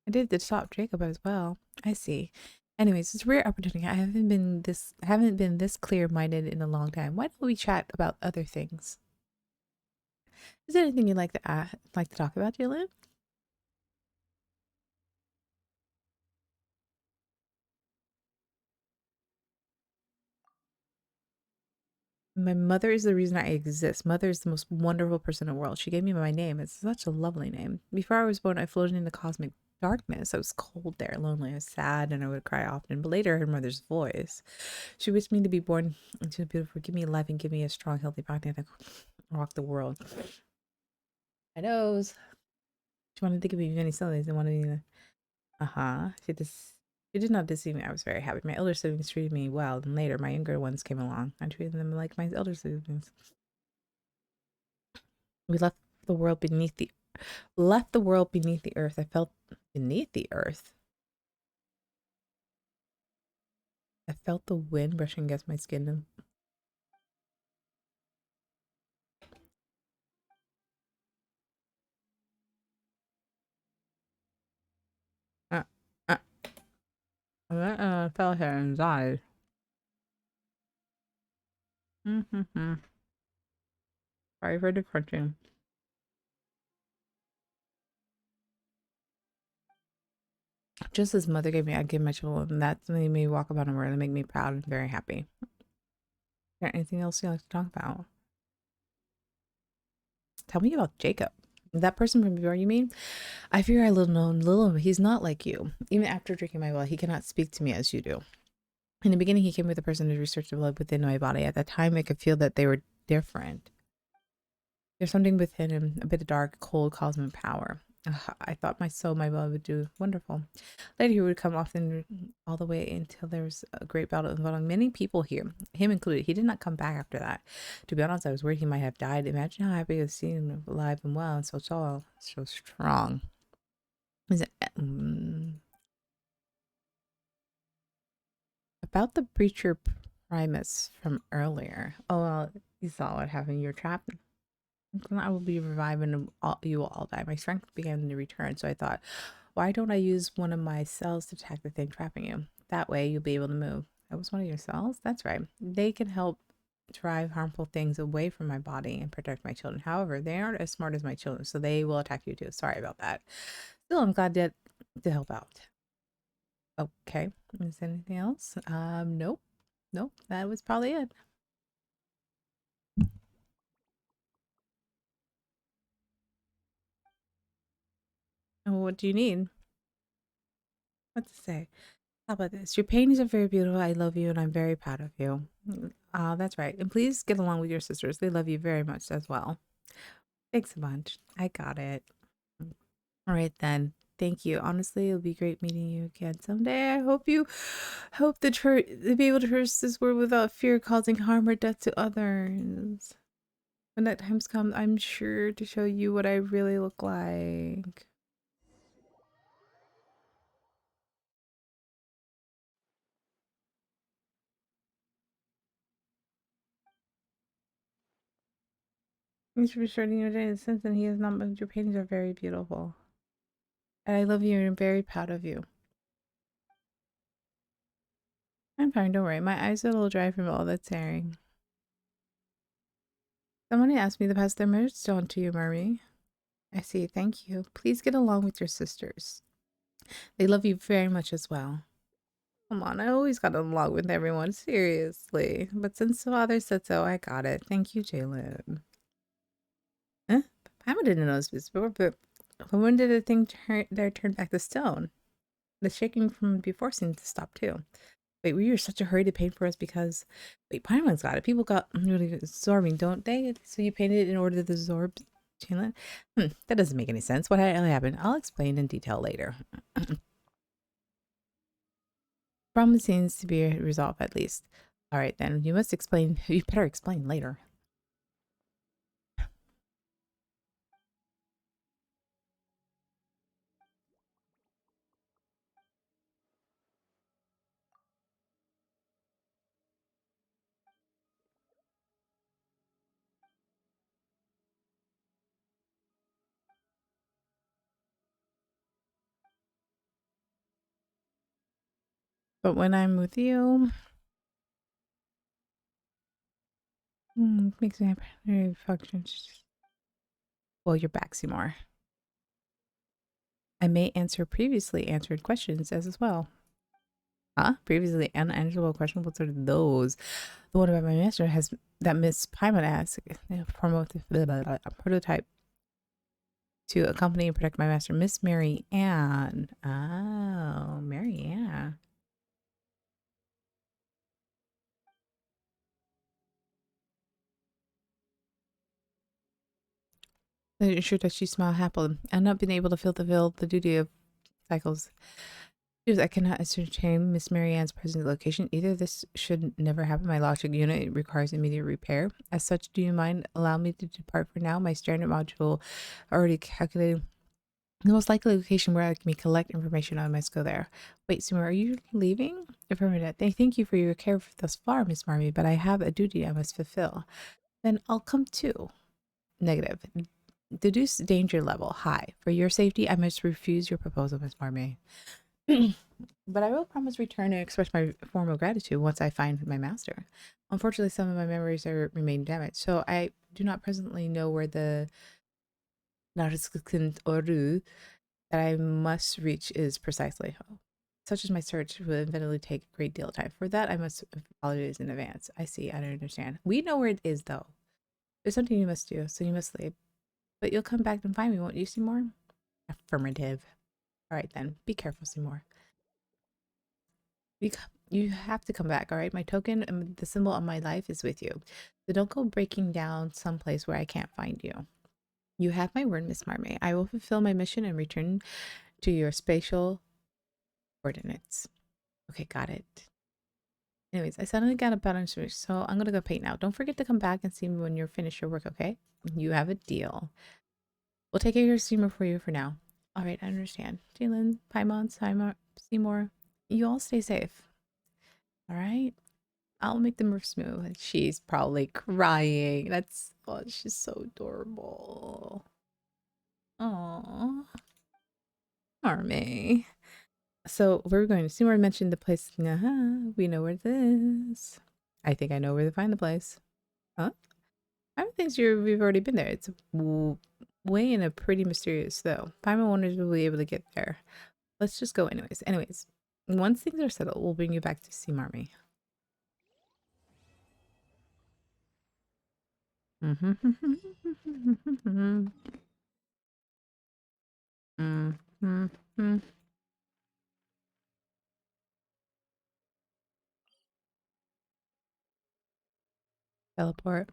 I did stop Jacob as well. I see. Anyways, it's a rare opportunity. I haven't been this clear-minded in a long time. Why don't we chat about other things? Is there anything you'd like to talk about, Jalen? My mother is the reason I exist. Mother is the most wonderful person in the world. She gave me my name. It's such a lovely name. Before I was born, I floated into cosmic darkness. I was cold there, lonely. I was sad, and I would cry often. But later, I heard mother's voice. She wished me to be born into a beautiful, give me life and give me a strong, healthy body to rock the world. I knows. She wanted to give me many siblings and wanted me to. She did not deceive me. I was very happy. My elder siblings treated me well, and later my younger ones came along. I treated them like my elder siblings. We left the world beneath the earth. I felt beneath the earth. I felt the wind brushing against my skin. Uh, uh, fell here and died. Sorry for the crunching. Just as mother gave me, I give my children. And that made me walk about a world and make me proud and very happy. Is there anything else you'd like to talk about? Tell me about Jacob. That person from before, you mean? I fear I little. He's not like you. Even after drinking my blood, he cannot speak to me as you do. In the beginning, he came with a person to research the blood within my body. At that time, I could feel that they were different. There's something within him, a bit of dark, cold, cosmic power. I thought my blood would do wonderful. Later, he would come often all the way until there was a great battle involving many people here, him included. He did not come back after that. To be honest, I was worried he might have died. Imagine how happy I was seeing him alive and well and so tall, so strong. Is it, about the Breacher Primus from earlier. Oh, well, you saw what happened. You're trapped. I will be reviving and you will all die. My strength began to return, so I thought, why don't I use one of my cells to attack the thing trapping you? That way you'll be able to move. That was one of your cells? That's right. They can help drive harmful things away from my body and protect my children. However, they aren't as smart as my children, so they will attack you too. Sorry about that. Still, I'm glad to help out. Okay. Is there anything else? Nope. Nope. That was probably it. What do you need? What to say? How about this? Your paintings are very beautiful. I love you and I'm very proud of you. That's right. And please get along with your sisters. They love you very much as well. Thanks a bunch. I got it. All right then. Thank you. Honestly, it'll be great meeting you again someday. I hope to be able to traverse this world without fear of causing harm or death to others. When that time's come, I'm sure to show you what I really look like. Thanks for starting your day since then he has not, but your paintings are very beautiful. And I love you and I'm very proud of you. I'm fine, don't worry. My eyes are a little dry from all that staring. Someone asked me to pass their message on to you, Marie. I see, thank you. Please get along with your sisters. They love you very much as well. Come on, I always got along with everyone, seriously. But since the father said so, I got it. Thank you, Jalen. Huh? Paimon didn't notice this before, but when did the thing turn back to stone? The shaking from before seemed to stop too. Wait, were you in such a hurry to paint for us because... Wait, Paimon's got it. People got really absorbing, don't they? So you painted it in order to absorb Jalen? That doesn't make any sense. What really happened? I'll explain in detail later. Problem seems to be resolved at least. All right, then. You must explain. You better explain later. But when I'm with you, makes me very functions. Well, you're back, Seymour. I may answer previously answered questions as well. Huh? Previously unanswerable questions? What sort of those? The one about my master has that Miss Paimon asked. A prototype to accompany and protect my master, Miss Mary Ann. Oh, Mary Ann. Sure does she smile happily. I've not been able to fulfill the duty of cycles. I cannot ascertain Miss Mary Ann's present location. Either this should never happen. My logic unit requires immediate repair. As such, do you mind allow me to depart for now? My standard module already calculated the most likely location where I can collect information. I must go there. Wait, Seymour, are you leaving? Affirmative. Thank you for your care thus far, Miss Marmee, but I have a duty I must fulfill. Then I'll come too. Negative. Deduce danger level high. For your safety, I must refuse your proposal, Miss Marmee. But I will promise return and express my formal gratitude once I find my master. Unfortunately, some of my memories remain damaged, so I do not presently know where the Narskin Oru that I must reach is precisely. Such as my search will inevitably take a great deal of time. For that, I must apologize in advance. I see, I don't understand. We know where it is, though. There's something you must do, so you must leave. But you'll come back and find me, won't you, Seymour? Affirmative. All right, then. Be careful, Seymour. You have to come back, all right? My token and the symbol of my life is with you. So don't go breaking down someplace where I can't find you. You have my word, Miss Marmee. I will fulfill my mission and return to your spatial coordinates. Okay, got it. Anyways, I suddenly got a button switch, so I'm gonna go paint now. Don't forget to come back and see me when you're finished your work, okay? You have a deal. We'll take care of your Seymour for you for now. All right, I understand. Jalen, Paimon, Seymour, you all stay safe. All right? I'll make the move smooth. She's probably crying. That's, oh, she's so adorable. Aww. Army. So where are we going? Seymour mentioned the place. We know where it is. I think I know where to find the place. Huh? I don't think we've already been there. It's way in a pretty mysterious though. Paimon wonders if we'll be able to get there. Let's just go anyways. Anyways, once things are settled, we'll bring you back to see Marmee. Teleport.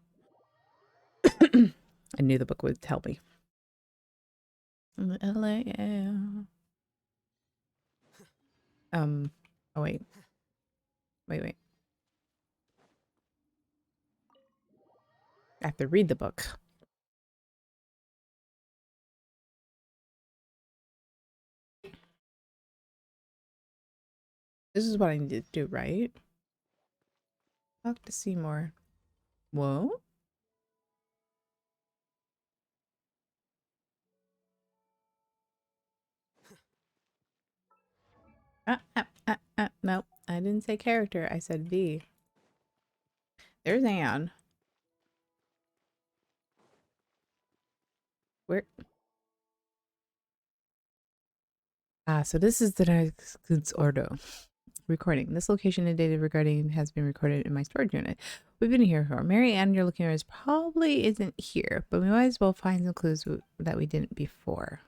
I knew the book would tell me. LA. Oh wait. Wait. I have to read the book. This is what I need to do, right? Talk to Seymour. Whoa. No, I didn't say character. I said V. There's Anne. Where? So this is the next order. Recording. This location and data regarding has been recorded in my storage unit. We've been here for Mary Ann. You're looking at us probably isn't here, but we might as well find some clues that we didn't before.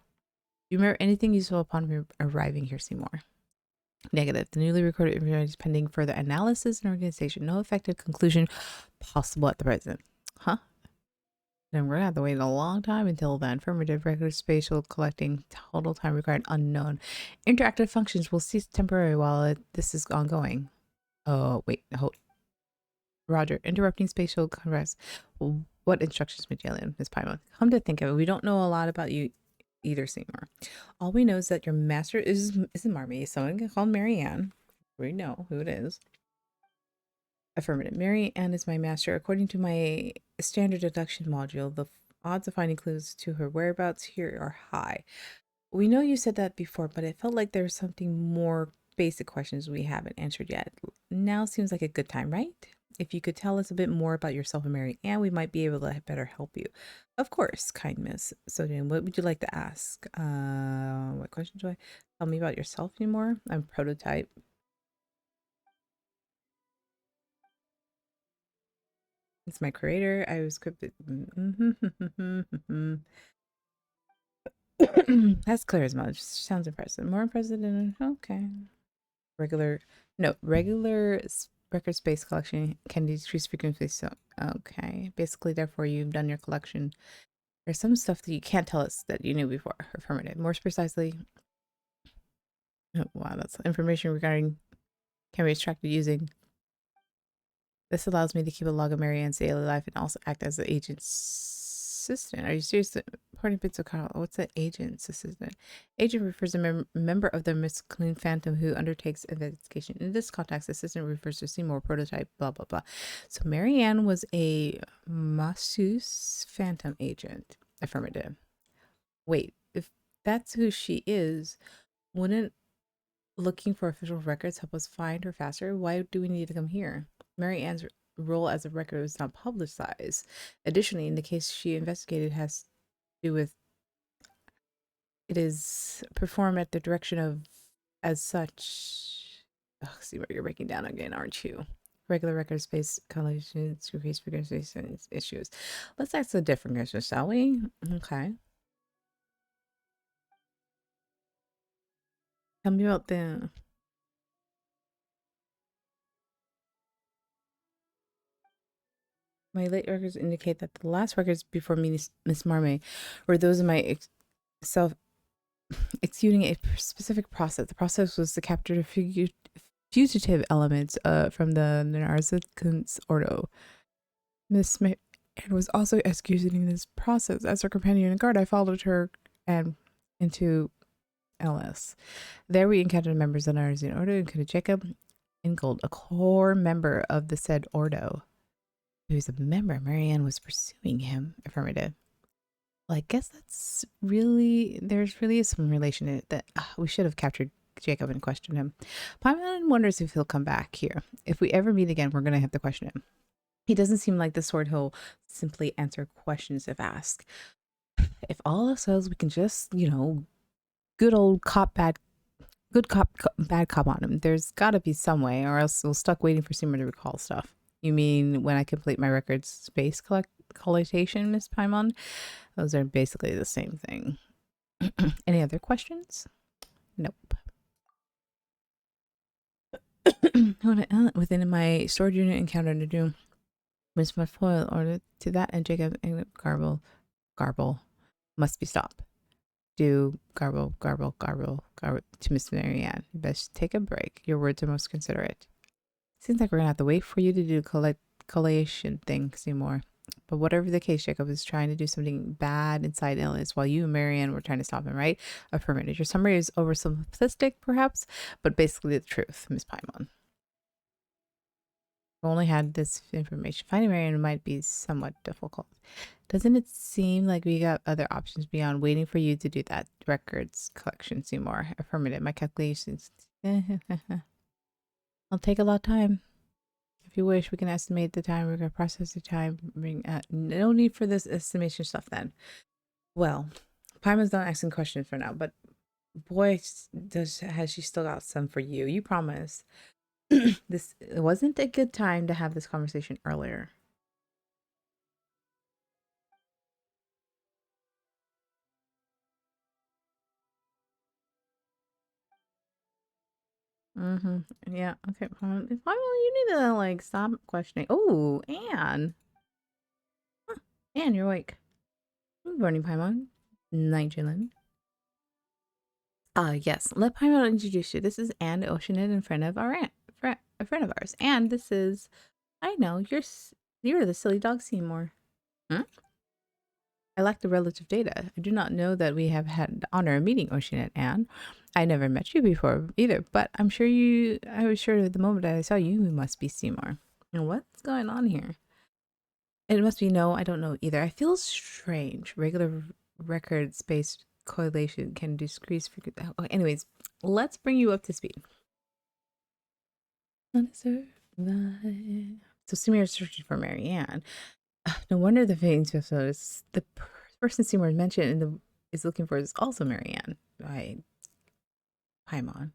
Do you remember anything useful upon arriving here, Seymour? Negative. The newly recorded information is pending further analysis and organization. No effective conclusion possible at the present. Huh? Then we're gonna have to wait a long time until then. Affirmative. Regular spatial collecting. Total time required unknown. Interactive functions will cease temporarily while this is ongoing. Oh, wait. Hold. Roger. Interrupting spatial converse. What instructions, Magellan? Miss Paimon. Come to think of it, we don't know a lot about you either, Seymour. All we know is that your master isn't Marmee. Someone called Marianne. We know who it is. Affirmative. Mary Ann is my master. According to my standard deduction module, the odds of finding clues to her whereabouts here are high. We know you said that before, but it felt like there was something more basic questions we haven't answered yet. Now seems like a good time, right? If you could tell us a bit more about yourself and Mary Ann, we might be able to better help you. Of course, kind miss. So then what would you like to ask? What questions do I tell me about yourself anymore? I'm prototype. It's my creator. I was scripted. That's clear as much. Sounds impressive. More impressive than okay. Regular record space collection can decrease frequency. So okay. Basically, therefore, you've done your collection. There's some stuff that you can't tell us that you knew before. Affirmative. More precisely. Oh, wow, that's information regarding can be extracted using. This allows me to keep a log of Marianne's daily life and also act as the agent's assistant. Are you serious? According bits of Carl, what's an agent's assistant? Agent refers to a member of the Miss Clean Phantom who undertakes investigation. In this context, assistant refers to Seymour prototype, blah, blah, blah. So Marianne was a masseuse phantom agent. Affirmative. Wait, if that's who she is, wouldn't looking for official records help us find her faster? Why do we need to come here? Mary Ann's role as a record was not publicized. Additionally, in the case she investigated has to do with it is performed at the direction of as such. Oh, see what you're breaking down again, aren't you? Regular record space collisions, increase frequency issues. Let's ask a different question, shall we? Okay. Tell me about the my late records indicate that the last records before Miss Marmee were those of my self executing a specific process. The process was to capture the fugitive elements from the Narcissus Ordo. Miss Smith was also executing this process. As her companion and guard, I followed her and into LS. There we encountered members of the Narcissus Ordo, including Jacob Ingold, a core member of the said Ordo. He was a member. Marianne was pursuing him. Affirmative. Well, I guess that's really, there's really some relation in it that we should have captured Jacob and questioned him. Paimon wonders if he'll come back here. If we ever meet again, we're going to have to question him. He doesn't seem like the sort who'll simply answer questions if asked. If all else fails, we can just, good old cop, bad cop on him. There's got to be some way, or else we're stuck waiting for Seymour to recall stuff. You mean when I complete my records space collectation, Miss Paimon? Those are basically the same thing. Any other questions? Nope. Within my storage unit encountered to do Miss Foil order to that and Jacob and Garble must be stopped. Do garble to Miss Marianne. You best take a break. Your words are most considerate. Seems like we're gonna have to wait for you to do collation thing, Seymour. But whatever the case, Jacob is trying to do something bad inside Ellis while you and Marianne were trying to stop him, right? Affirmative. Your summary is oversimplistic, perhaps, but basically the truth, Miss Paimon. If only had this information. Finding Marianne might be somewhat difficult. Doesn't it seem like we got other options beyond waiting for you to do that records collection, Seymour? Affirmative. My calculations. I'll take a lot of time. If you wish, we can estimate the time. We're going to process the time. No need for this estimation stuff then. Well, Paimon's not asking questions for now, but boy, has she still got some for you. You promise. This wasn't a good time to have this conversation earlier. Yeah. Okay. Paimon, you need to stop questioning. Oh, Anne. Huh. Anne, you're awake. Good morning, Paimon. Night, Jillian. Yes, let Paimon introduce you. This is Anne Oceanid in front of our aunt, a friend of ours. And this is, I know, you're the silly dog Seymour. Hmm? I lack the relative data. I do not know that we have had the honor of meeting Oceanid, Anne. I never met you before either, but I was sure the moment I saw you, you must be Seymour. And what's going on here? It must be no, I don't know either. I feel strange. Regular record space correlation can decrease frequency. Oh, anyways, let's bring you up to speed. So Seymour is searching for Marianne. No wonder the Fanes episode is the person Seymour mentioned is looking for is also Marianne. Right. Paimon.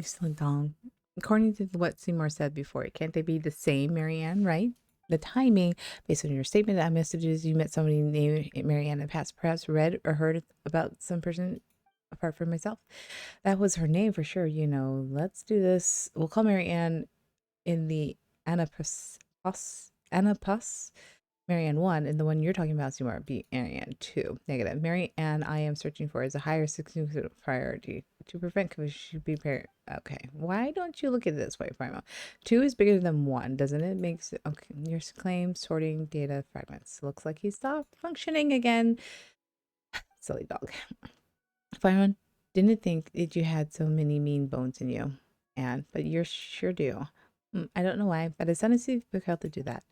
Silly dog. According to what Seymour said before, can't they be the same Marianne, right? The timing, based on your statement that messages you met somebody named Marianne in the past, perhaps read or heard about some person apart from myself. That was her name for sure. You know, let's do this. We'll call Marianne in the Anapus Marianne 1, and the one you're talking about, Seymour, be Marianne 2. Negative. Marianne I am searching for is a higher significant priority. To prevent confusion, should be paired. Okay. Why don't you look at it this way, Primo? 2 is bigger than 1, doesn't it? Makes okay. Your claim sorting data fragments. Looks like he stopped functioning again. Silly dog. Primo, didn't think that you had so many mean bones in you, Anne, but you sure do. I don't know why, but it's honestly difficult to do that.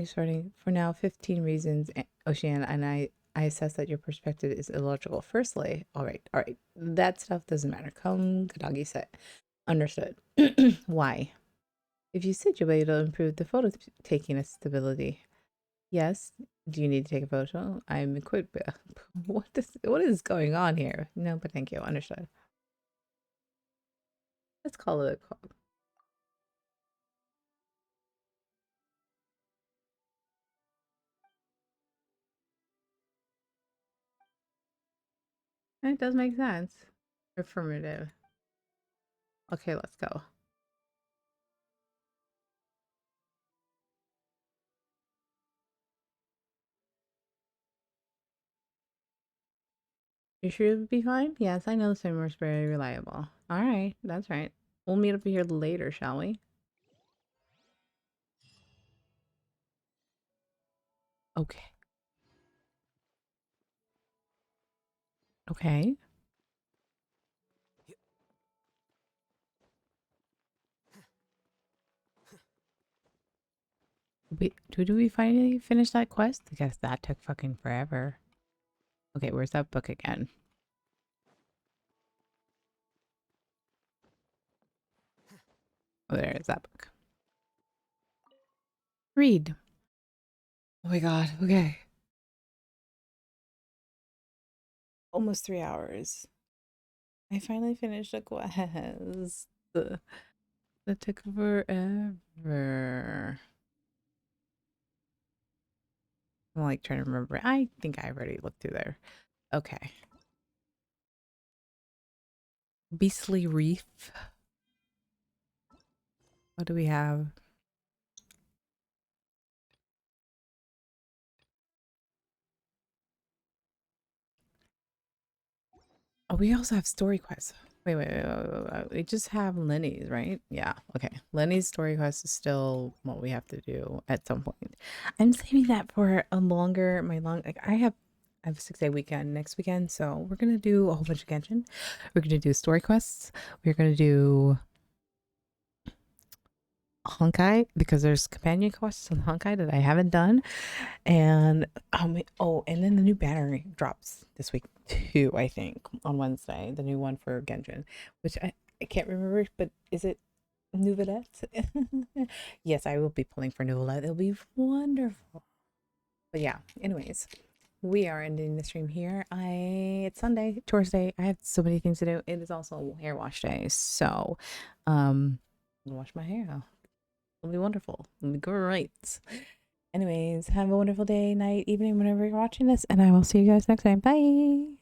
Starting for now, 15 reasons, Ocean, and I assess that your perspective is illogical. Firstly, all right, that stuff doesn't matter. Come, Kadagi said. Understood. Why? If you said you'll be able to improve the photo taking stability. Yes. Do you need to take a photo? I'm equipped. What is going on here? No, but thank you. Understood. Let's call it a call. It does make sense. Affirmative. Okay, let's go. You sure it'll be fine? Yes, I know the swimmer is very reliable. All right, that's right. We'll meet up here later, shall we? Okay. Okay. Do we finally finish that quest? I guess that took fucking forever. Okay, where's that book again? Oh, there is that book. Read. Oh my god, okay. Almost 3 hours. I finally finished the quest. That took forever. I'm like trying to remember. I think I already looked through there. Okay. Beastly Reef. What do we have? Oh, we also have story quests. Wait. We just have Lenny's, right? Yeah. Okay. Lenny's story quest is still what we have to do at some point. I'm saving that for like I have a 6-day weekend next weekend, so we're gonna do a whole bunch of Genshin. We're gonna do story quests. We're gonna do Honkai because there's companion quests on Honkai that I haven't done, and and then the new banner drops this week too. I think on Wednesday, the new one for Genshin, which I can't remember, but is it Nouvellette? Yes, I will be pulling for Nouvellette. It'll be wonderful. But yeah, anyways, we are ending the stream here. It's Sunday, Thursday. I have so many things to do. It is also hair wash day, so I'm gonna wash my hair now. It'll be wonderful. It'll be great. Anyways, have a wonderful day, night, evening, whenever you're watching this, and I will see you guys next time. Bye.